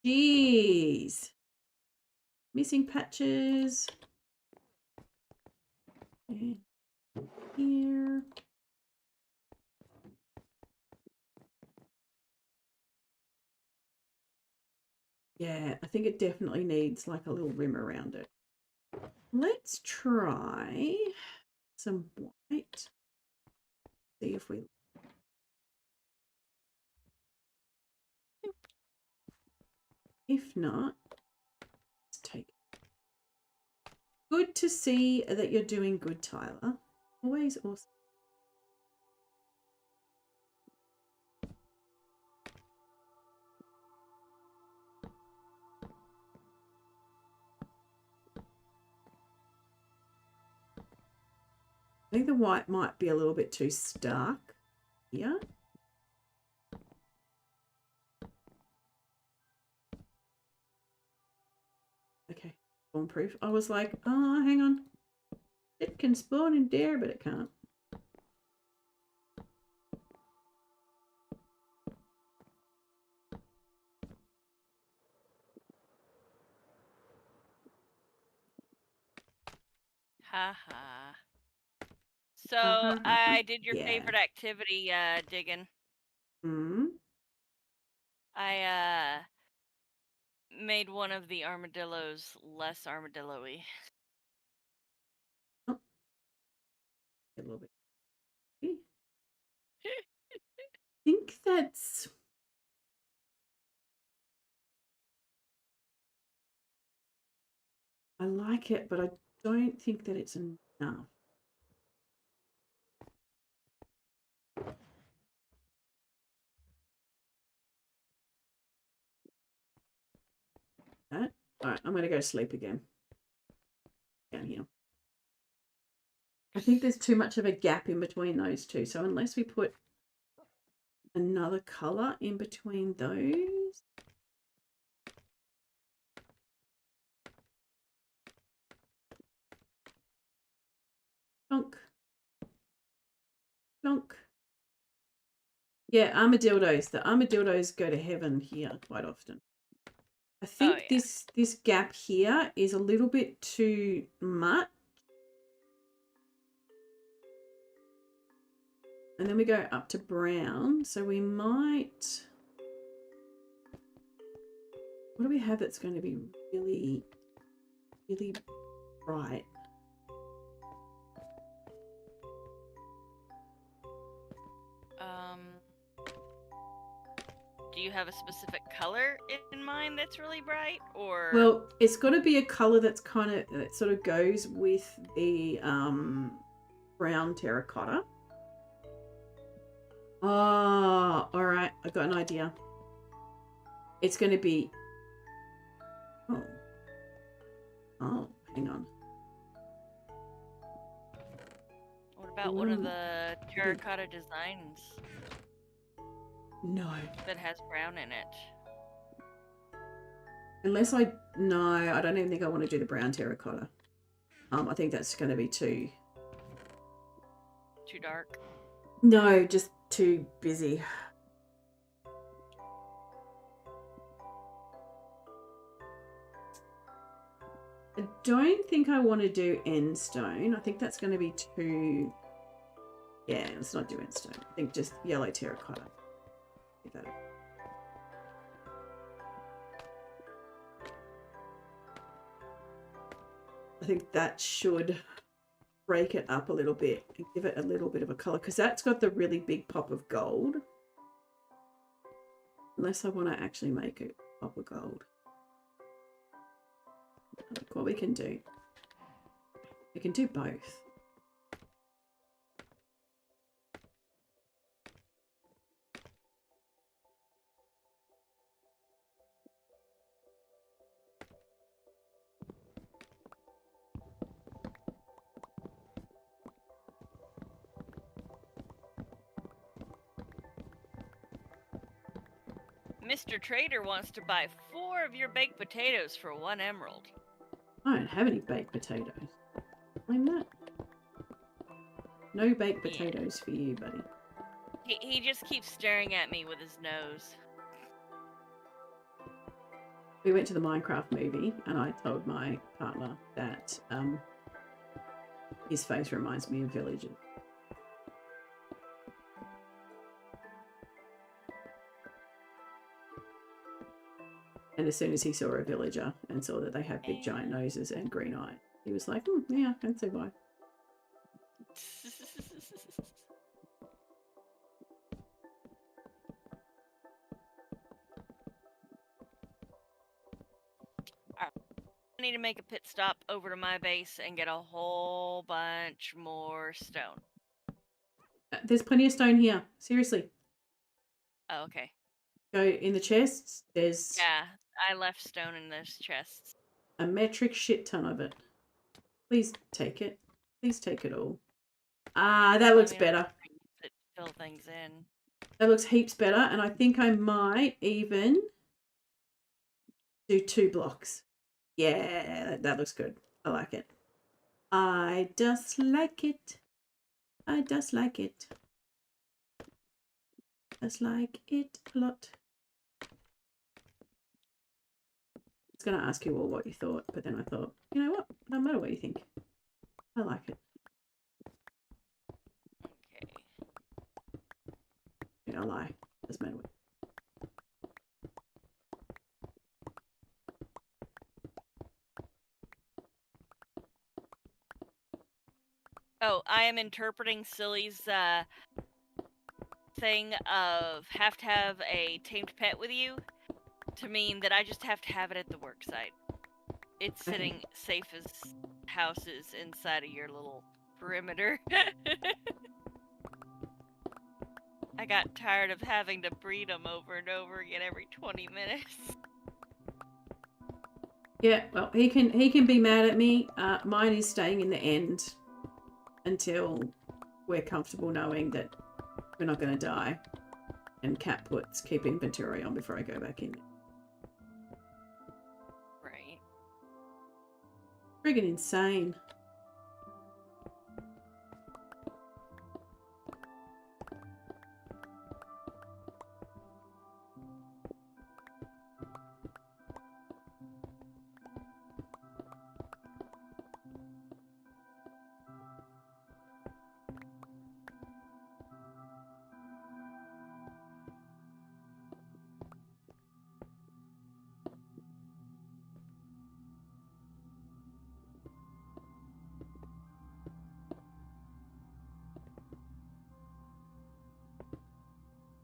Jeez. Missing patches. And here. Yeah, I think it definitely needs like a little rim around it. Let's try some white. See if we. If not, let's take it. Good to see that you're doing good, Tyler. Always awesome. I think the white might be a little bit too stark here. Okay, spawn proof. I was like, oh, hang on. It can spawn in there, but it can't.
Ha ha. So I did your
Yeah.
favorite activity, Diggin.
Hmm.
I made one of the armadillos less armadillo-y.
Oh, a little bit. I think that's. I like it, but I don't think that it's enough. All right, I'm going to go to sleep again. Down here. I think there's too much of a gap in between those two. So unless we put another color in between those. Plonk. Plonk. Yeah, armadillos. The armadillos go to heaven here quite often. I think this gap here is a little bit too much. And then we go up to brown. So we might. What do we have that's going to be really, really bright?
Do you have a specific color in mind that's really bright, or?
Well, it's got to be a color that's kind of that sort of goes with the brown terracotta. Oh, all right. I got an idea. It's going to be. Oh, hang on.
What about one of the terracotta designs?
No.
That has brown in it.
Unless no, I don't even think I want to do the brown terracotta. I think that's going to be too
dark.
No, just too busy. I don't think I want to do end stone. I think that's going to be too Yeah, let's not do endstone. I think just yellow terracotta. Give that I think that should break it up a little bit and give it a little bit of a colour, because that's got the really big pop of gold. Unless I want to actually make it pop of gold. Look what we can do. We can do both.
Mr. Trader wants to buy 4 of your baked potatoes for 1 emerald.
I don't have any baked potatoes. Blame that. No baked potatoes for you, buddy.
He just keeps staring at me with his nose.
We went to the Minecraft movie and I told my partner that his face reminds me of villagers. And as soon as he saw a villager and saw that they have big giant noses and green eyes, he was like, yeah, I can see why.
I need to make a pit stop over to my base and get a whole bunch more stone.
There's plenty of stone here. Seriously.
Oh, okay.
Go in the chests. There's
Yeah, I left stone in those chests.
a metric shit ton of it. Please take it. Please take it all. Ah, that looks better.
Fill things in.
That looks heaps better. And I think I might even do 2 blocks. Yeah, that looks good. I like it. I just like it. I just like it. Just like it a lot. I was going to ask you all what you thought, but then I thought, you know what? No matter what you think. I like it.
Okay.
Yeah, I lie. Doesn't matter what.
Oh, I am interpreting Silly's thing of have to have a tamed pet with you to mean that I just have to have it at the work site. It's sitting safe as houses inside of your little perimeter. I got tired of having to breed them over and over again every 20 minutes.
Yeah, well, he can be mad at me. Mine is staying in the end until we're comfortable knowing that we're not going to die. And Cat puts keep inventory on before I go back in.
Right.
Friggin' insane.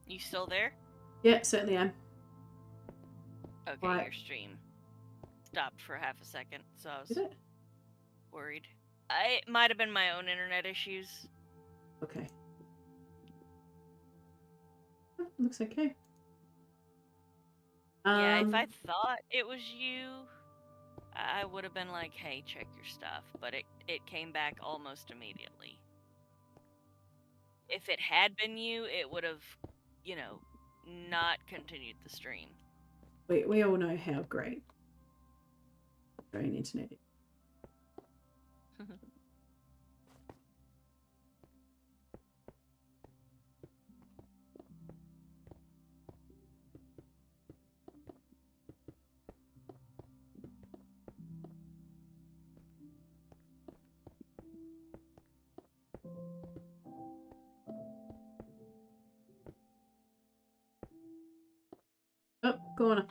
You still there?
Yeah, certainly am.
Okay,
Right.
your stream stopped for half a second, so I
Is
was
it?
worried. It might have been my own internet issues.
Okay. Oh, looks okay.
Yeah, if I thought it was you, I would have been like, hey, check your stuff. But it came back almost immediately. If it had been you, it would have, you know, not continued the stream.
we all know how great Australian internet is. corner.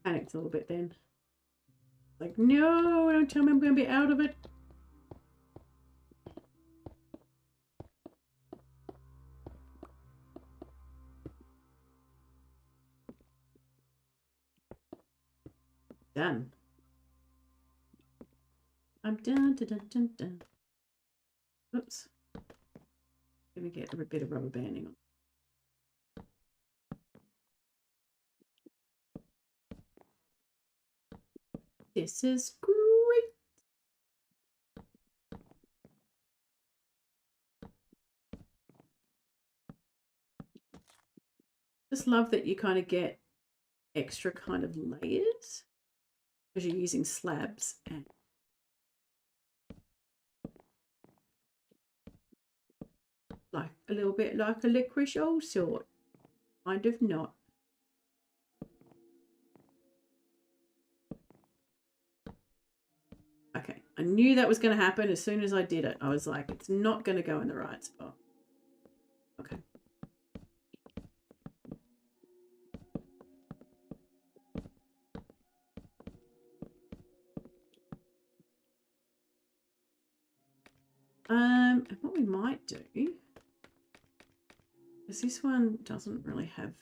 Panicked a little bit then. Like, no, don't tell me I'm going to be out of it. Done. I'm done, dun, dun, dun, dun. Oops. Let me get a bit of rubber banding on. This is great. Just love that you kind of get extra kind of layers because you're using slabs and like a little bit like a licorice old sort. Kind of not. Okay, I knew that was going to happen as soon as I did it. I was like, it's not going to go in the right spot. Okay. And what we might do, because this one doesn't really have.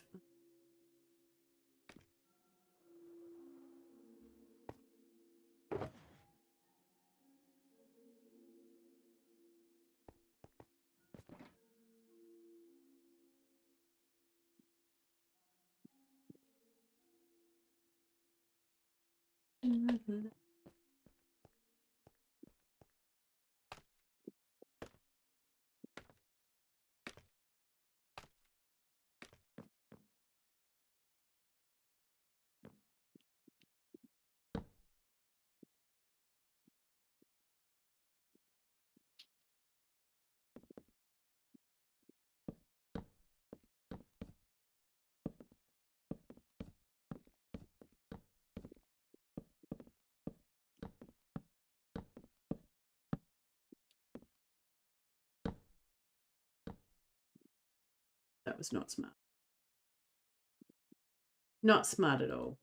That was not smart. Not smart at all.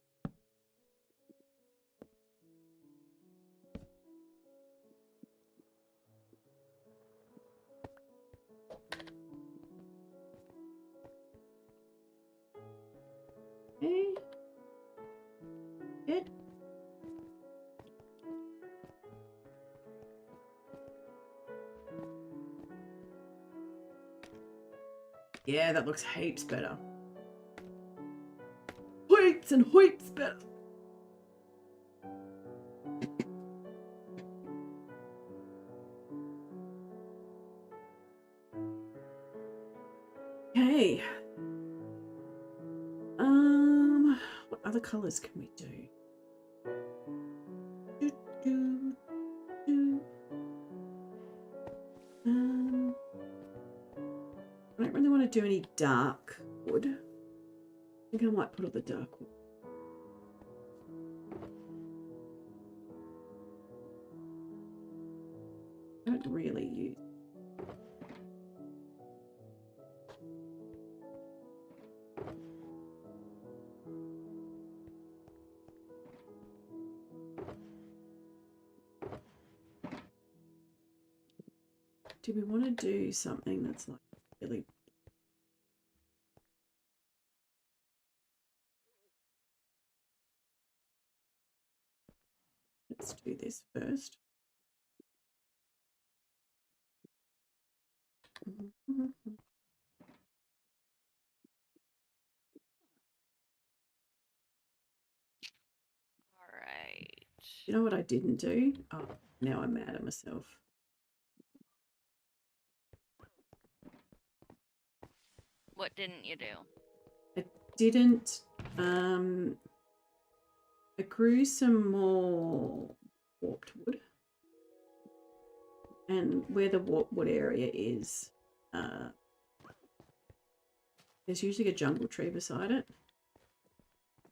Okay. Good. Yeah, that looks heaps better. Heaps and heaps better. Okay. What other colors can we do? Do, do. I don't really want to do any dark wood. I think I might put all the dark wood. I don't really use. Do we want to do something that's like really? Let's do this first.
All right.
You know what I didn't do? Oh, now I'm mad at myself.
What didn't you do?
I didn't. I grew some more warped wood, and where the warped wood area is, there's usually a jungle tree beside it,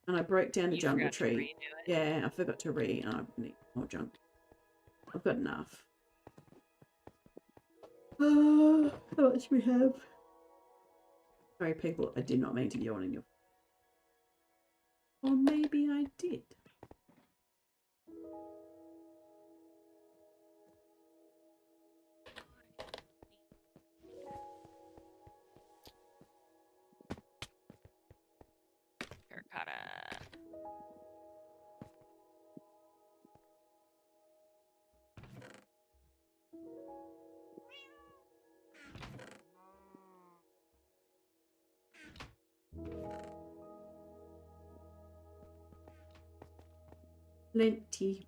and I broke down the
You
jungle
forgot to
tree.
redo it.
Yeah, I forgot to I need more jungle. I've got enough. How much we have? Sorry, people, I did not mean to yawn in your. Or maybe I did.
Terracotta.
Plenty.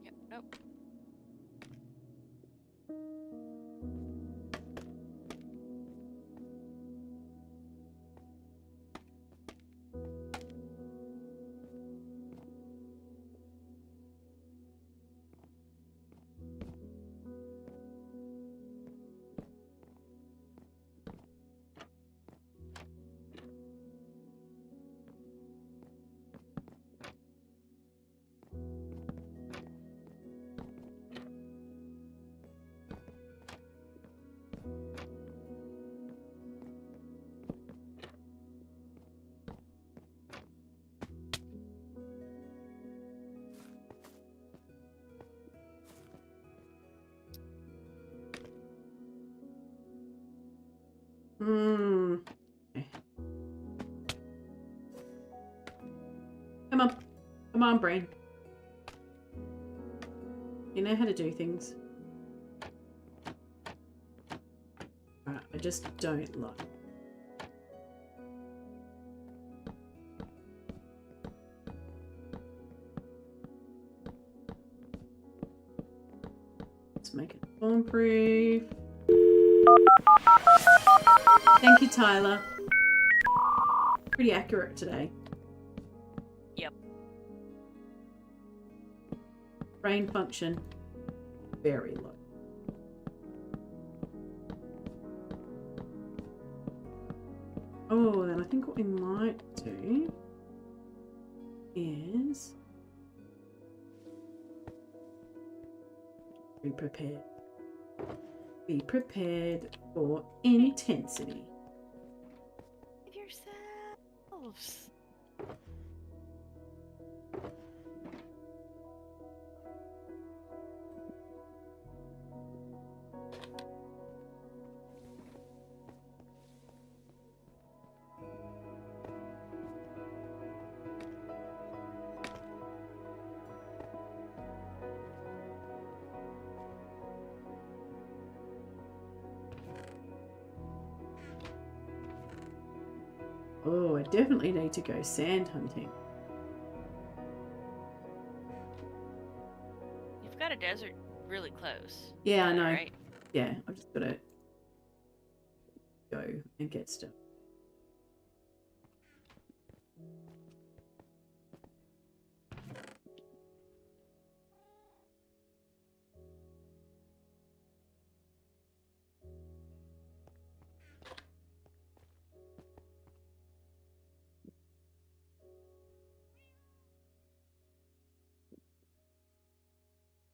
Yep, nope.
Okay. Come on. Come on, brain. You know how to do things. Right, I just don't like. Let's make it bomb-proof. Thank you, Tyler. Pretty accurate today.
Yep.
Brain function, very low. Oh, then I think what we might do is be prepared. Be prepared for intensity.
Give yourselves.
Oh, I definitely need to go sand hunting.
You've got a desert really close.
Yeah, I know.
Right?
Yeah, I've just got to go and get stuff.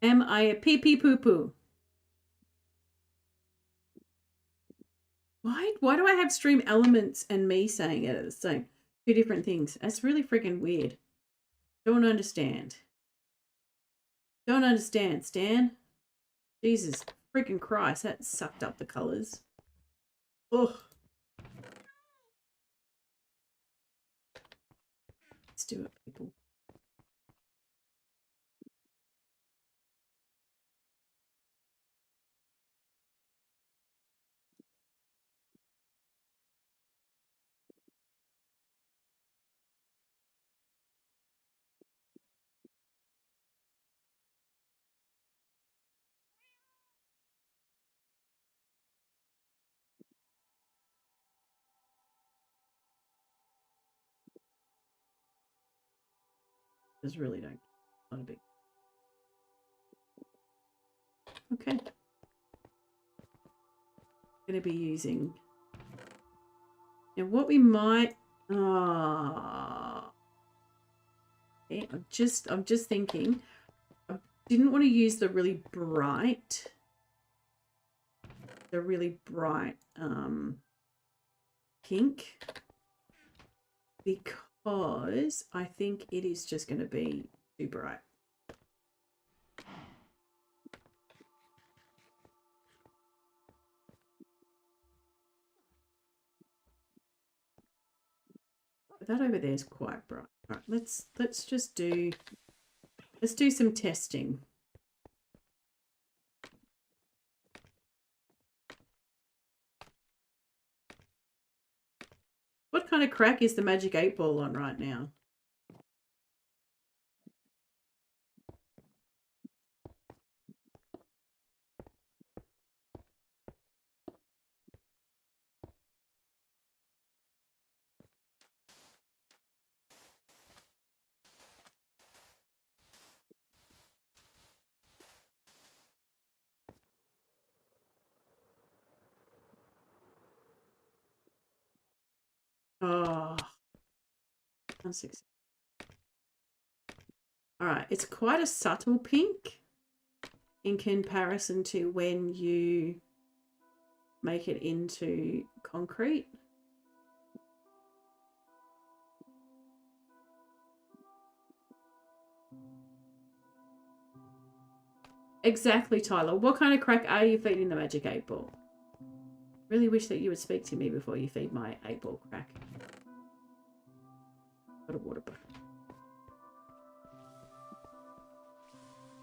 Am I a pee-pee poo-poo? Why do I have stream elements and me saying it at the same? Two different things. That's really freaking weird. Don't understand. Don't understand, Stan. Jesus freaking Christ, that sucked up the colours. Ugh. Let's do it, people. Just really don't. Not a big. Okay. Going to be using. Now, what we might. Okay, I'm just thinking. I didn't want to use the really bright. Pink, because I think it is just going to be too bright. But that over there is quite bright. All right, let's just do some testing. What kind of crack is the Magic 8 Ball on right now? Oh, all right, it's quite a subtle pink in comparison to when you make it into concrete. Exactly, Tyler. What kind of crack are you feeding the Magic 8 Ball? Really wish that you would speak to me before you feed my 8 Ball crack. Got a water bucket.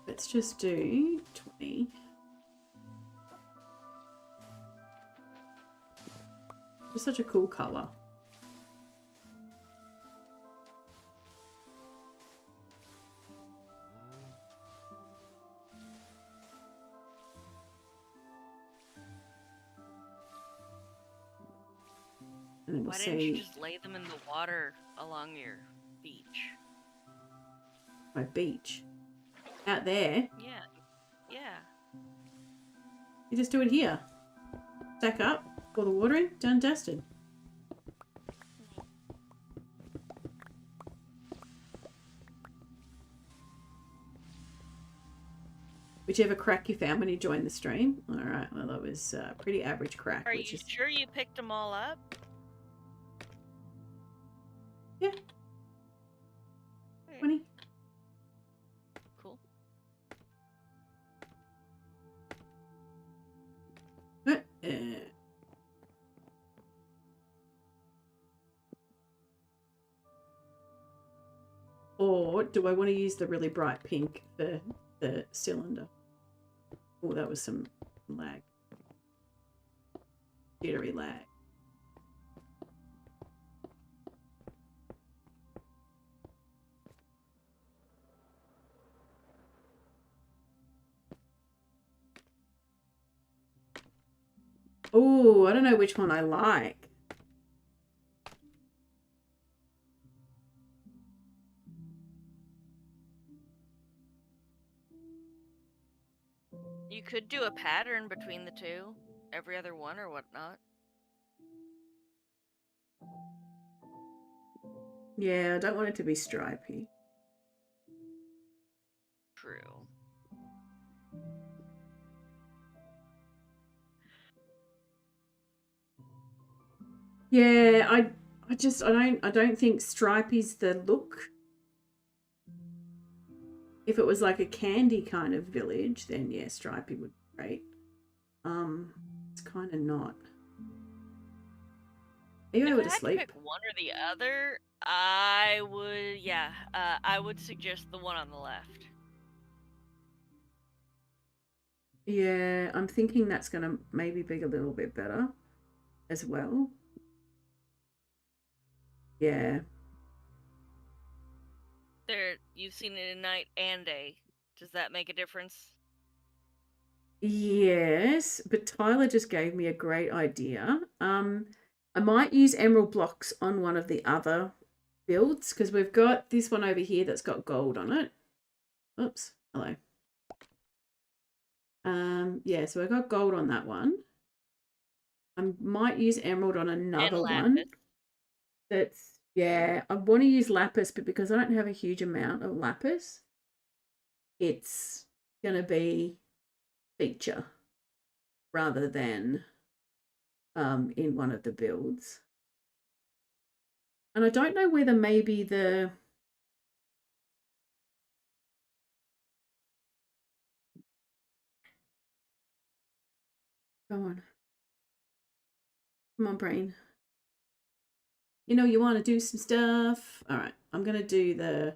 Let's just do 20. It's such a cool colour. And then we'll
Why didn't you
see
just lay them in the water along your beach?
my beach. Out there.
Yeah. Yeah.
You just do it here. Stack up, pour the water in, done, dusted. Whichever crack you found when you joined the stream. All right, well, that was pretty average crack.
Are you sure you picked them all up?
Yeah. 20.
Cool.
Or do I want to use the really bright pink for the cylinder? Oh, that was some lag. Jittery lag. Oh, I don't know which one I like.
You could do a pattern between the two, every other one or whatnot.
Yeah, I don't want it to be stripy.
True.
Yeah, I don't think stripy's the look. If it was like a candy kind of village, then yeah, stripy would be great. It's kind of not. Are you
If
able
I
to
had to
sleep?
pick one or the other, I would suggest the one on the left.
Yeah, I'm thinking that's going to maybe be a little bit better as well. Yeah.
You've seen it in night and day. Does that make a difference?
Yes, but Tyler just gave me a great idea. I might use emerald blocks on one of the other builds because we've got this one over here that's got gold on it. Oops, hello. Yeah, so I got gold on that one. I might use emerald on another one. That's, yeah, I want to use lapis, but because I don't have a huge amount of lapis, it's going to be feature rather than in one of the builds. And I don't know whether maybe the come on brain, you know, you want to do some stuff. All right, I'm gonna do the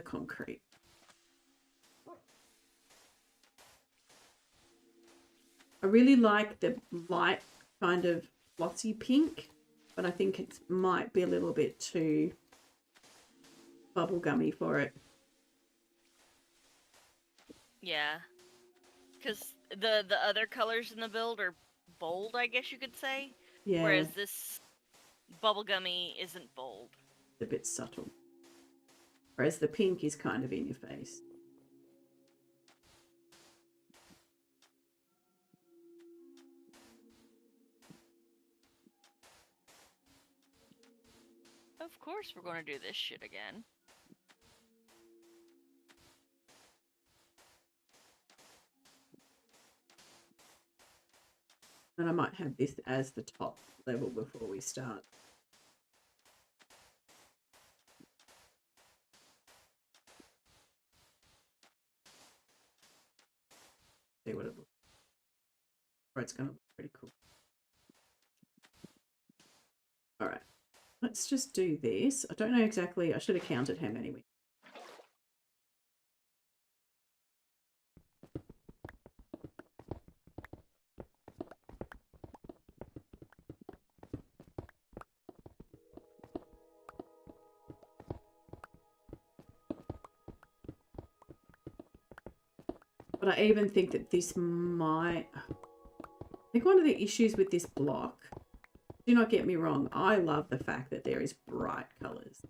concrete. I really like the light kind of glossy pink, but I think it might be a little bit too bubblegummy for it.
Yeah, because the other colors in the build are bold, I guess you could say.
Yeah.
Whereas this bubblegummy isn't bold.
It's a bit subtle. Whereas the pink is kind of in your face.
Of course we're going to do this shit again.
And I might have this as the top level before we start. See what it looks like. Or it's going to look pretty cool. All right, let's just do this. I don't know exactly. I should have counted how many we. But I even think that this might. I think one of the issues with this block. Do not get me wrong. I love the fact that there is bright colours.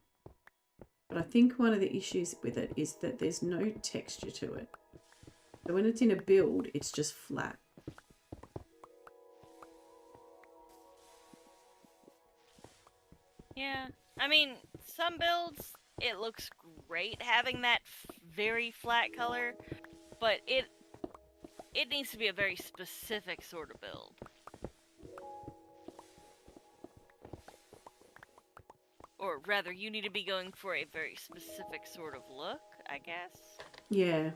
But I think one of the issues with it is that there's no texture to it. So when it's in a build, it's just flat.
Yeah, I mean, some builds, it looks great having that very flat color, but it needs to be a very specific sort of build. Or rather, you need to be going for a very specific sort of look, I guess.
Yeah.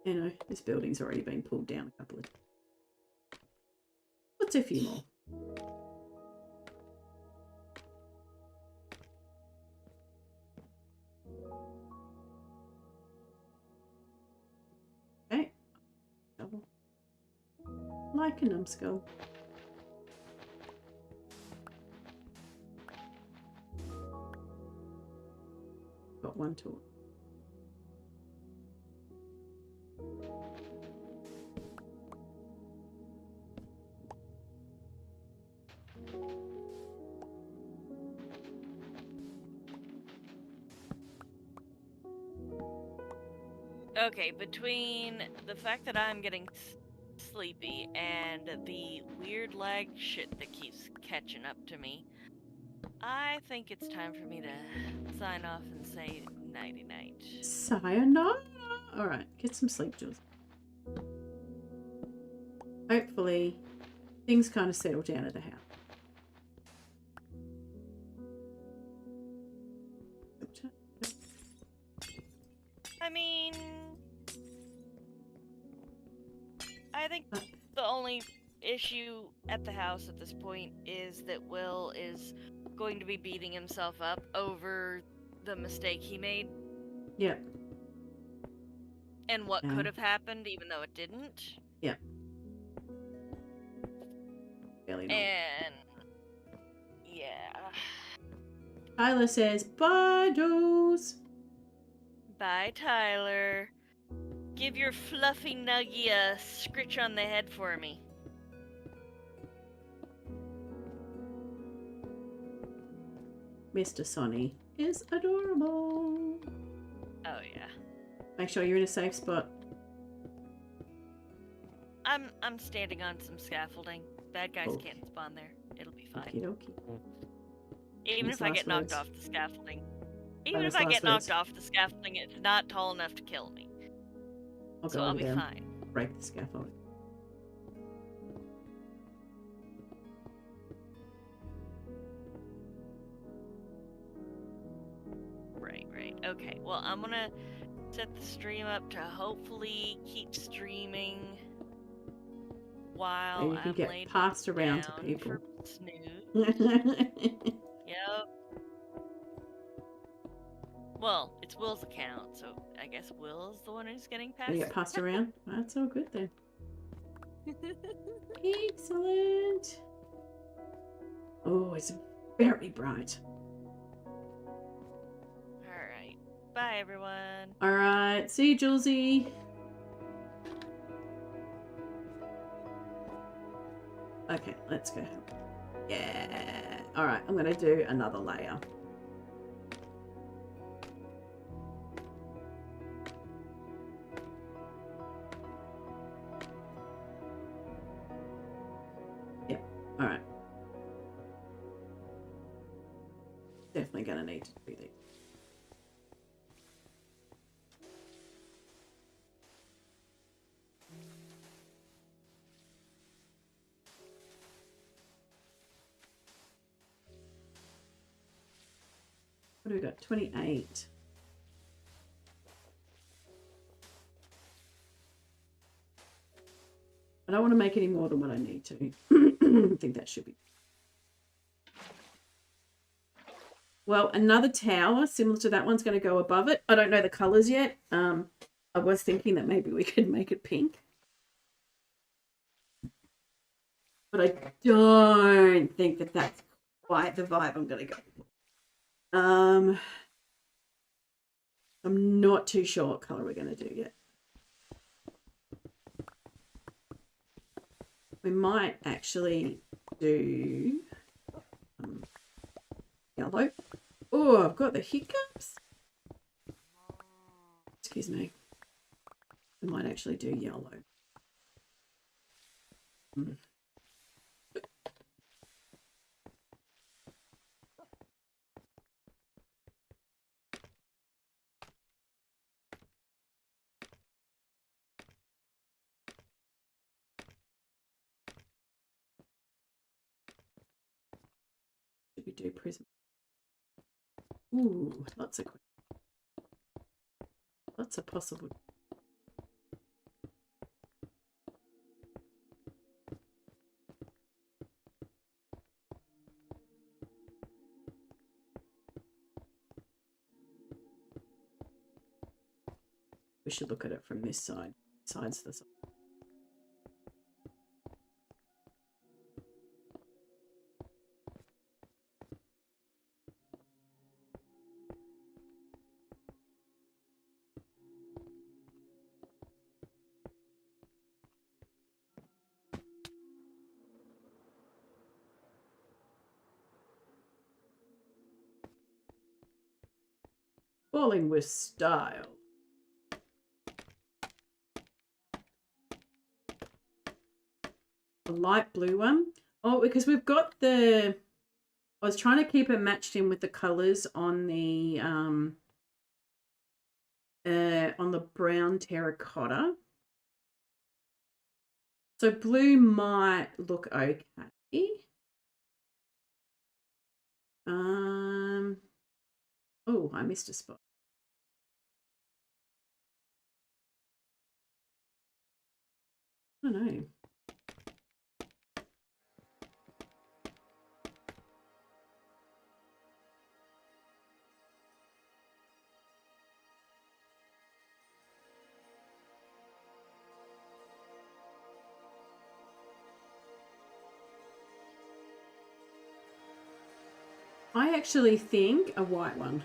You know, this building's already been pulled down a couple of times. What's a few more? Okay. Double. Like a numbskull. Got one tool.
Okay, between the fact that I'm getting sleepy and the weird lag shit that keeps catching up to me, I think it's time for me to sign off and say nighty-night.
Sayonara. All right, get some sleep, Jules. Hopefully, things kind of settle down at the house.
I mean, I think the only issue at the house at this point is that Will is going to be beating himself up over the mistake he made.
Yep.
And what
Yeah.
could have happened, even though it didn't.
Yep. Really not.
And yeah.
Tyler says, bye, Jules.
Bye, Tyler. Give your fluffy nuggy a scritch on the head for me.
Mr. Sonny is adorable.
Oh yeah.
Make sure you're in a safe spot.
I'm standing on some scaffolding. Bad guys
Okay.
can't spawn there. It'll be fine.
Okie dokie.
Even
Nice
if I
last
get knocked
words.
off the scaffolding. Even
Famous
if I
last
get knocked
words.
off the scaffolding, it's not tall enough to kill me.
I'll
So
go
I'll
over
be
there and
fine.
break the scaffolding.
Right. Okay, well, I'm gonna set the stream up to hopefully keep streaming while
You can
I'm
get
laid
passed around to
down
people.
for snooze. Yep. Well, it's Will's account, so I guess Will's the one who's getting
You get
passed.
passed around? That's all good then. Excellent. Oh, it's very bright.
Alright. Bye, everyone.
All right. See you, Julesy. Okay, let's go. Yeah. All right, I'm going to do another layer. Yeah. All right. Definitely going to need to do these. What do we got? 28. I don't want to make any more than what I need to. I think that should be. Well, another tower similar to that one's going to go above it. I don't know the colors yet. I was thinking that maybe we could make it pink. But I don't think that that's quite the vibe I'm going to go for. I'm not too sure what color we're going to do yet. We might actually do yellow. Oh, I've got the hiccups. Excuse me. We might actually do yellow. Should we do prism? Ooh, lots of possible. We should look at it from this side. Side's the side. Falling with style. A light blue one. Oh, because we've got the. I was trying to keep it matched in with the colors on the brown terracotta. So blue might look okay. Oh, Oh, I missed a spot. I don't know. I actually think a white one.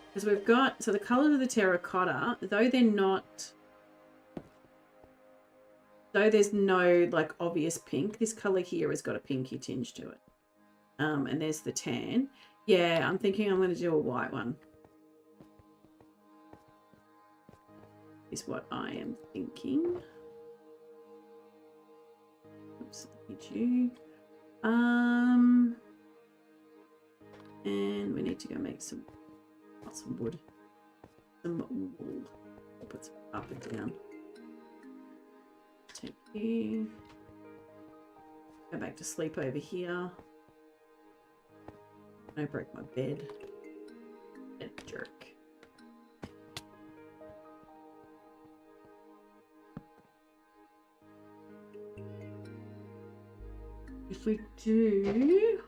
Because we've got, so the colours of the terracotta, though they're not, though there's no like obvious pink, this colour here has got a pinky tinge to it. And there's the tan. Yeah, I'm thinking I'm going to do a white one. Is what I am thinking. Oops, hit you. And we need to go make some wood, some wool. I'll put some carpet down. Take you. Go back to sleep over here. I broke my bed. A jerk. If we do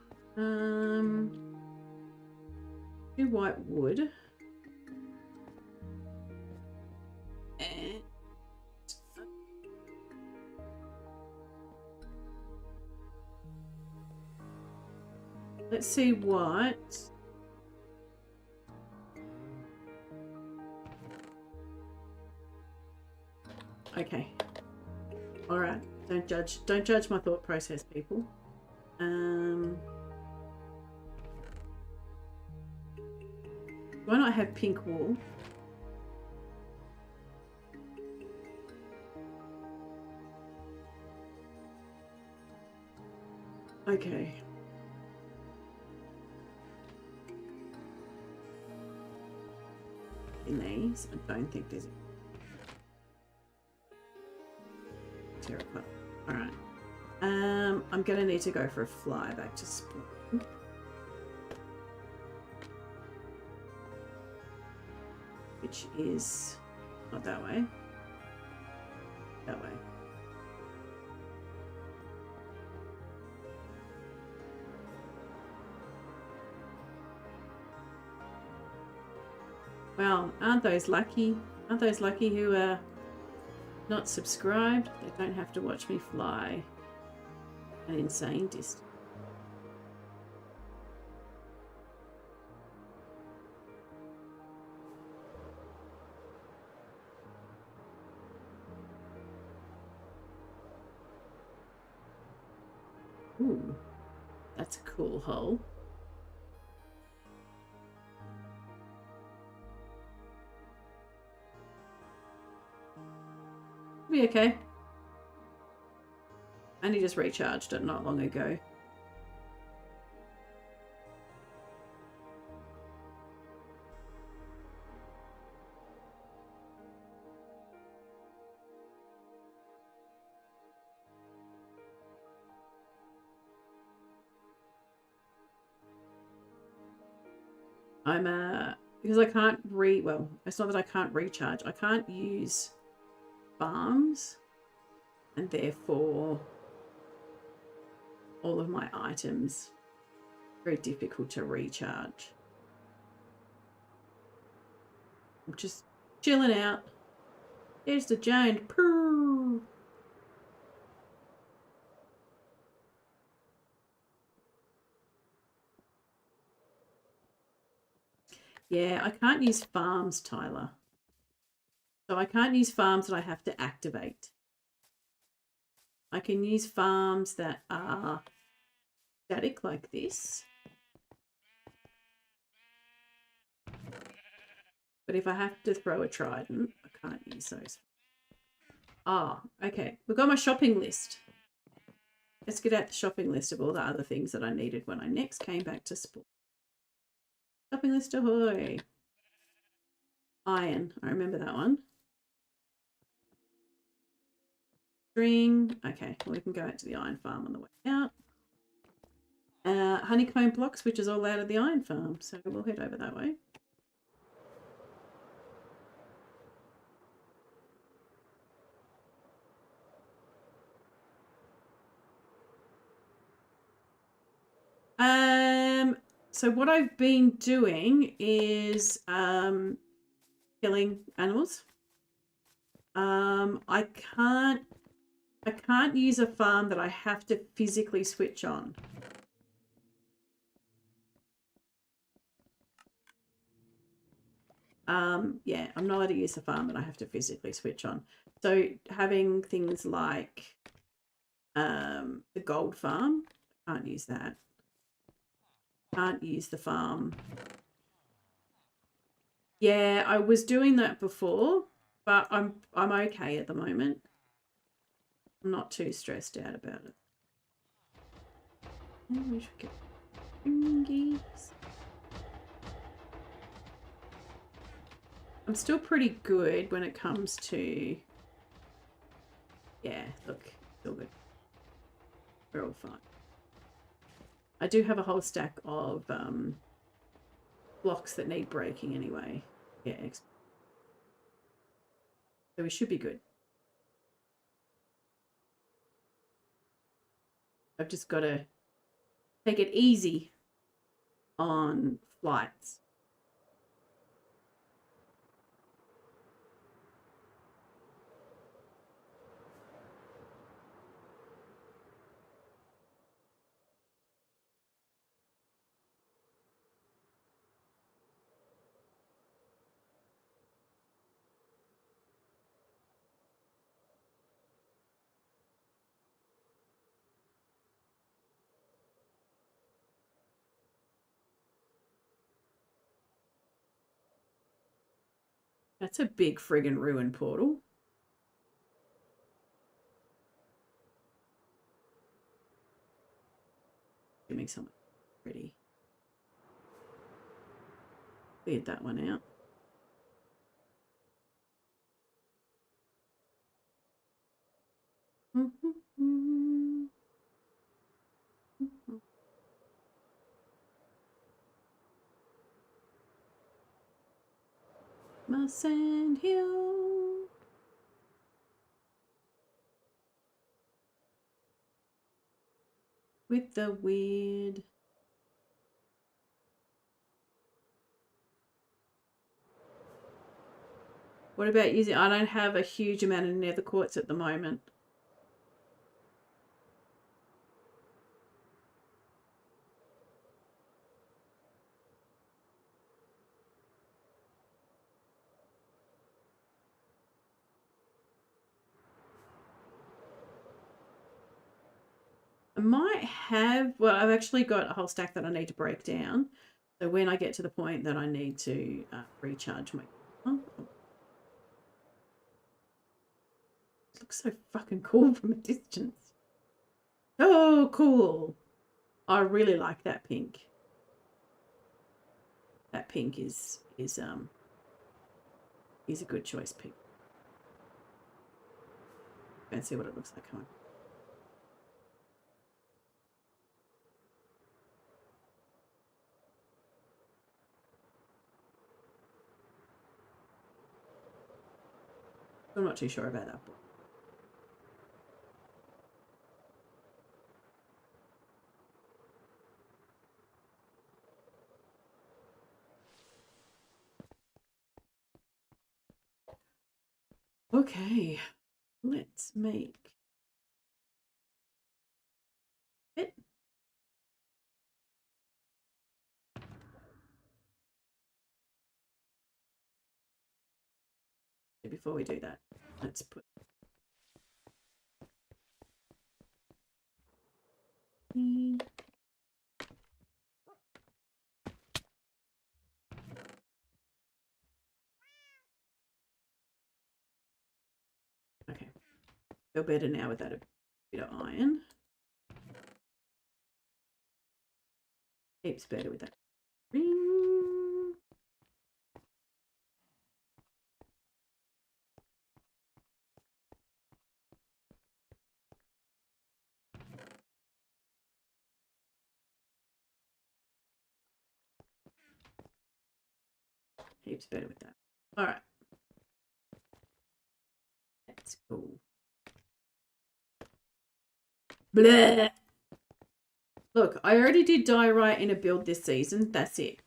white wood and let's see what okay, all right, don't judge my thought process, people. Why not have pink wool? Okay. In these, I don't think there's terracotta. All right. I'm gonna need to go for a fly back to spawn. Which is not that way. That way. Well, aren't those lucky? Aren't those lucky who are not subscribed? They don't have to watch me fly an insane distance. Ooh, that's a cool hole. Be okay. And he just recharged it not long ago. Because I can't well, it's not that I can't recharge. I can't use farms, and therefore all of my items very difficult to recharge. I'm just chilling out. There's the giant purr. Yeah, I can't use farms, Tyler. So I can't use farms that I have to activate. I can use farms that are static like this. But if I have to throw a trident, I can't use those. Ah, okay. We've got my shopping list. Let's get out the shopping list of all the other things that I needed when I next came back to spawn. Shopping list ahoy. Iron. I remember that one. String. Okay, well, we can go out to the iron farm on the way out. honeycomb blocks, which is all out of the iron farm. So we'll head over that way. So what I've been doing is killing animals. I can't use a farm that I have to physically switch on. Yeah, I'm not allowed to use a farm that I have to physically switch on. So having things like the gold farm, can't use that. Can't use the farm. Yeah, I was doing that before, but I'm okay at the moment. I'm not too stressed out about it. We should get fingies. I'm still pretty good when it comes to, yeah, look, still good. We're all fine. I do have a whole stack of blocks that need breaking anyway. Yeah, so we should be good. I've just got to take it easy on flights. That's a big friggin' ruin portal. Give me something pretty. Cleared that one out. My sand hill. With the weird. What about using, I don't have a huge amount of nether quartz at the moment. I might have, well, I've actually got a whole stack that I need to break down. So when I get to the point that I need to recharge my, oh, it looks so fucking cool from a distance. Oh, cool. I really like that pink. That pink is a good choice pink. Let's see what it looks like home. I'm not too sure about that book. Okay, let's make it. Before we do that, let's put okay. Feel better now without a bit of iron. Heaps better with that. heaps better with that. All right. Let's go. Blah. Look, I already did diorite in a build this season. That's it.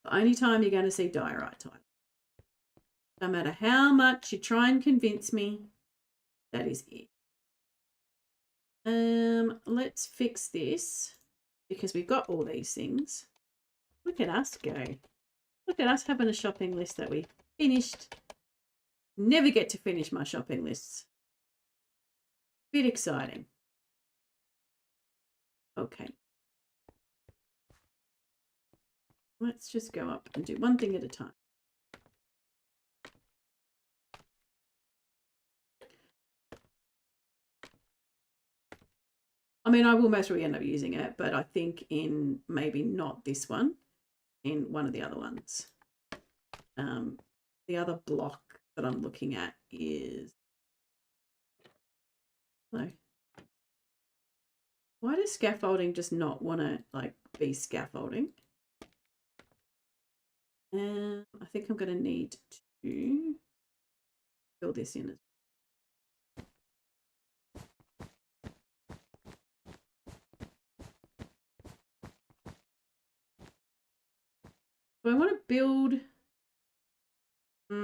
The only time you're going to see diorite time. No matter how much you try and convince me, that is it. Let's fix this because we've got all these things. Look at us go. Look at us having a shopping list that we finished. Never get to finish my shopping lists. Bit exciting. Okay. Let's just go up and do one thing at a time. I mean, I will most probably end up using it, but I think in maybe not this one, in one of the other ones. The other block that I'm looking at is... No. Why does scaffolding just not want to like be scaffolding? I think I'm going to need to fill this in. Do I want to build? Do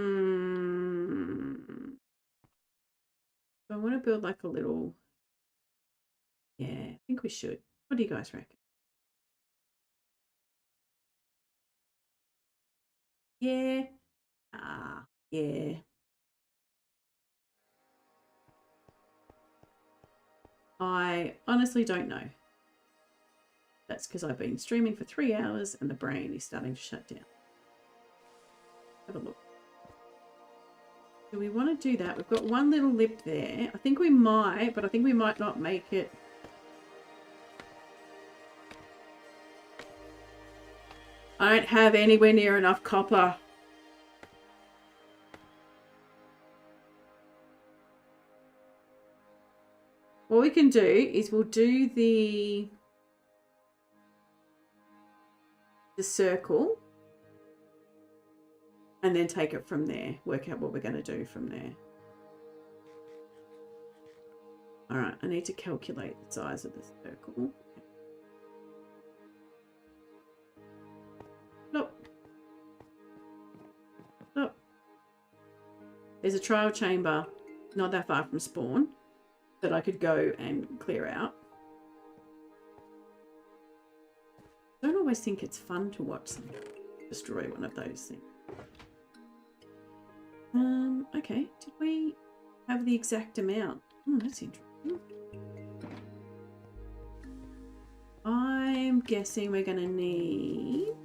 I want to build like a little? Yeah, I think we should. What do you guys reckon? Yeah. Yeah. I honestly don't know. That's because I've been streaming for 3 hours and the brain is starting to shut down. Have a look. Do we want to do that? We've got one little lip there. I think we might, but I think we might not make it. I don't have anywhere near enough copper. What we can do is we'll do the circle and then take it from there. Work out what we're going to do from there. All right, I need to calculate the size of the circle. Nope. Nope. There's a trial chamber not that far from spawn that I could go and clear out. I don't always think it's fun to watch someone destroy one of those things. Okay, did we have the exact amount? Oh, that's interesting. I'm guessing we're going to need...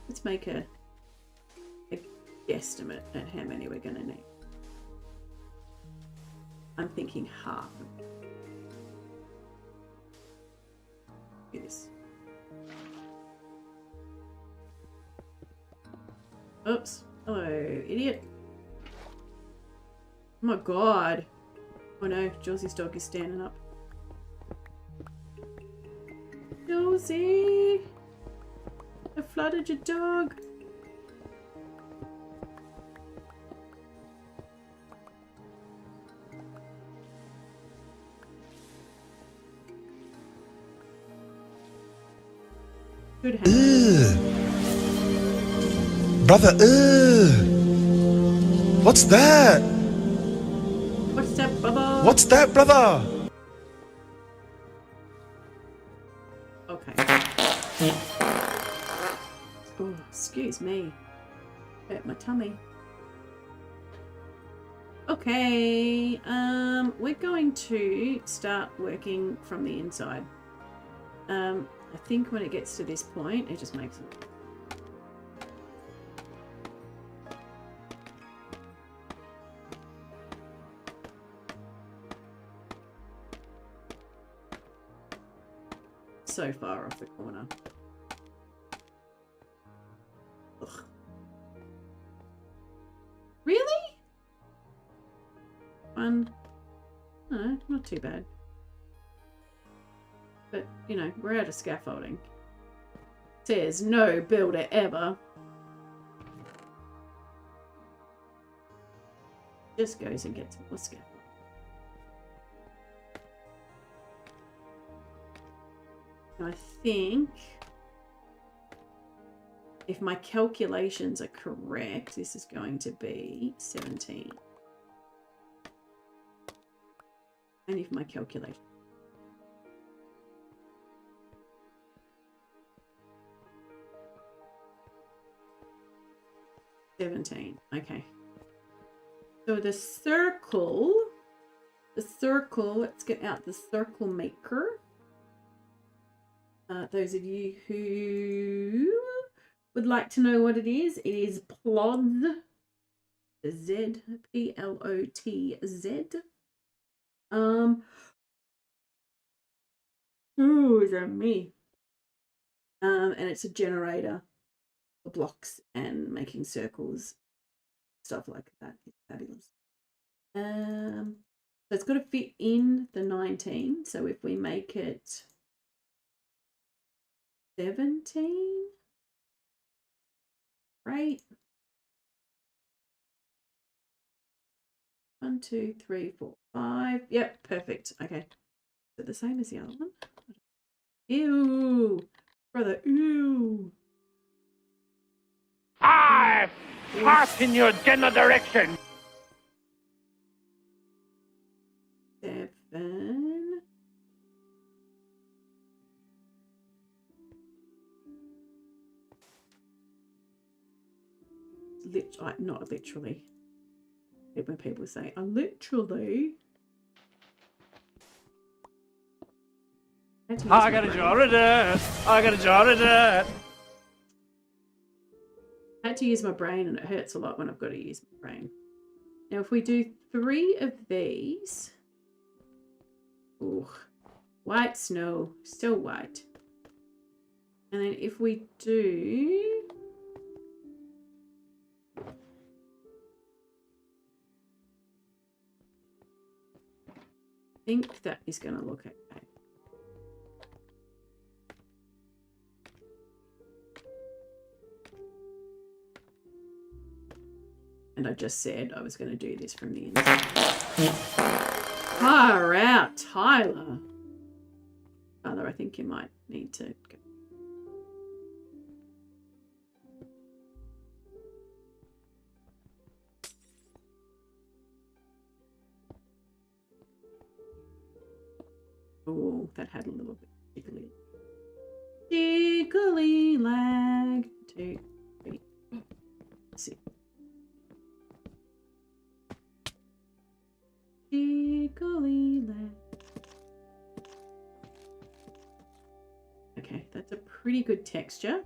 Let's make a guesstimate at how many we're going to need. I'm thinking half. Do this. Oops. Hello, idiot. Oh my god. Oh no, Josie's dog is standing up. Josie! I flooded your dog. Good hand.
Brother, what's that?
What's that, Bubba?
What's that, brother?
Okay. Oh, excuse me. Hurt my tummy. Okay, we're going to start working from the inside. I think when it gets to this point, it just makes it. So far off the corner. Ugh. Really? No, not too bad. But, you know, we're out of scaffolding. Says no builder ever. Just goes and gets more scaffolding. I think if my calculations are correct, this is going to be 17. And if my calculation. $17. Okay. So the circle, let's get out the circle maker. Those of you who would like to know what it is Plots, Z, P-L-O-T-Z. Ooh, is that me? And it's a generator for blocks and making circles, stuff like that. It's fabulous. So it's got to fit in the 19. So if we make it 17, right? 1, 2, 3, 4, 5. Yep, perfect. Okay. Is it the same as the other one? Ew, brother. Ew.
I fart in your general direction.
7. Not literally. When people say, I literally.
I got a jar of dirt. I got a jar of dirt.
I had to use my brain, and it hurts a lot when I've got to use my brain. Now, if we do 3 of these. Oh, white snow. Still white. And then if we do. I think that is going to look okay. And I just said I was going to do this from the inside. Far out, Tyler. Tyler, I think you might need to go. Oh, that had a little bit jiggly. Jiggly lag. 2, 3, 6. Jiggly lag. Okay, that's a pretty good texture.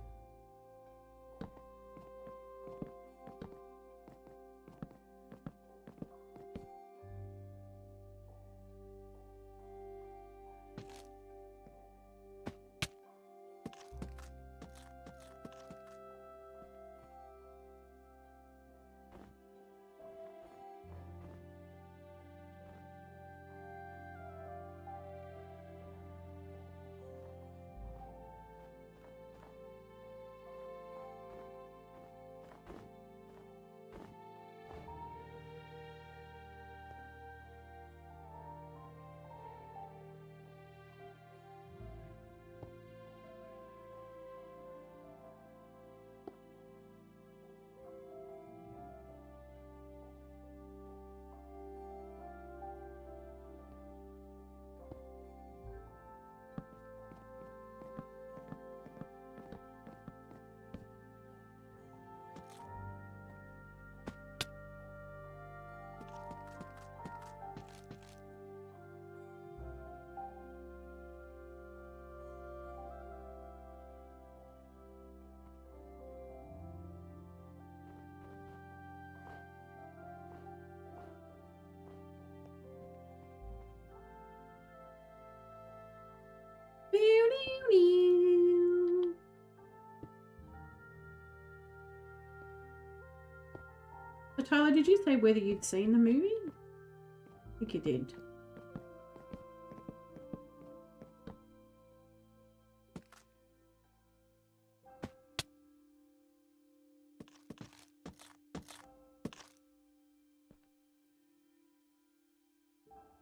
So Tyler, did you say whether you'd seen the movie? I think you did.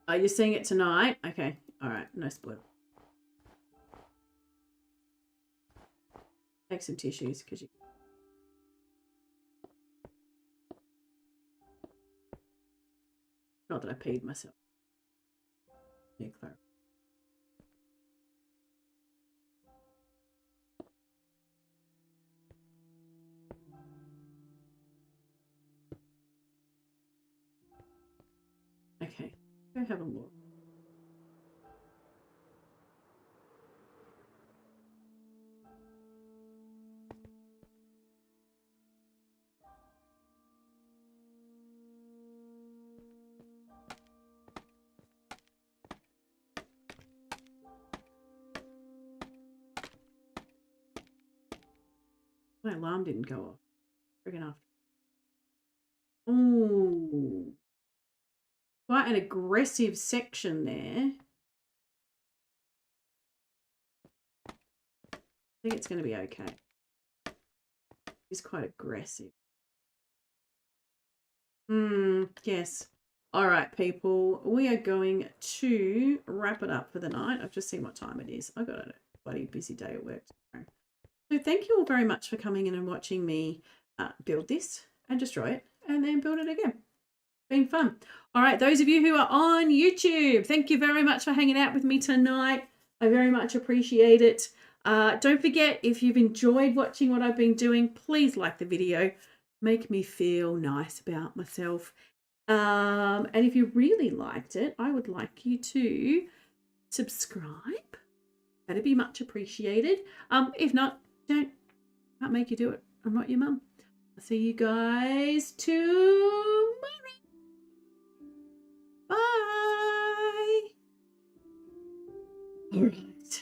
Are you seeing it tonight? Okay. All right. No spoil. Take some tissues because you. Not that I peed myself. Yeah, Clara. Okay. Go have a look. My alarm didn't go off. Friggin' after. Ooh. Quite an aggressive section there. I think it's going to be okay. It's quite aggressive. Yes. All right, people. We are going to wrap it up for the night. I've just seen what time it is. I've got a bloody busy day at work tomorrow. So thank you all very much for coming in and watching me build this and destroy it and then build it again. Been fun. All right, those of you who are on YouTube, thank you very much for hanging out with me tonight. I very much appreciate it. Don't forget, if you've enjoyed watching what I've been doing, please like the video. Make me feel nice about myself. And if you really liked it, I would like you to subscribe. That'd be much appreciated. If not, can't make you do it. I'm not your mum. I'll see you guys tomorrow. Bye. All right.